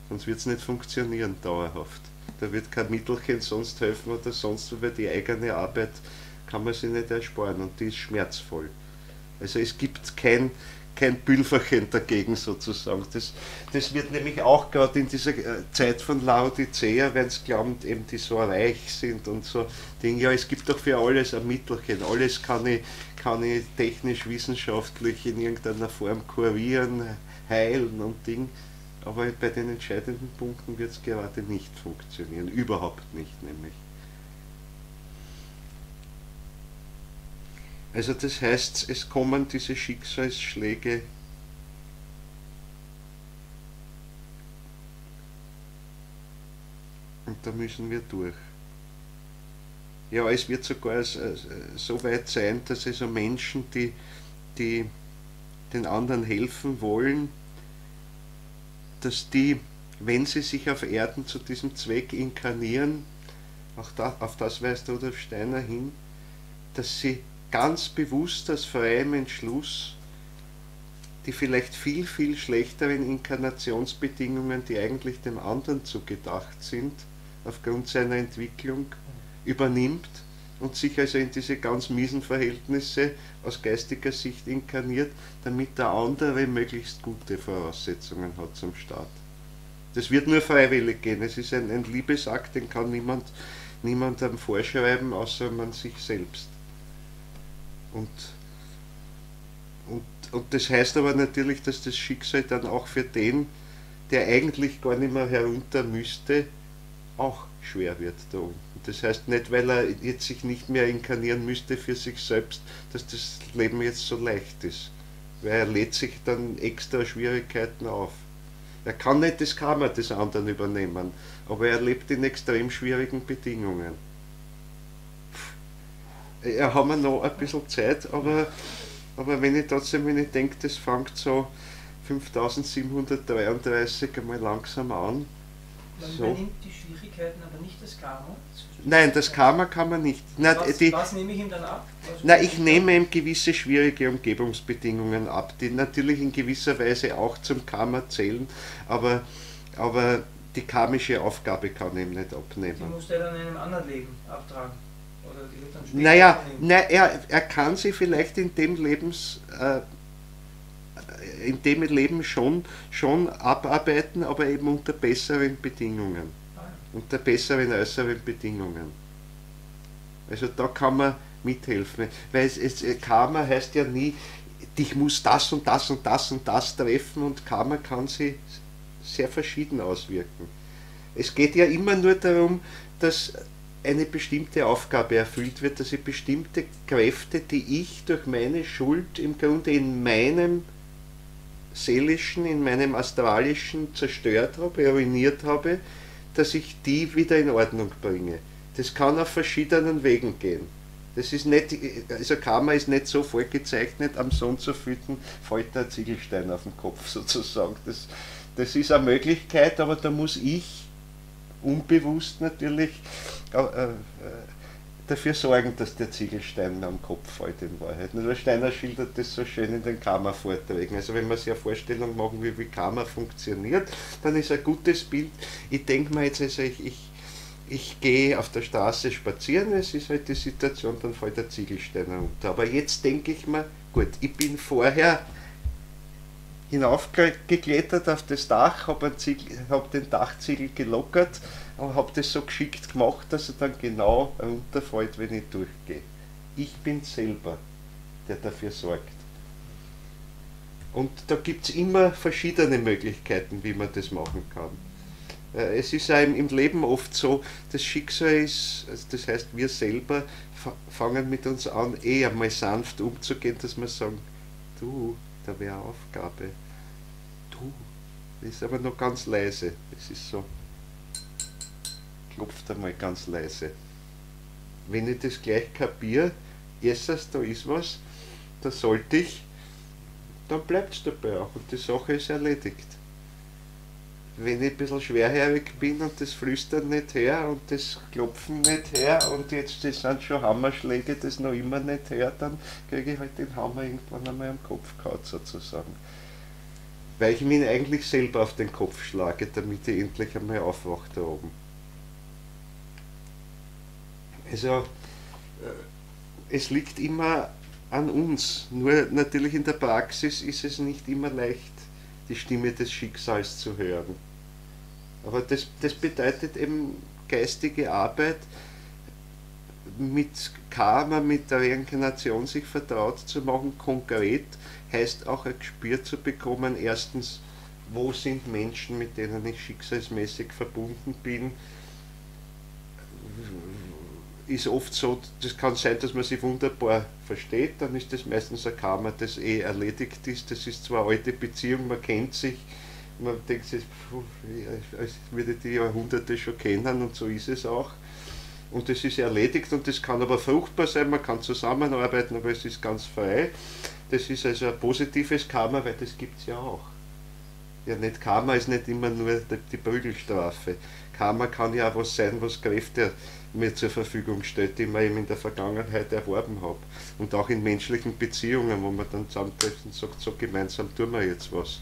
Sonst wird es nicht funktionieren dauerhaft. Da wird kein Mittelchen sonst helfen oder sonst über die eigene Arbeit kann man sich nicht ersparen und die ist schmerzvoll. Also es gibt kein Pülverchen dagegen sozusagen. Das wird nämlich auch gerade in dieser Zeit von Laodicea, wenn es glaubt, eben die so reich sind und so Dinge, ja, es gibt doch für alles ein Mittelchen, alles kann ich technisch, wissenschaftlich in irgendeiner Form kurieren, heilen und Ding, aber bei den entscheidenden Punkten wird es gerade nicht funktionieren, überhaupt nicht nämlich. Also das heißt, es kommen diese Schicksalsschläge und da müssen wir durch. Ja, es wird sogar so weit sein, dass also Menschen, die den anderen helfen wollen, dass die, wenn sie sich auf Erden zu diesem Zweck inkarnieren, auf das weist Rudolf Steiner hin, dass sie ganz bewusst aus freiem Entschluss die vielleicht viel, viel schlechteren Inkarnationsbedingungen, die eigentlich dem anderen zugedacht sind, aufgrund seiner Entwicklung, übernimmt und sich also in diese ganz miesen Verhältnisse aus geistiger Sicht inkarniert, damit der andere möglichst gute Voraussetzungen hat zum Start. Das wird nur freiwillig gehen, es ist ein Liebesakt, den kann niemandem vorschreiben, außer man sich selbst. Und das heißt aber natürlich, dass das Schicksal dann auch für den, der eigentlich gar nicht mehr herunter müsste, auch schwer wird da unten. Das heißt nicht, weil er jetzt sich nicht mehr inkarnieren müsste für sich selbst, dass das Leben jetzt so leicht ist. Weil er lädt sich dann extra Schwierigkeiten auf. Er kann nicht das Karma des anderen übernehmen, aber er lebt in extrem schwierigen Bedingungen. Ja, haben wir noch ein bisschen Zeit, aber wenn ich denke, das fängt so 5733 einmal langsam an. Man So. übernimmt die Schwierigkeiten, aber nicht das Karma? Nein, das Karma kann man nicht. Nein, was nehme ich ihm dann ab? Nein, ich nehme ihm gewisse schwierige Umgebungsbedingungen ab, die natürlich in gewisser Weise auch zum Karma zählen, aber die karmische Aufgabe kann ihm nicht abnehmen. Die muss er dann in einem anderen Leben abtragen? Oder die wird dann später Naja, übernehmen? er kann sie vielleicht in dem Leben schon abarbeiten, aber eben unter besseren Bedingungen. Ah, ja. unter besseren äußeren Bedingungen. Also da kann man mithelfen, weil Karma heißt ja nie, dich muss das und das und das und das treffen, und Karma kann sich sehr verschieden auswirken. Es geht ja immer nur darum, dass eine bestimmte Aufgabe erfüllt wird, dass ich bestimmte Kräfte, die ich durch meine Schuld im Grunde in meinem seelischen, in meinem astralischen zerstört habe, ruiniert habe, dass ich die wieder in Ordnung bringe. Das kann auf verschiedenen Wegen gehen. Das ist nicht, also Karma ist nicht so vorgezeichnet, am so und so vielten fällt ein Ziegelstein auf den Kopf sozusagen. Das ist eine Möglichkeit, aber da muss ich unbewusst natürlich dafür sorgen, dass der Ziegelstein am Kopf fällt in Wahrheit. Und der Steiner schildert das so schön in den Karma-Vorträgen. Also wenn wir sich eine Vorstellung machen, wie Karma funktioniert, dann ist ein gutes Bild. Ich denke mir jetzt, also ich gehe auf der Straße spazieren, es ist halt die Situation, dann fällt der Ziegelstein runter. Aber jetzt denke ich mir, gut, ich bin vorher hinaufgeklettert auf das Dach, habe den Dachziegel gelockert und habe das so geschickt gemacht, dass er dann genau runterfällt, wenn ich durchgehe. Ich bin selber, der dafür sorgt. Und da gibt es immer verschiedene Möglichkeiten, wie man das machen kann. Es ist ja im Leben oft so, das Schicksal ist, das heißt wir selber fangen mit uns an, einmal sanft umzugehen, dass wir sagen, du, da wäre eine Aufgabe. Du, das ist aber noch ganz leise. Es ist so, klopft einmal ganz leise. Wenn ich das gleich kapiere, erstens, da ist was, da sollte ich, dann bleibt es dabei auch und die Sache ist erledigt. Wenn ich ein bisschen schwerhörig bin und das Flüstern nicht her und das Klopfen nicht her und jetzt das sind schon Hammerschläge, das noch immer nicht her, dann kriege ich halt den Hammer irgendwann einmal am Kopf gehauen sozusagen. Weil ich mich eigentlich selber auf den Kopf schlage, damit ich endlich einmal aufwache da oben. Also es liegt immer an uns, nur natürlich in der Praxis ist es nicht immer leicht, die Stimme des Schicksals zu hören. Aber das bedeutet eben geistige Arbeit, mit Karma, mit der Reinkarnation sich vertraut zu machen, konkret, heißt auch ein Gespür zu bekommen, erstens, wo sind Menschen, mit denen ich schicksalsmäßig verbunden bin. Ist oft so, das kann sein, dass man sich wunderbar versteht, dann ist das meistens ein Karma, das erledigt ist. Das ist zwar eine alte Beziehung, man kennt sich, man denkt sich, als würde die Jahrhunderte schon kennen, und so ist es auch. Und das ist erledigt und das kann aber fruchtbar sein, man kann zusammenarbeiten, aber es ist ganz frei. Das ist also ein positives Karma, weil das gibt es ja auch. Ja, nicht Karma ist nicht immer nur die Prügelstrafe. Karma kann ja auch was sein, was Kräfte mir zur Verfügung stellt, die man eben in der Vergangenheit erworben habe. Und auch in menschlichen Beziehungen, wo man dann zusammentrifft und sagt, so gemeinsam tun wir jetzt was.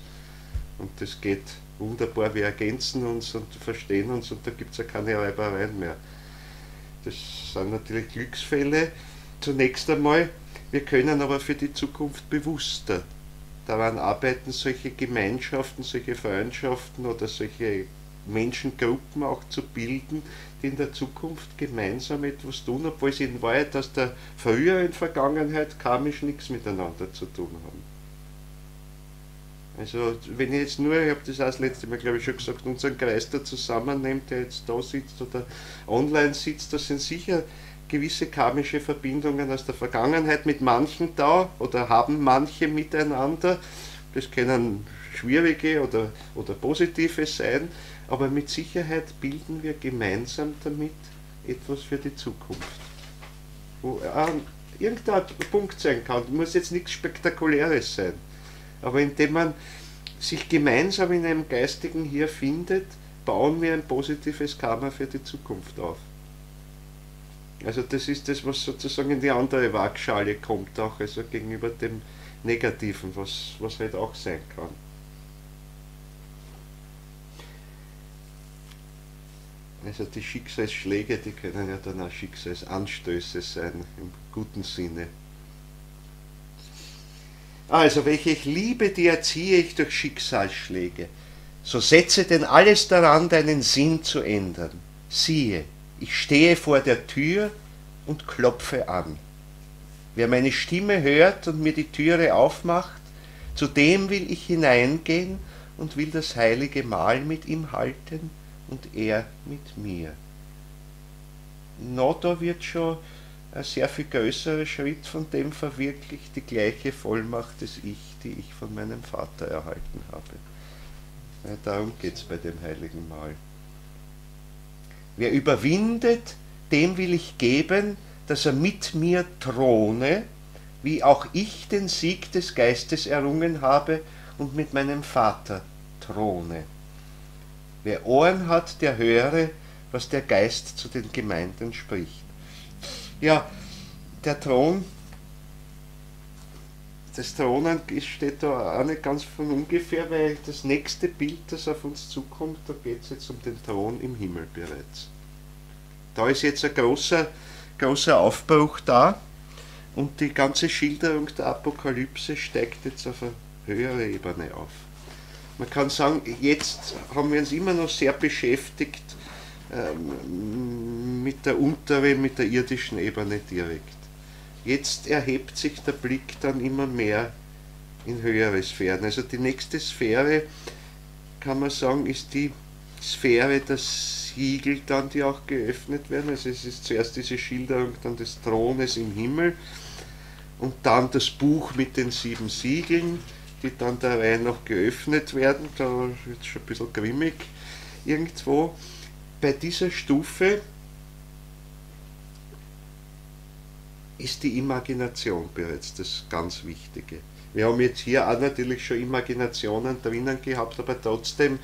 Und das geht wunderbar, wir ergänzen uns und verstehen uns und da gibt es ja keine Reibereien mehr. Das sind natürlich Glücksfälle zunächst einmal. Wir können aber für die Zukunft bewusster daran arbeiten, solche Gemeinschaften, solche Freundschaften oder solche Menschengruppen auch zu bilden, die in der Zukunft gemeinsam etwas tun, obwohl sie in Wahrheit aus der früheren Vergangenheit karmisch nichts miteinander zu tun haben. Also wenn ich jetzt nur, ich habe das auch das letzte Mal glaube ich schon gesagt, unseren Kreis da zusammennehmt, der jetzt da sitzt oder online sitzt, das sind sicher gewisse karmische Verbindungen aus der Vergangenheit mit manchen da oder haben manche miteinander. Das können schwierige oder positive sein, aber mit Sicherheit bilden wir gemeinsam damit etwas für die Zukunft. Wo irgendein Punkt sein kann, muss jetzt nichts Spektakuläres sein, aber indem man sich gemeinsam in einem geistigen Hier findet, bauen wir ein positives Karma für die Zukunft auf. Also das ist das, was sozusagen in die andere Waagschale kommt, auch also gegenüber dem Negativen, was halt auch sein kann. Also die Schicksalsschläge, die können ja dann auch Schicksalsanstöße sein, im guten Sinne. Also, welche ich liebe, die erziehe ich durch Schicksalsschläge. So setze denn alles daran, deinen Sinn zu ändern. Siehe, ich stehe vor der Tür und klopfe an. Wer meine Stimme hört und mir die Türe aufmacht, zu dem will ich hineingehen und will das heilige Mahl mit ihm halten und er mit mir. Da wird schon ein sehr viel größerer Schritt von dem verwirklicht, die gleiche Vollmacht des Ich, die ich von meinem Vater erhalten habe. Ja, darum geht es bei dem heiligen Mahl. Wer überwindet, dem will ich geben, dass er mit mir throne, wie auch ich den Sieg des Geistes errungen habe und mit meinem Vater throne. Wer Ohren hat, der höre, was der Geist zu den Gemeinden spricht. Ja, der Thron, das Thronen steht da auch nicht ganz von ungefähr, weil das nächste Bild, das auf uns zukommt, da geht es jetzt um den Thron im Himmel bereits. Da ist jetzt ein großer Aufbruch da und die ganze Schilderung der Apokalypse steigt jetzt auf eine höhere Ebene auf. Man kann sagen, jetzt haben wir uns immer noch sehr beschäftigt mit der unteren, mit der irdischen Ebene direkt. Jetzt erhebt sich der Blick dann immer mehr in höhere Sphären. Also die nächste Sphäre, kann man sagen, ist die Sphäre der Siegel dann, die auch geöffnet werden. Also es ist zuerst diese Schilderung dann des Thrones im Himmel und dann das Buch mit den 7 Siegeln, die dann der Reihe noch geöffnet werden. Da wird es schon ein bisschen grimmig irgendwo. Bei dieser Stufe ist die Imagination bereits das ganz Wichtige. Wir haben jetzt hier auch natürlich schon Imaginationen drinnen gehabt, aber trotzdem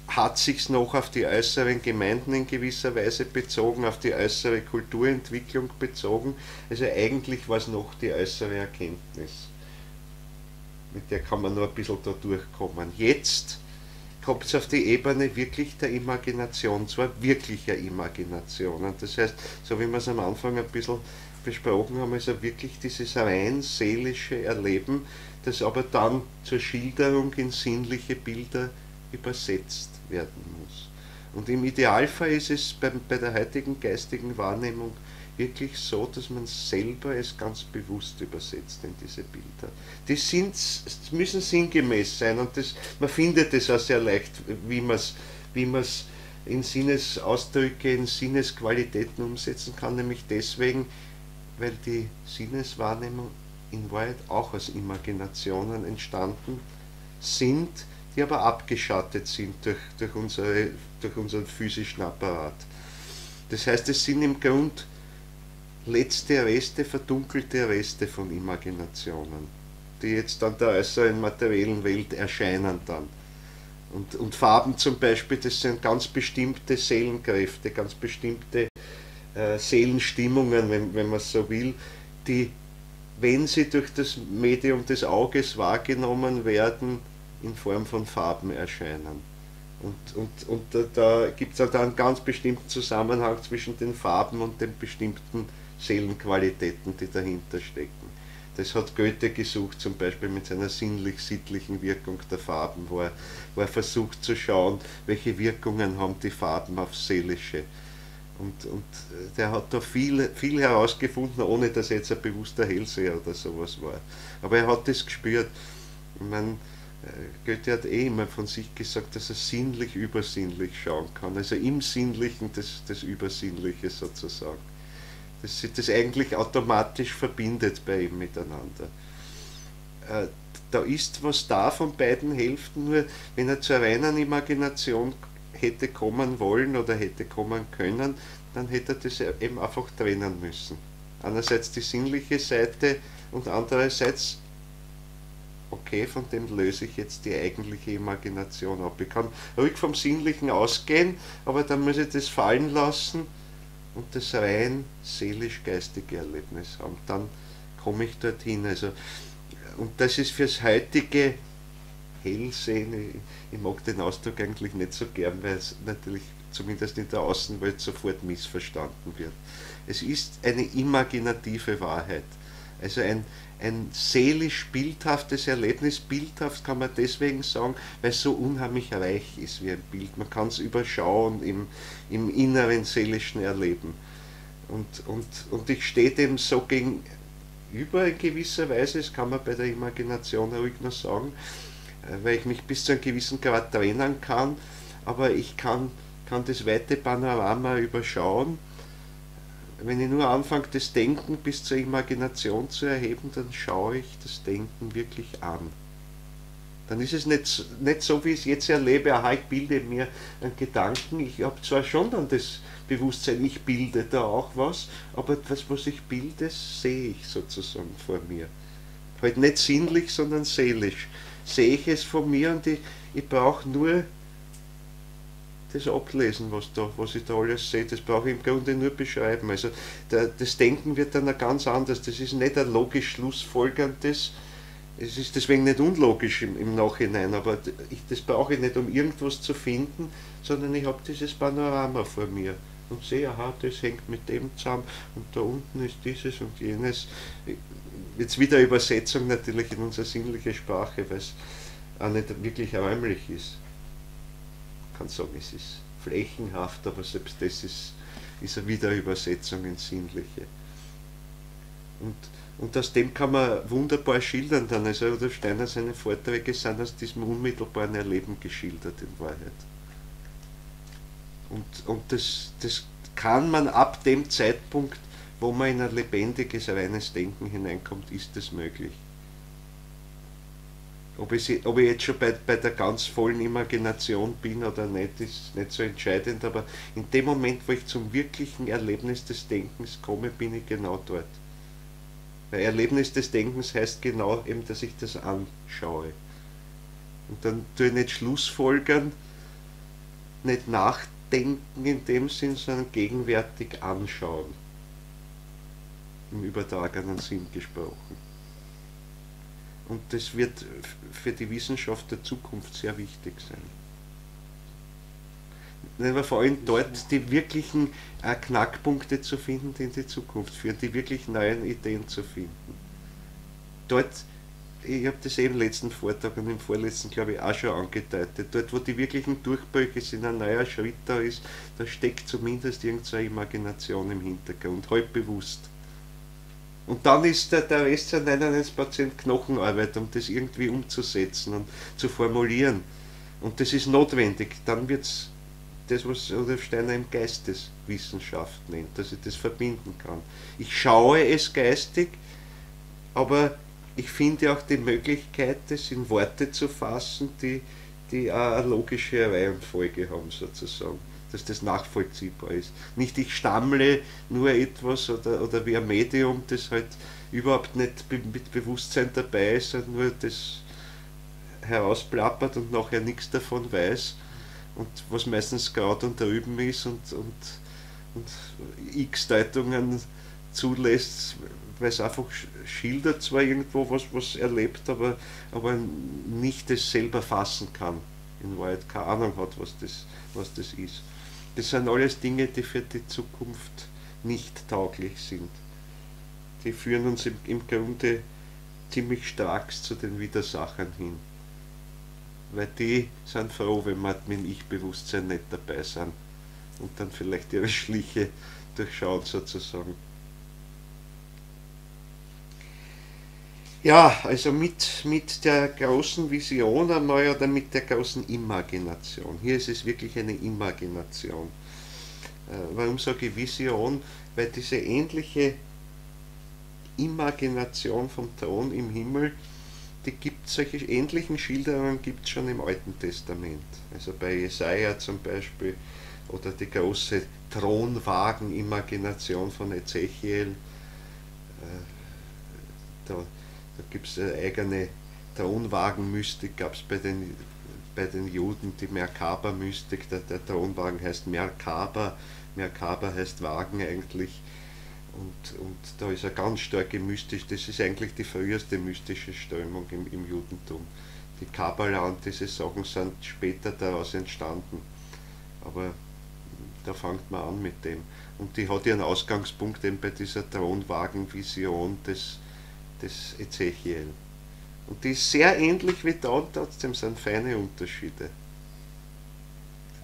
hat sich's noch auf die äußeren Gemeinden in gewisser Weise bezogen, auf die äußere Kulturentwicklung bezogen. Also eigentlich war es noch die äußere Erkenntnis. Mit der kann man nur ein bisschen da durchkommen. Jetzt kommt es auf die Ebene wirklich der Imagination, zwar wirklicher Imaginationen. Das heißt, so wie wir es am Anfang ein bisschen besprochen haben, ist ja wirklich dieses rein seelische Erleben, das aber dann zur Schilderung in sinnliche Bilder übersetzt werden muss. Und im Idealfall ist es bei der heutigen geistigen Wahrnehmung wirklich so, dass man selber es ganz bewusst übersetzt in diese Bilder. Die müssen sinngemäß sein und man findet es auch sehr leicht, wie man es in Sinnesausdrücke, in Sinnesqualitäten umsetzen kann, nämlich deswegen, weil die Sinneswahrnehmung in Wahrheit auch aus Imaginationen entstanden sind, die aber abgeschattet sind durch unseren physischen Apparat. Das heißt, es sind im Grund letzte Reste, verdunkelte Reste von Imaginationen, die jetzt an der äußeren materiellen Welt erscheinen dann. Und Farben zum Beispiel, das sind ganz bestimmte Seelenkräfte, ganz bestimmte Seelenstimmungen, wenn man so will, die, wenn sie durch das Medium des Auges wahrgenommen werden, in Form von Farben erscheinen. Und da gibt es halt einen ganz bestimmten Zusammenhang zwischen den Farben und den bestimmten Seelenqualitäten, die dahinter stecken. Das hat Goethe gesucht, zum Beispiel mit seiner sinnlich-sittlichen Wirkung der Farben, wo er versucht zu schauen, welche Wirkungen haben die Farben aufs Seelische. Und der hat da viel herausgefunden, ohne dass er jetzt ein bewusster Hellseher oder sowas war. Aber er hat das gespürt. Ich meine, Goethe hat immer von sich gesagt, dass er sinnlich-übersinnlich schauen kann. Also im Sinnlichen das Übersinnliche sozusagen. Dass sich das eigentlich automatisch verbindet bei ihm miteinander. Da ist was da von beiden Hälften, nur wenn er zur reinen Imagination hätte kommen wollen oder hätte kommen können, dann hätte er das eben einfach trennen müssen. Einerseits die sinnliche Seite und andererseits, okay, von dem löse ich jetzt die eigentliche Imagination ab. Ich kann ruhig vom Sinnlichen ausgehen, aber dann muss ich das fallen lassen und das rein seelisch-geistige Erlebnis haben. Dann komme ich dorthin. Also, und das ist fürs heutige Hellsehen, ich mag den Ausdruck eigentlich nicht so gern, weil es natürlich zumindest in der Außenwelt sofort missverstanden wird. Es ist eine imaginative Wahrheit. Also ein seelisch bildhaftes Erlebnis, bildhaft kann man deswegen sagen, weil es so unheimlich reich ist wie ein Bild. Man kann es überschauen im inneren seelischen Erleben. Und ich stehe dem so gegenüber in gewisser Weise, das kann man bei der Imagination ruhig noch sagen, weil ich mich bis zu einem gewissen Grad trennen kann, aber ich kann das weite Panorama überschauen. Wenn ich nur anfange, das Denken bis zur Imagination zu erheben, dann schaue ich das Denken wirklich an. Dann ist es nicht so, wie ich es jetzt erlebe, aha, ich bilde mir einen Gedanken, ich habe zwar schon dann das Bewusstsein, ich bilde da auch was, aber das, was ich bilde, sehe ich sozusagen vor mir. Halt nicht sinnlich, sondern seelisch. Sehe ich es vor mir und ich brauche nur das ablesen, was ich da alles sehe, das brauche ich im Grunde nur beschreiben. Also das Denken wird dann ganz anders. Das ist nicht ein logisch schlussfolgerndes, es ist deswegen nicht unlogisch im Nachhinein, aber das brauche ich nicht, um irgendwas zu finden, sondern ich habe dieses Panorama vor mir und sehe, aha, das hängt mit dem zusammen und da unten ist dieses und jenes. Jetzt wieder Übersetzung natürlich in unsere sinnliche Sprache, weil es auch nicht wirklich räumlich ist. Kann sagen, es ist flächenhaft, aber selbst das ist eine Wiederübersetzung ins Sinnliche. Und aus dem kann man wunderbar schildern dann. Also Rudolf Steiner, seine Vorträge sind aus diesem unmittelbaren Erleben geschildert in Wahrheit. Und das kann man ab dem Zeitpunkt, wo man in ein lebendiges, reines Denken hineinkommt, ist es möglich. Ob ich jetzt schon bei der ganz vollen Imagination bin oder nicht, ist nicht so entscheidend, aber in dem Moment, wo ich zum wirklichen Erlebnis des Denkens komme, bin ich genau dort. Weil Erlebnis des Denkens heißt genau eben, dass ich das anschaue. Und dann tue ich nicht schlussfolgern, nicht nachdenken in dem Sinn, sondern gegenwärtig anschauen. Im übertragenen Sinn gesprochen. Und das wird für die Wissenschaft der Zukunft sehr wichtig sein. Aber vor allem dort die wirklichen Knackpunkte zu finden, die in die Zukunft führen, die wirklich neuen Ideen zu finden. Dort, ich habe das im letzten Vortrag und im vorletzten, glaube ich, auch schon angedeutet, dort, wo die wirklichen Durchbrüche sind, ein neuer Schritt da ist, da steckt zumindest irgendeine Imagination im Hintergrund, halb bewusst. Und dann ist der Rest zu 99% Knochenarbeit, um das irgendwie umzusetzen und zu formulieren. Und das ist notwendig. Dann wird es das, was Rudolf Steiner im Geisteswissenschaft nennt, dass ich das verbinden kann. Ich schaue es geistig, aber ich finde auch die Möglichkeit, das in Worte zu fassen, die auch eine logische Reihenfolge haben, sozusagen. Dass das nachvollziehbar ist. Nicht ich stammle nur etwas oder wie ein Medium, das halt überhaupt nicht mit Bewusstsein dabei ist, sondern nur das herausplappert und nachher nichts davon weiß und was meistens gerade unter Üben ist und x-Deutungen zulässt, weil es einfach schildert zwar irgendwo was erlebt, aber nicht das selber fassen kann. In Wahrheit keine Ahnung hat, was das ist. Das sind alles Dinge, die für die Zukunft nicht tauglich sind. Die führen uns im Grunde ziemlich stark zu den Widersachern hin. Weil die sind froh, wenn wir mit dem Ich-Bewusstsein nicht dabei sind und dann vielleicht ihre Schliche durchschauen sozusagen. Ja, also mit der großen Vision einmal oder mit der großen Imagination. Hier ist es wirklich eine Imagination. Warum sage ich Vision? Weil diese ähnliche Imagination vom Thron im Himmel, solche ähnlichen Schilderungen gibt es schon im Alten Testament. Also bei Jesaja zum Beispiel oder die große Thronwagen-Imagination von Ezechiel. Da gibt es eine eigene Thronwagen-Mystik, gab es bei den Juden die Merkaba-Mystik, der Thronwagen heißt Merkaba, Merkaba heißt Wagen eigentlich und da ist eine ganz starke mystische, das ist eigentlich die früheste mystische Strömung im Judentum. Die Kabbala und diese Sachen sind später daraus entstanden, aber da fängt man an mit dem und die hat ihren Ausgangspunkt eben bei dieser Thronwagen-Vision des des Ezechiel. Und die ist sehr ähnlich wie da, und trotzdem sind feine Unterschiede.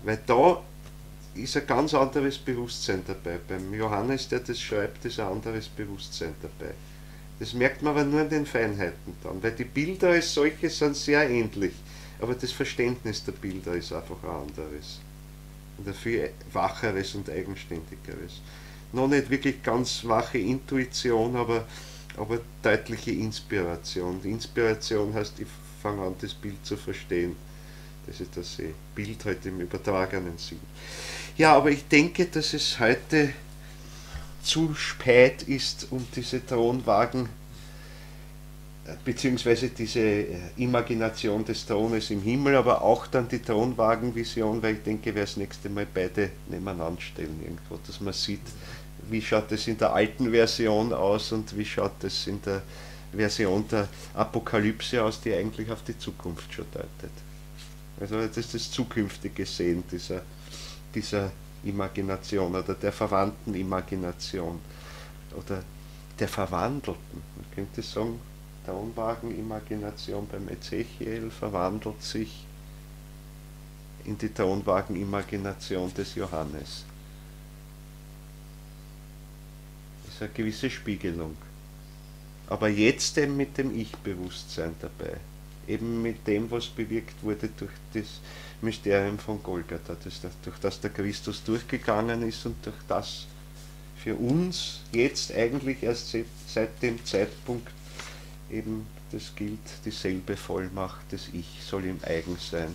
Weil da ist ein ganz anderes Bewusstsein dabei. Beim Johannes, der das schreibt, ist ein anderes Bewusstsein dabei. Das merkt man aber nur an den Feinheiten dann, weil die Bilder als solche sind sehr ähnlich, aber das Verständnis der Bilder ist einfach ein anderes. Und ein viel wacheres und eigenständigeres. Noch nicht wirklich ganz wache Intuition, aber deutliche Inspiration. Die Inspiration heißt, ich fange an, das Bild zu verstehen. Das ist das Bild halt im übertragenen Sinn. Ja, aber ich denke, dass es heute zu spät ist, um diese Thronwagen beziehungsweise diese Imagination des Thrones im Himmel, aber auch dann die Thronwagenvision, weil ich denke, wir das nächste Mal beide nebeneinander stellen irgendwo, dass man sieht, wie schaut es in der alten Version aus und wie schaut es in der Version der Apokalypse aus, die eigentlich auf die Zukunft schon deutet. Also das ist das zukünftige Sehen dieser Imagination oder der verwandten Imagination oder der verwandelten. Man könnte sagen, Thronwagen-Imagination beim Ezechiel verwandelt sich in die Thronwagen-Imagination des Johannes. Das ist eine gewisse Spiegelung. Aber jetzt eben mit dem Ich-Bewusstsein dabei. Eben mit dem, was bewirkt wurde durch das Mysterium von Golgatha, durch das der Christus durchgegangen ist und durch das für uns jetzt eigentlich erst seit dem Zeitpunkt eben das gilt, dieselbe Vollmacht des Ich soll ihm eigen sein,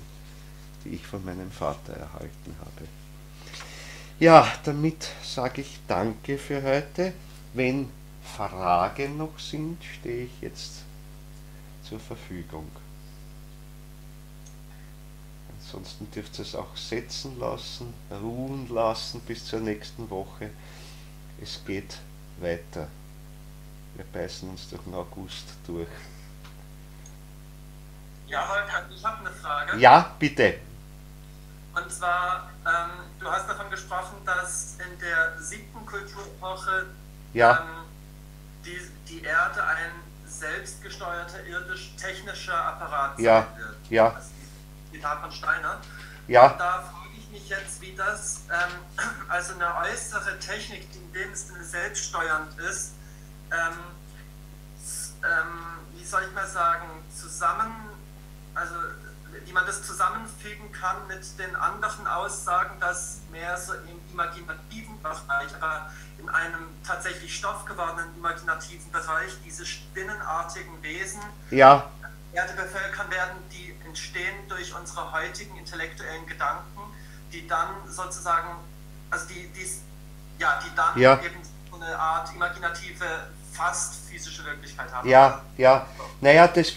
die ich von meinem Vater erhalten habe. Ja, damit sage ich Danke für heute. Wenn Fragen noch sind, stehe ich jetzt zur Verfügung. Ansonsten dürft ihr es auch setzen lassen, ruhen lassen bis zur nächsten Woche. Es geht weiter. Wir beißen uns durch den August durch. Ja, Holger, ich habe eine Frage. Ja, bitte. Und zwar, du hast davon gesprochen, dass in der 7. Kulturepoche die Erde ein selbstgesteuerter irdisch-technischer Apparat sein wird. Ja. Das ist Zitat von Steiner. Ja. Und da frage ich mich jetzt, wie das, also eine äußere Technik, die in dem Sinne selbststeuernd ist, wie soll ich mal sagen, also wie man das zusammenfügen kann mit den anderen Aussagen, dass mehr so im imaginativen Bereich, aber in einem tatsächlich stoffgewordenen imaginativen Bereich diese spinnenartigen Wesen Erde bevölkern werden, die entstehen durch unsere heutigen intellektuellen Gedanken, die dann sozusagen, also die dann eben so eine Art imaginative, fast physische Wirklichkeit haben. Naja, das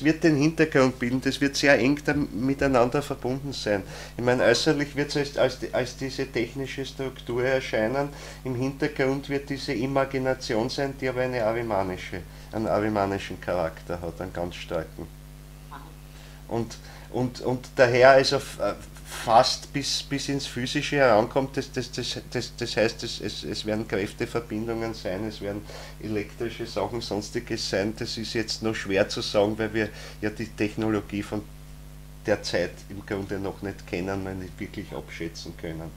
wird den Hintergrund bilden, das wird sehr eng miteinander verbunden sein. Ich meine, äußerlich wird es als diese technische Struktur erscheinen, im Hintergrund wird diese Imagination sein, die aber einen arimanischen Charakter hat, einen ganz starken. Und daher also fast bis ins Physische herankommt, das heißt, es werden Kräfteverbindungen sein, es werden elektrische Sachen, sonstiges sein, das ist jetzt noch schwer zu sagen, weil wir ja die Technologie von der Zeit im Grunde noch nicht kennen, weil nicht wirklich abschätzen können.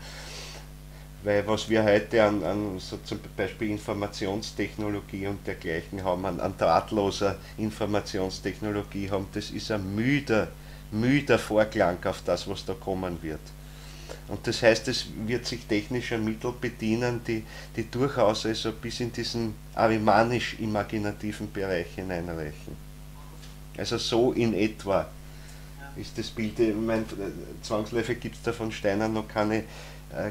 Weil was wir heute an so zum Beispiel Informationstechnologie und dergleichen haben, an drahtloser Informationstechnologie haben, das ist ein müder Vorklang auf das, was da kommen wird. Und das heißt, es wird sich technischer Mittel bedienen, die durchaus also bis in diesen arimanisch-imaginativen Bereich hineinreichen. Also so in etwa ist das Bild. Ich meine, zwangsläufig gibt es da von Steiner noch keine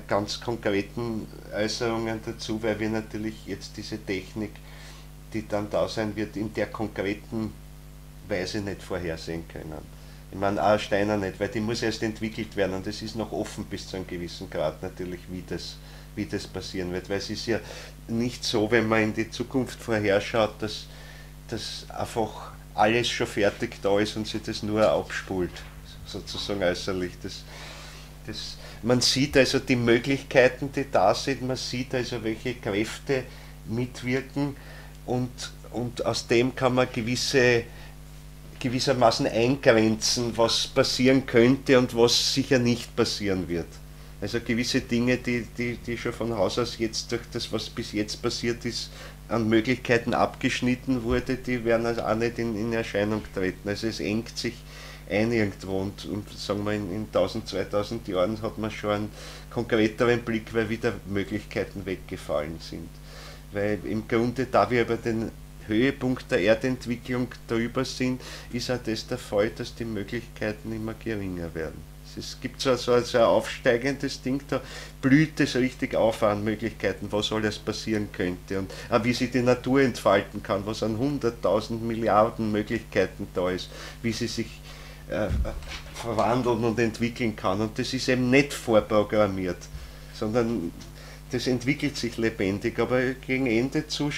ganz konkreten Äußerungen dazu, weil wir natürlich jetzt diese Technik, die dann da sein wird, in der konkreten Weise nicht vorhersehen können. Ich meine, auch Steiner nicht, weil die muss erst entwickelt werden und es ist noch offen bis zu einem gewissen Grad natürlich, wie das passieren wird, weil es ist ja nicht so, wenn man in die Zukunft vorherschaut, dass einfach alles schon fertig da ist und sich das nur abspult, sozusagen äußerlich. Man sieht also die Möglichkeiten, die da sind, man sieht also, welche Kräfte mitwirken und und aus dem kann man gewissermaßen eingrenzen, was passieren könnte und was sicher nicht passieren wird. Also gewisse Dinge, die schon von Haus aus jetzt durch das, was bis jetzt passiert ist, an Möglichkeiten abgeschnitten wurde, die werden also auch nicht in Erscheinung treten. Also es engt sich ein irgendwo und sagen wir in 1000, 2000 Jahren hat man schon einen konkreteren Blick, weil wieder Möglichkeiten weggefallen sind. Weil im Grunde, da wir über den Höhepunkt der Erdentwicklung drüber sind, ist auch das der Fall, dass die Möglichkeiten immer geringer werden. Es gibt so ein aufsteigendes Ding, da blüht es richtig auf an Möglichkeiten, was alles passieren könnte und auch wie sich die Natur entfalten kann, was an 100.000 Milliarden Möglichkeiten da ist, wie sie sich verwandeln und entwickeln kann. Und das ist eben nicht vorprogrammiert, sondern das entwickelt sich lebendig, aber gegen Ende zu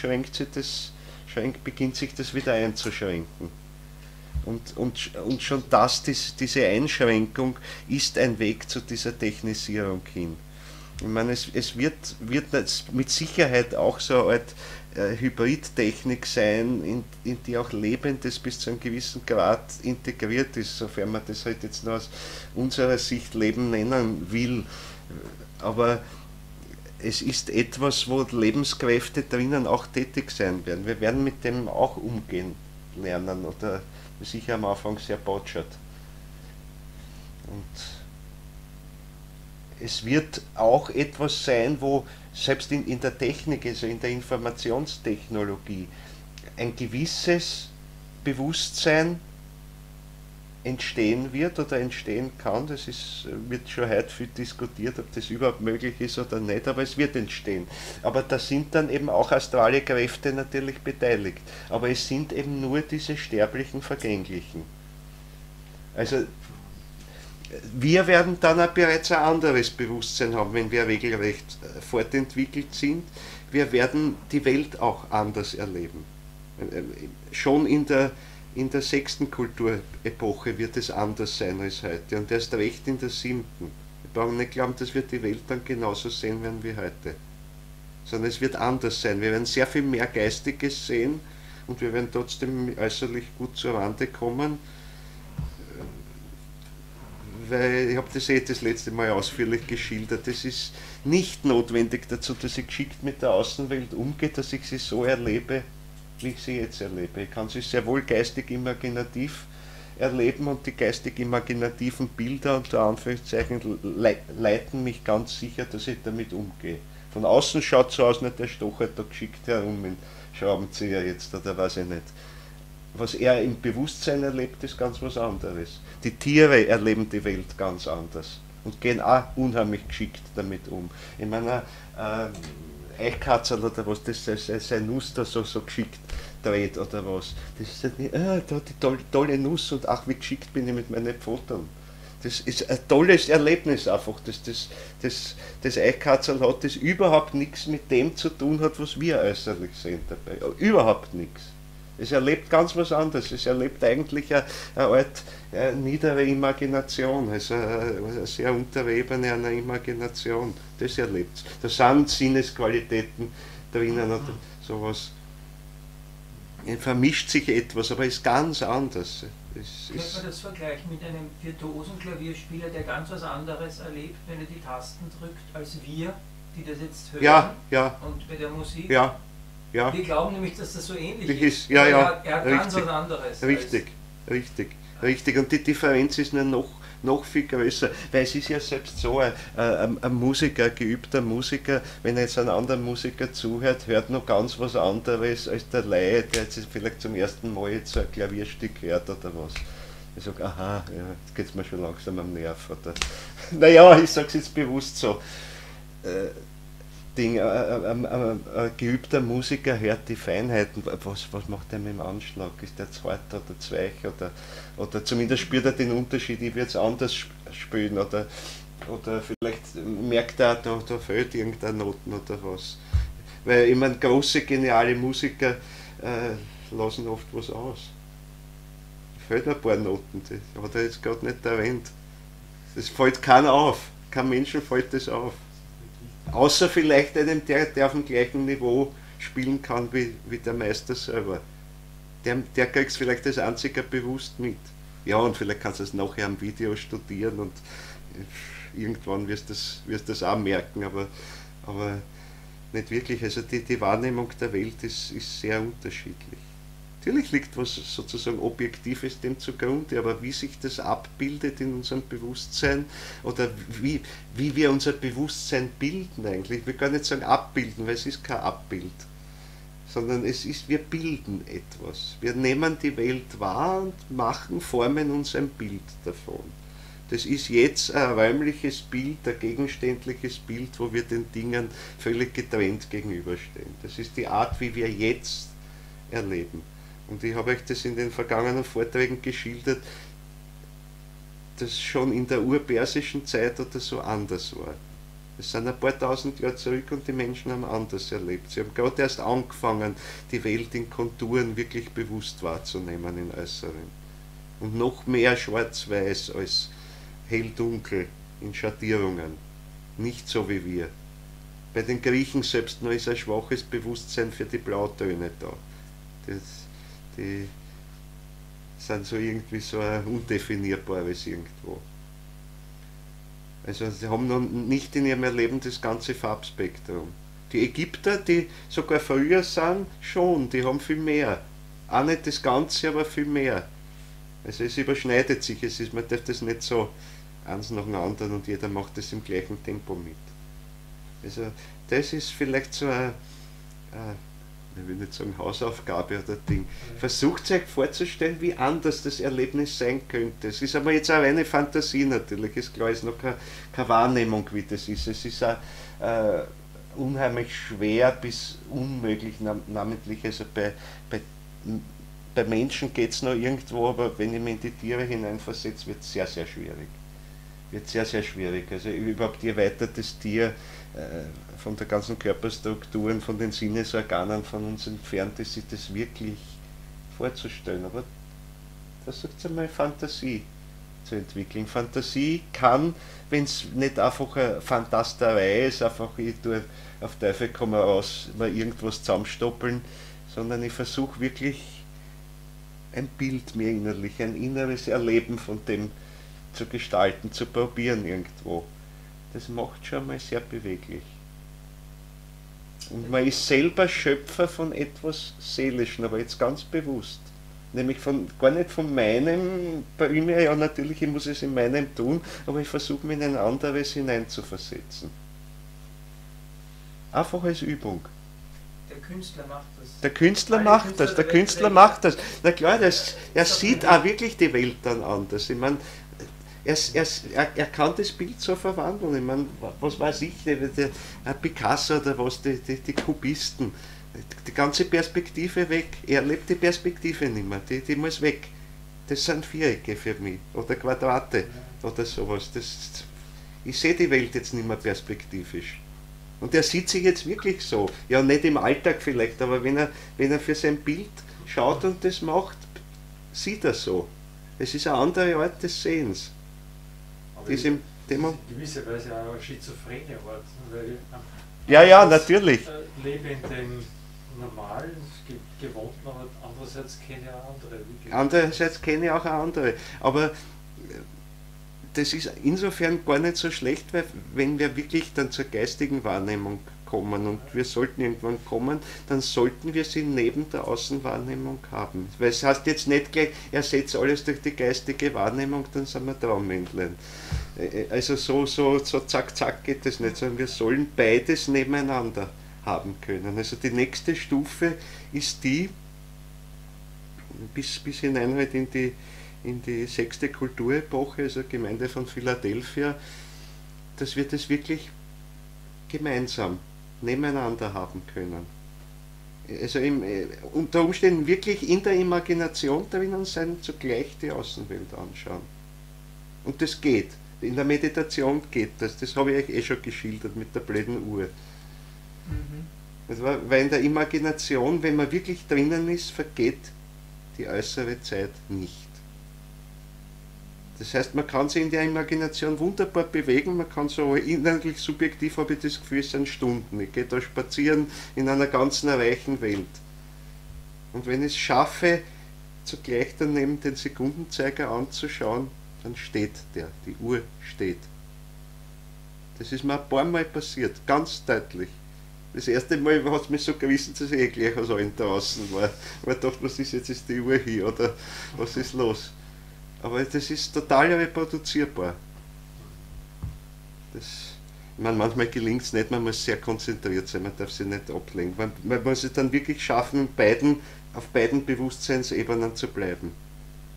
beginnt sich das wieder einzuschränken. Und schon diese Einschränkung ist ein Weg zu dieser Technisierung hin. Ich meine, es wird mit Sicherheit auch so eine Art Hybridtechnik sein, in die auch Lebendes bis zu einem gewissen Grad integriert ist, sofern man das halt jetzt nur aus unserer Sicht Leben nennen will. Aber es ist etwas, wo Lebenskräfte drinnen auch tätig sein werden. Wir werden mit dem auch umgehen lernen oder sicher am Anfang sehr botschert. Und es wird auch etwas sein, wo selbst in der Technik, also in der Informationstechnologie, ein gewisses Bewusstsein entstehen wird oder entstehen kann. Das wird schon heute viel diskutiert, ob das überhaupt möglich ist oder nicht, aber es wird entstehen. Aber da sind dann eben auch astrale Kräfte natürlich beteiligt. Aber es sind eben nur diese sterblichen, vergänglichen. Also wir werden dann auch bereits ein anderes Bewusstsein haben, wenn wir regelrecht fortentwickelt sind. Wir werden die Welt auch anders erleben. Schon in der 6. Kulturepoche wird es anders sein als heute und erst recht in der 7. Wir brauchen nicht glauben, dass wir die Welt dann genauso sehen werden wie heute. Sondern es wird anders sein. Wir werden sehr viel mehr Geistiges sehen und wir werden trotzdem äußerlich gut zur Rande kommen. Weil ich habe das das letzte Mal ausführlich geschildert. Es ist nicht notwendig dazu, dass ich geschickt mit der Außenwelt umgehe, dass ich sie so erlebe, wie ich sie jetzt erlebe. Ich kann sie sehr wohl geistig-imaginativ erleben und die geistig-imaginativen Bilder unter Anführungszeichen leiten mich ganz sicher, dass ich damit umgehe. Von außen schaut es so aus, nicht der stochert da geschickt herum mit Schraubenzieher jetzt oder weiß ich nicht. Was er im Bewusstsein erlebt, ist ganz was anderes. Die Tiere erleben die Welt ganz anders und gehen auch unheimlich geschickt damit um. In meiner Eichkatzel oder was, das sein Nuss da so geschickt dreht oder was. Das ist nicht, da hat die tolle Nuss und ach, wie geschickt bin ich mit meinen Pfoten. Das ist ein tolles Erlebnis einfach, das Eichkatzel hat, das überhaupt nichts mit dem zu tun hat, was wir äußerlich sehen dabei. Überhaupt nichts. Es erlebt ganz was anderes. Es erlebt eigentlich eine Art niedere Imagination, also eine sehr untere Ebene einer Imagination. Das erlebt es. Da sind Sinnesqualitäten drinnen oder sowas. Vermischt sich etwas, aber ist ganz anders. Könnte man das vergleichen mit einem virtuosen Klavierspieler, der ganz was anderes erlebt, wenn er die Tasten drückt, als wir, die das jetzt hören? Ja, ja. Und bei der Musik? Ja. Ja. Wir glauben nämlich, dass das so ähnlich ist. Ja, er hat ganz was anderes. Richtig. Und die Differenz ist noch viel größer, weil es ist ja selbst so, ein Musiker, ein geübter Musiker, wenn er jetzt einem anderen Musiker zuhört, hört noch ganz was anderes als der Laie, der jetzt vielleicht zum ersten Mal jetzt so ein Klavierstück hört oder was. Ich sage, aha, ja, jetzt geht es mir schon langsam am Nerv. Oder, naja, ich sage es jetzt bewusst so. Ein geübter Musiker hört die Feinheiten. Was macht er mit dem Anschlag? Ist der zweit oder zweich? Oder zumindest spürt er den Unterschied, ich würde es anders spielen. Oder vielleicht merkt er, da fehlt irgendeine Noten oder was. Weil ich meine, große, geniale Musiker lassen oft was aus. Fehlt ein paar Noten, das hat er jetzt gerade nicht erwähnt. Das fällt keiner auf. Kein Menschen fällt das auf. Außer vielleicht einem, der auf dem gleichen Niveau spielen kann wie der Meister selber. Der kriegt es vielleicht als einziger bewusst mit. Ja, und vielleicht kannst du es nachher am Video studieren und irgendwann wirst du das auch merken, aber nicht wirklich. Also die Wahrnehmung der Welt ist sehr unterschiedlich. Natürlich liegt was sozusagen Objektives dem zugrunde, aber wie sich das abbildet in unserem Bewusstsein oder wie wir unser Bewusstsein bilden eigentlich, ich will gar nicht sagen abbilden, weil es ist kein Abbild, sondern wir bilden etwas. Wir nehmen die Welt wahr und formen uns ein Bild davon. Das ist jetzt ein räumliches Bild, ein gegenständliches Bild, wo wir den Dingen völlig getrennt gegenüberstehen. Das ist die Art, wie wir jetzt erleben. Und ich habe euch das in den vergangenen Vorträgen geschildert, dass schon in der urpersischen Zeit oder so anders war. Es sind ein paar tausend Jahre zurück und die Menschen haben anders erlebt. Sie haben gerade erst angefangen, die Welt in Konturen wirklich bewusst wahrzunehmen, in Äußeren. Und noch mehr schwarz-weiß als hell-dunkel in Schattierungen. Nicht so wie wir. Bei den Griechen selbst nur ist ein schwaches Bewusstsein für die Blautöne da. Die sind so irgendwie so ein Undefinierbares irgendwo. Also sie haben noch nicht in ihrem Erleben das ganze Farbspektrum. Die Ägypter, die sogar früher sind, schon, die haben viel mehr. Auch nicht das Ganze, aber viel mehr. Also es überschneidet sich, man darf das nicht so eins nach dem anderen und jeder macht das im gleichen Tempo mit. Also das ist vielleicht so eine ich will nicht sagen Hausaufgabe oder Ding. Versucht euch vorzustellen, wie anders das Erlebnis sein könnte. Es ist aber jetzt auch eine Fantasie natürlich, ist klar, es ist noch keine Wahrnehmung, wie das ist. Es ist auch unheimlich schwer bis unmöglich, namentlich also bei Menschen geht es noch irgendwo, aber wenn ich mich in die Tiere hineinversetze, wird es sehr, sehr schwierig. Wird sehr, sehr schwierig. Also überhaupt je weiter das Tier von der ganzen Körperstrukturen, von den Sinnesorganen von uns entfernt ist, sich das wirklich vorzustellen. Aber versucht einmal Fantasie zu entwickeln. Fantasie kann, wenn es nicht einfach eine Fantasterei ist, einfach ich tue auf Teufel komm raus, mal irgendwas zusammenstoppeln, sondern ich versuche wirklich ein Bild mir innerlich, ein inneres Erleben von dem zu gestalten, zu probieren irgendwo. Das macht schon mal sehr beweglich. Und man ist selber Schöpfer von etwas Seelischen, aber jetzt ganz bewusst. Nämlich gar nicht von meinem, bei mir ja natürlich, ich muss es in meinem tun, aber ich versuche mich in ein anderes hineinzuversetzen. Einfach als Übung. Der Künstler macht das. Der Künstler macht das. Na klar, er sieht auch wirklich die Welt dann anders. Ich meine, er kann das Bild so verwandeln. Ich meine, was weiß ich, der Picasso oder was, die Kubisten, die ganze Perspektive weg. Er lebt die Perspektive nicht mehr, die muss weg. Das sind Vierecke für mich oder Quadrate oder sowas. Ich sehe die Welt jetzt nicht mehr perspektivisch. Und er sieht sich jetzt wirklich so. Ja, nicht im Alltag vielleicht, aber wenn er für sein Bild schaut und das macht, sieht er so. Es ist eine andere Art des Sehens. Aber ist in gewisser Weise auch eine schizophrene Art, weil ja, natürlich. Lebe in dem normalen, gewohnten, aber andererseits kenne ich auch andere. Andererseits kenne ich auch andere. Aber das ist insofern gar nicht so schlecht, weil wenn wir wirklich dann zur geistigen Wahrnehmung kommen und wir sollten irgendwann kommen, dann sollten wir sie neben der Außenwahrnehmung haben. Weil es heißt jetzt nicht gleich, ersetzt alles durch die geistige Wahrnehmung, dann sind wir Traummännlein. Also so zack zack geht das nicht, sondern wir sollen beides nebeneinander haben können. Also die nächste Stufe ist die, bis hinein halt in die 6. Kulturepoche, also Gemeinde von Philadelphia, dass wir das wirklich gemeinsam nebeneinander haben können. Also unter Umständen wirklich in der Imagination drinnen sein, zugleich die Außenwelt anschauen. Und das geht. In der Meditation geht das. Das habe ich euch schon geschildert mit der blöden Uhr. Weil in der Imagination, wenn man wirklich drinnen ist, vergeht die äußere Zeit nicht. Das heißt, man kann sich in der Imagination wunderbar bewegen, man kann so innerlich subjektiv, habe ich das Gefühl, es sind Stunden. Ich gehe da spazieren in einer ganzen reichen Welt. Und wenn ich es schaffe, zugleich daneben den Sekundenzeiger anzuschauen, dann steht der, die Uhr steht. Das ist mir ein paar Mal passiert, ganz deutlich. Das erste Mal hat es mich so gewissen, dass ich gleich aus allen draußen war. Weil ich dachte, was ist jetzt, ist die Uhr hier oder was ist los? Aber das ist total reproduzierbar. Ich meine, manchmal gelingt es nicht, man muss sehr konzentriert sein, man darf sich nicht ablenken. Man muss es dann wirklich schaffen, auf beiden Bewusstseinsebenen zu bleiben.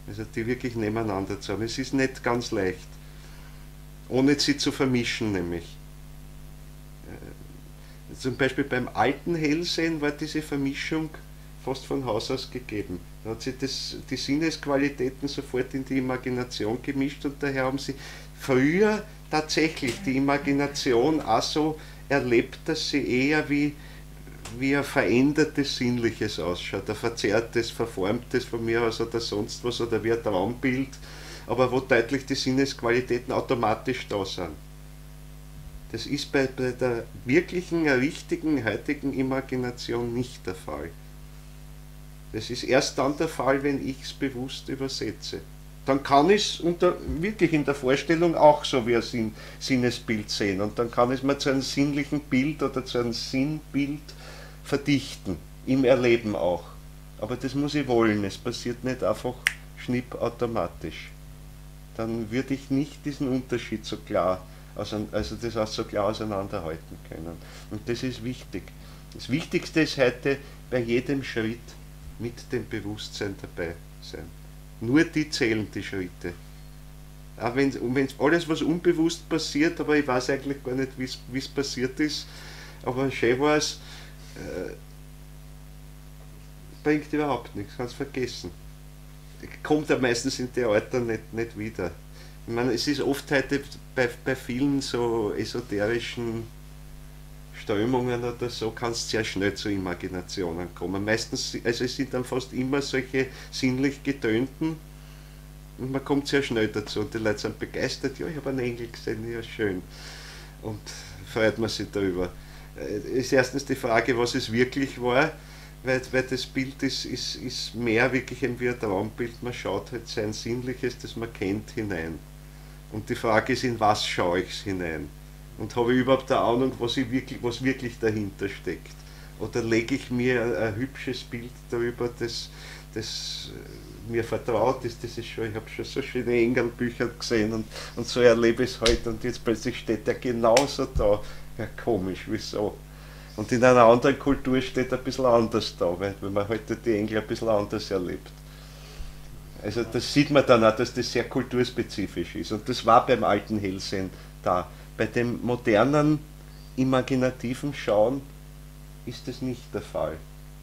Also die wirklich nebeneinander zu haben. Es ist nicht ganz leicht. Ohne sie zu vermischen nämlich. Zum Beispiel beim alten Hellsehen war diese Vermischung fast von Haus aus gegeben. Da hat sich die Sinnesqualitäten sofort in die Imagination gemischt und daher haben sie früher tatsächlich die Imagination auch so erlebt, dass sie eher wie ein verändertes Sinnliches ausschaut, ein verzerrtes, verformtes von mir aus oder sonst was oder wie ein Traumbild, aber wo deutlich die Sinnesqualitäten automatisch da sind. Das ist bei der wirklichen, richtigen, heutigen Imagination nicht der Fall. Das ist erst dann der Fall, wenn ich es bewusst übersetze. Dann kann ich es wirklich in der Vorstellung auch so wie ein Sinnesbild sehen und dann kann ich es mir zu einem sinnlichen Bild oder zu einem Sinnbild verdichten, im Erleben auch. Aber das muss ich wollen, es passiert nicht einfach schnipp automatisch. Dann würde ich nicht diesen Unterschied so klar, also das auch so klar auseinanderhalten können. Und das ist wichtig. Das Wichtigste ist heute bei jedem Schritt mit dem Bewusstsein dabei sein. Nur die zählen die Schritte. Auch wenn alles, was unbewusst passiert, aber ich weiß eigentlich gar nicht, wie es passiert ist, aber schön war es, bringt überhaupt nichts, kannst vergessen. Kommt ja meistens in der Alter nicht wieder. Ich meine, es ist oft heute bei vielen so esoterischen Strömungen oder so, kannst sehr schnell zu Imaginationen kommen. Meistens, also es sind dann fast immer solche sinnlich getönten und man kommt sehr schnell dazu und die Leute sind begeistert, ja, ich habe einen Engel gesehen, ja schön. Und freut man sich darüber. Ist erstens die Frage, was es wirklich war, weil das Bild ist mehr wirklich wie ein Traumbild, man schaut halt sein Sinnliches, das man kennt, hinein. Und die Frage ist, in was schaue ich hinein? Und habe ich überhaupt eine Ahnung, was wirklich dahinter steckt? Oder lege ich mir ein hübsches Bild darüber, das mir vertraut ist, ich habe schon so schöne Engelbücher gesehen und so erlebe ich es heute und jetzt plötzlich steht der genauso da. Ja, komisch, wieso? Und in einer anderen Kultur steht er ein bisschen anders da, weil man heute die Engel ein bisschen anders erlebt. Also das sieht man dann auch, dass das sehr kulturspezifisch ist. Und das war beim alten Hellsehen da. Bei dem modernen, imaginativen Schauen ist das nicht der Fall.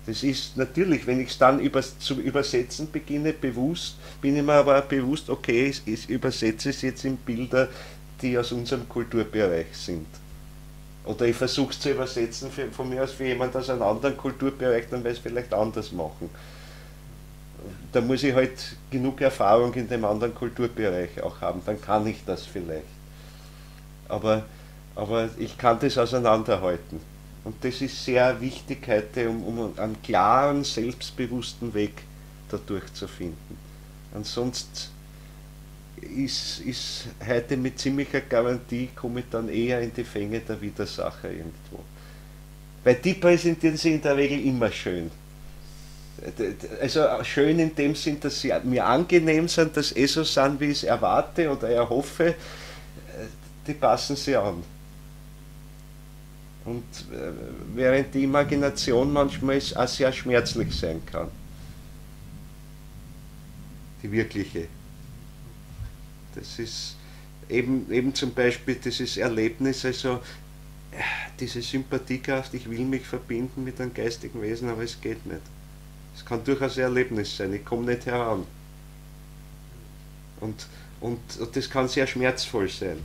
Das ist natürlich, wenn ich es dann zu übersetzen beginne, bewusst, bin ich mir aber auch bewusst, okay, ich übersetze es jetzt in Bilder, die aus unserem Kulturbereich sind. Oder ich versuche es zu übersetzen von mir aus für jemanden aus einem anderen Kulturbereich, dann werde ich es vielleicht anders machen. Da muss ich halt genug Erfahrung in dem anderen Kulturbereich auch haben, dann kann ich das vielleicht. Aber ich kann das auseinanderhalten. Und das ist sehr wichtig heute, um einen klaren, selbstbewussten Weg dadurch zu finden. Ansonsten ist heute mit ziemlicher Garantie, komme ich dann eher in die Fänge der Widersacher irgendwo. Weil die präsentieren sich in der Regel immer schön. Also schön in dem Sinn, dass sie mir angenehm sind, dass so sind, wie ich es erwarte oder erhoffe, die passen sie an. Und während die Imagination manchmal auch sehr schmerzlich sein kann. Die wirkliche. Das ist eben zum Beispiel dieses Erlebnis, also diese Sympathiekraft, ich will mich verbinden mit einem geistigen Wesen, aber es geht nicht. Es kann durchaus ein Erlebnis sein, ich komme nicht heran. Und das kann sehr schmerzvoll sein.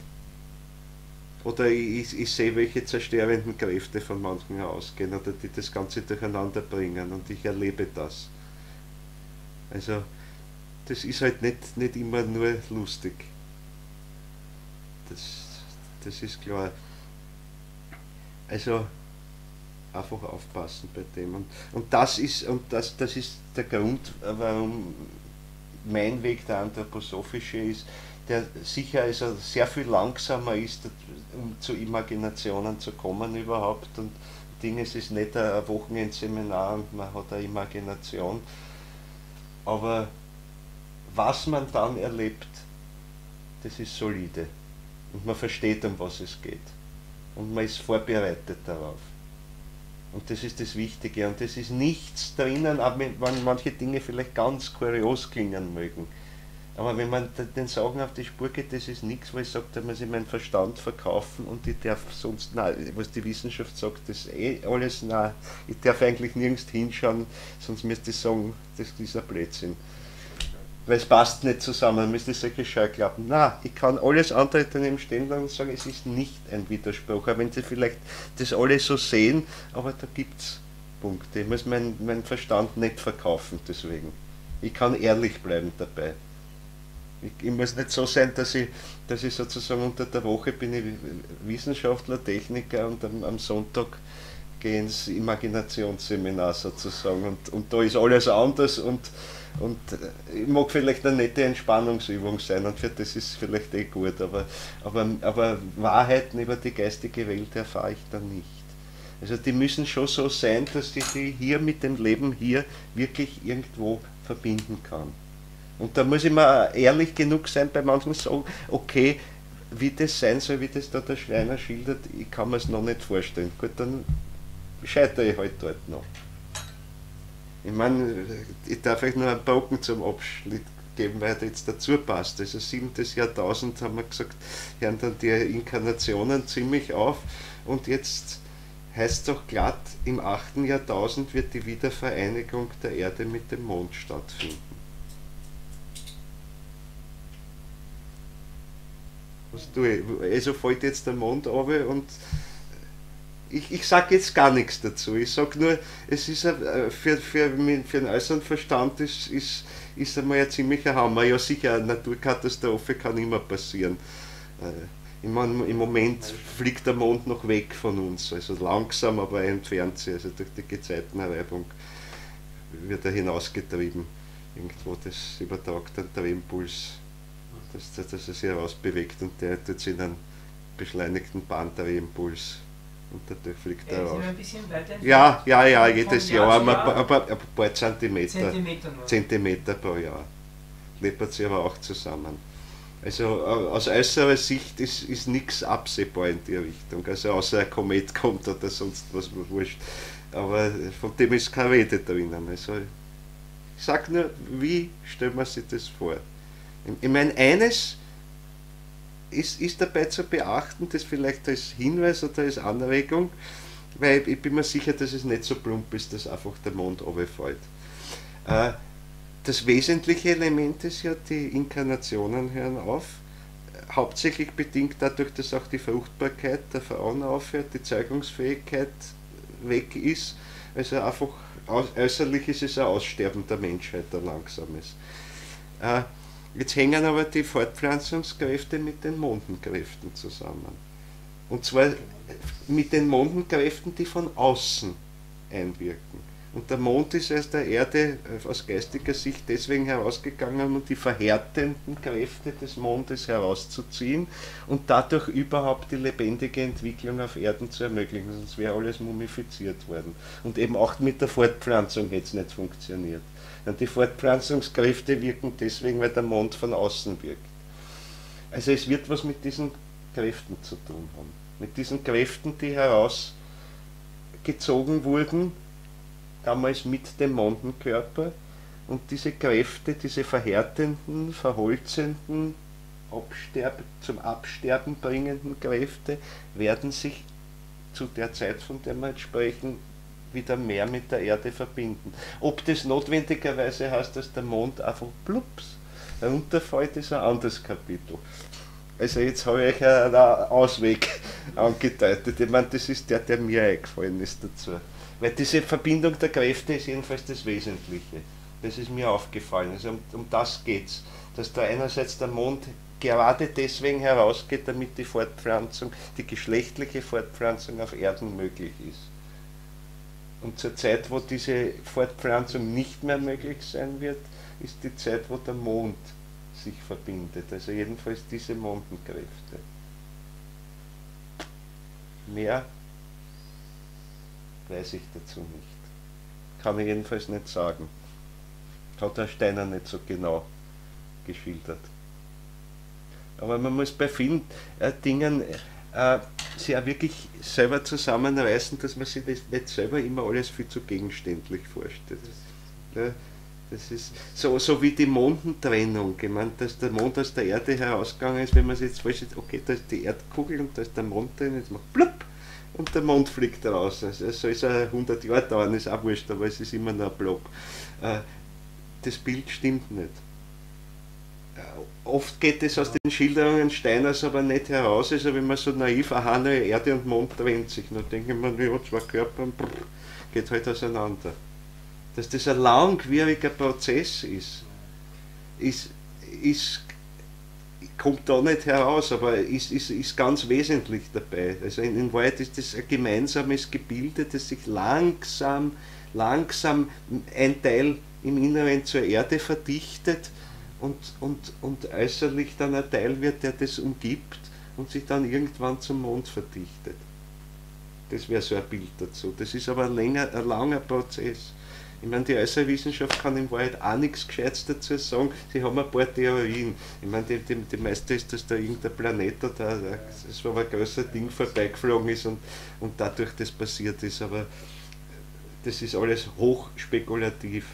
Oder ich sehe, welche zerstörenden Kräfte von manchen ausgehen oder die das Ganze durcheinander bringen und ich erlebe das. Also das ist halt nicht immer nur lustig. das ist klar. Also einfach aufpassen bei dem. Und das ist der Grund, warum mein Weg der anthroposophische ist, der sicher also sehr viel langsamer ist, um zu Imaginationen zu kommen überhaupt. Und Ding, es ist nicht ein Wochenendseminar und man hat eine Imagination. Aber was man dann erlebt, das ist solide. Und man versteht, um was es geht. Und man ist vorbereitet darauf. Und das ist das Wichtige. Und das ist nichts drinnen, auch wenn manche Dinge vielleicht ganz kurios klingen mögen. Aber wenn man den Sagen auf die Spur geht, das ist nichts, wo ich sage, da muss ich meinen Verstand verkaufen und ich darf sonst, nein, was die Wissenschaft sagt, das ist alles, nein, ich darf eigentlich nirgends hinschauen, sonst müsste ich sagen, das ist ein Blödsinn. Weil es passt nicht zusammen, müsste ich solche Scheuklappen. Nein, ich kann alles andere daneben stehen und sagen, es ist nicht ein Widerspruch, auch wenn Sie vielleicht das alle so sehen, aber da gibt es Punkte. Ich muss meinen Verstand nicht verkaufen deswegen. Ich kann ehrlich bleiben dabei. Ich muss nicht so sein, dass ich sozusagen unter der Woche bin ich Wissenschaftler, Techniker und am Sonntag gehe ins Imaginationsseminar sozusagen und da ist alles anders und ich mag vielleicht eine nette Entspannungsübung sein und für das ist vielleicht eh gut, aber Wahrheiten über die geistige Welt erfahre ich dann nicht. Also die müssen schon so sein, dass ich sie hier mit dem Leben hier wirklich irgendwo verbinden kann. Und da muss ich mir ehrlich genug sein, bei manchen sagen, okay, wie das sein soll, wie das da der Schreiner schildert, ich kann mir es noch nicht vorstellen. Gut, dann scheitere ich halt dort noch. Ich meine, ich darf euch nur einen Brocken zum Abschnitt geben, weil der jetzt dazu passt. Also 7. Jahrtausend haben wir gesagt, hören dann die Inkarnationen ziemlich auf und jetzt heißt es doch glatt, im 8. Jahrtausend wird die Wiedervereinigung der Erde mit dem Mond stattfinden. Was tue ich? Also fällt jetzt der Mond runter und ich sage jetzt gar nichts dazu. Ich sage nur, es ist für den äußeren Verstand ist einmal ein ziemlicher Hammer. Ja sicher, eine Naturkatastrophe kann immer passieren. Ich meine, im Moment fliegt der Mond noch weg von uns, also langsam, aber er entfernt sich, also durch die Gezeitenerweibung wird er hinausgetrieben. Irgendwo, das übertragt dann der Impuls, dass er sich herausbewegt und der tut sich in einen beschleunigten Bahndrehimpuls und dadurch fliegt er raus. Ein bisschen weiter entfernt? Ja, jedes Jahr, aber ein paar Zentimeter pro Jahr. Läppert sich aber auch zusammen. Also aus äußerer Sicht ist nichts absehbar in die Richtung, also außer ein Komet kommt oder sonst was, wurscht. Aber von dem ist keine Rede drinnen. Also ich sage nur, wie stellt man sich das vor? Ich meine, eines ist dabei zu beachten, das vielleicht als Hinweis oder als Anregung, weil ich bin mir sicher, dass es nicht so plump ist, dass einfach der Mond runterfällt. Das wesentliche Element ist ja, die Inkarnationen hören auf, hauptsächlich bedingt dadurch, dass auch die Fruchtbarkeit der Frauen aufhört, die Zeugungsfähigkeit weg ist, also einfach äußerlich ist es ein Aussterben der Menschheit, ein langsames. Jetzt hängen aber die Fortpflanzungskräfte mit den Mondenkräften zusammen. Und zwar mit den Mondenkräften, die von außen einwirken. Und der Mond ist aus der Erde aus geistiger Sicht deswegen herausgegangen, um die verhärtenden Kräfte des Mondes herauszuziehen und dadurch überhaupt die lebendige Entwicklung auf Erden zu ermöglichen, sonst wäre alles mumifiziert worden. Und eben auch mit der Fortpflanzung hätte es nicht funktioniert. Und die Fortpflanzungskräfte wirken deswegen, weil der Mond von außen wirkt. Also es wird was mit diesen Kräften zu tun haben. Mit diesen Kräften, die herausgezogen wurden, damals mit dem Mondenkörper, und diese Kräfte, diese verhärtenden, verholzenden, zum Absterben bringenden Kräfte, werden sich zu der Zeit, von der wir jetzt sprechen, wieder mehr mit der Erde verbinden. Ob das notwendigerweise heißt, dass der Mond einfach plups runterfällt, ist ein anderes Kapitel. Also jetzt habe ich euch einen Ausweg angedeutet. Ich meine, das ist der mir eingefallen ist dazu. Weil diese Verbindung der Kräfte ist jedenfalls das Wesentliche. Das ist mir aufgefallen. Also um das geht es. Dass da einerseits der Mond gerade deswegen herausgeht, damit die Fortpflanzung, die geschlechtliche Fortpflanzung auf Erden möglich ist. Und zur Zeit, wo diese Fortpflanzung nicht mehr möglich sein wird, ist die Zeit, wo der Mond sich verbindet. Also jedenfalls diese Mondenkräfte. Mehr weiß ich dazu nicht. Kann ich jedenfalls nicht sagen. Hat Herr Steiner nicht so genau geschildert. Aber man muss bei vielen Dingen sich auch wirklich selber zusammenreißen, dass man sich das nicht selber immer alles viel zu gegenständlich vorstellt. Ja, das ist so wie die Mondentrennung. Ich meine, dass der Mond aus der Erde herausgegangen ist, wenn man sich jetzt vorstellt, okay, da ist die Erdkugel und da ist der Mond drin, jetzt macht plupp und der Mond fliegt raus. Also soll es 100 Jahre dauern, ist auch wurscht, aber es ist immer noch ein Blob. Das Bild stimmt nicht. Oft geht es aus den Schilderungen Steiners aber nicht heraus, also wenn man so naiv, aha, ne, Erde und Mond trennt sich, dann denke ich mir, ja, zwei Körper und geht halt auseinander. Dass das ein langwieriger Prozess kommt da nicht heraus, aber ist ganz wesentlich dabei. Also in Wahrheit ist das ein gemeinsames Gebilde, das sich langsam ein Teil im Inneren zur Erde verdichtet und äußerlich dann ein Teil wird, der das umgibt und sich dann irgendwann zum Mond verdichtet. Das wäre so ein Bild dazu. Das ist aber ein langer Prozess. Ich meine, die Äußerwissenschaft kann in Wahrheit auch nichts Gescheites dazu sagen. Sie haben ein paar Theorien. Ich meine, die meiste ist, dass da irgendein Planet oder so ein größer Ding vorbeigeflogen ist und dadurch das passiert ist. Aber das ist alles hochspekulativ.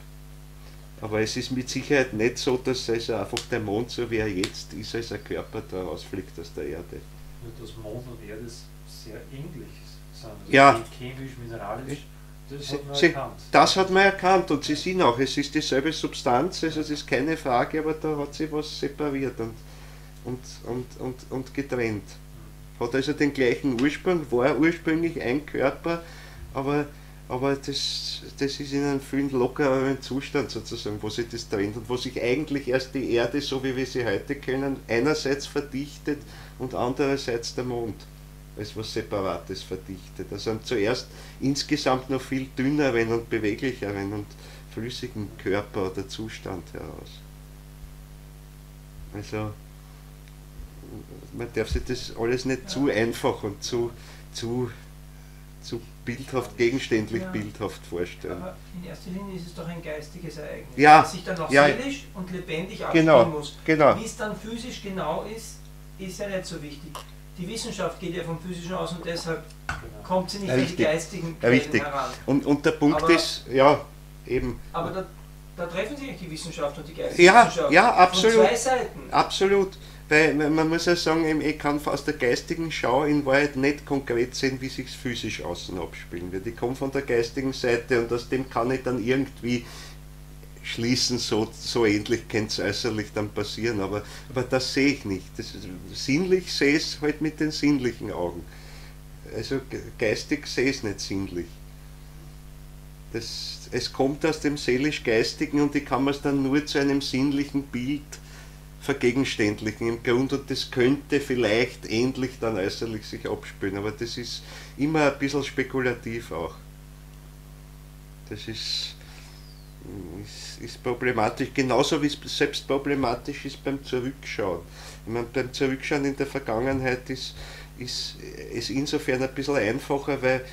Aber es ist mit Sicherheit nicht so, dass also einfach der Mond, so wie er jetzt ist, als ein Körper da rausfliegt aus der Erde. Nur dass Mond und Erde sehr ähnlich sind. Also ja. Chemisch, mineralisch, das hat man erkannt. Das hat man erkannt und Sie sehen auch, es ist dieselbe Substanz, also das ist keine Frage, aber da hat sich was separiert und getrennt. Hat also den gleichen Ursprung, war ursprünglich ein Körper, aber das ist in einem viel lockereren Zustand sozusagen, wo sich das trennt und wo sich eigentlich erst die Erde, so wie wir sie heute kennen, einerseits verdichtet und andererseits der Mond als was Separates verdichtet. Also zuerst insgesamt noch viel dünneren und beweglicheren und flüssigen Körper oder Zustand heraus. Also man darf sich das alles nicht zu einfach und zu bildhaft, gegenständlich bildhaft vorstellen. Aber in erster Linie ist es doch ein geistiges Ereignis, das sich dann auch seelisch und lebendig abspielen muss. Genau. Wie es dann physisch genau ist, ist ja nicht so wichtig. Die Wissenschaft geht ja vom Physischen aus und deshalb kommt sie nicht an die geistigen Quellen heran. Und der Punkt ist, eben. Aber da treffen sich die Wissenschaft und die geistige Wissenschaft. Ja, absolut. Von zwei Seiten. Absolut. Weil man muss ja sagen, ich kann aus der geistigen Schau in Wahrheit nicht konkret sehen, wie sich physisch außen abspielen wird. Ich komme von der geistigen Seite und aus dem kann ich dann irgendwie schließen, so ähnlich könnte es äußerlich dann passieren, aber das sehe ich nicht. Sinnlich sehe ich es halt mit den sinnlichen Augen. Also geistig sehe ich es nicht sinnlich. Es kommt aus dem seelisch-geistigen und ich kann mir es dann nur zu einem sinnlichen Bild vergegenständlichen im Grund und das könnte vielleicht ähnlich dann äußerlich sich abspielen, aber das ist immer ein bisschen spekulativ auch. Das ist problematisch, genauso wie es selbst problematisch ist beim Zurückschauen. Ich meine, beim Zurückschauen in der Vergangenheit ist es insofern ein bisschen einfacher, weil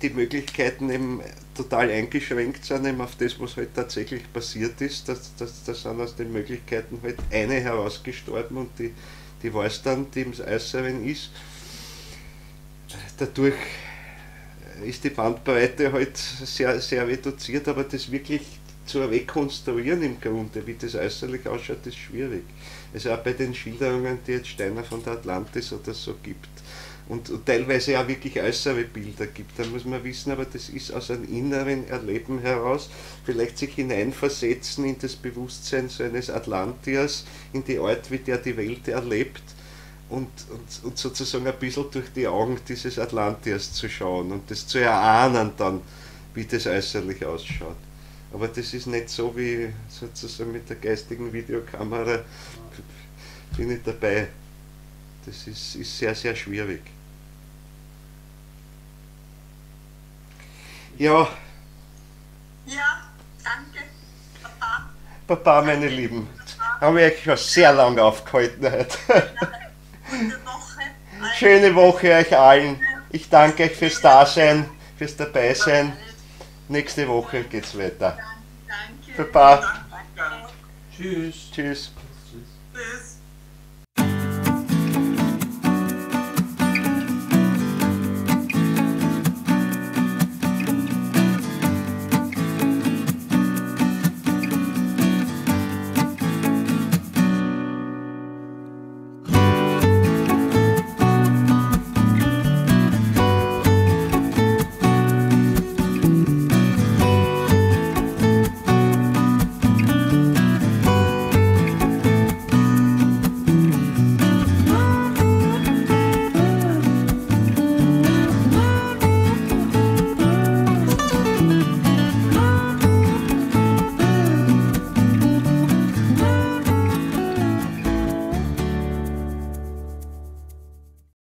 die Möglichkeiten eben total eingeschränkt sind eben auf das, was halt tatsächlich passiert ist. Da sind aus den Möglichkeiten halt eine herausgestorben und die war es dann, die im Äußeren ist. Dadurch ist die Bandbreite halt sehr, sehr reduziert, aber das wirklich zu rekonstruieren im Grunde, wie das äußerlich ausschaut, ist schwierig. Also auch bei den Schilderungen, die jetzt Steiner von der Atlantis oder so gibt und teilweise auch wirklich äußere Bilder gibt, da muss man wissen, aber das ist aus einem inneren Erleben heraus, vielleicht sich hineinversetzen in das Bewusstsein so eines Atlantiers, in die Art, wie der die Welt erlebt, und sozusagen ein bisschen durch die Augen dieses Atlantiers zu schauen und das zu erahnen dann, wie das äußerlich ausschaut. Aber das ist nicht so wie sozusagen mit der geistigen Videokamera bin ich dabei. Das ist sehr, sehr schwierig. Ja. Ja, danke, Papa. Papa, meine Lieben, haben wir euch schon sehr lange aufgehalten heute. Gute Woche. Schöne Woche euch allen. Ich danke euch fürs Dasein, fürs Dabeisein. Nächste Woche geht's weiter. Danke. Papa. Tschüss. Tschüss.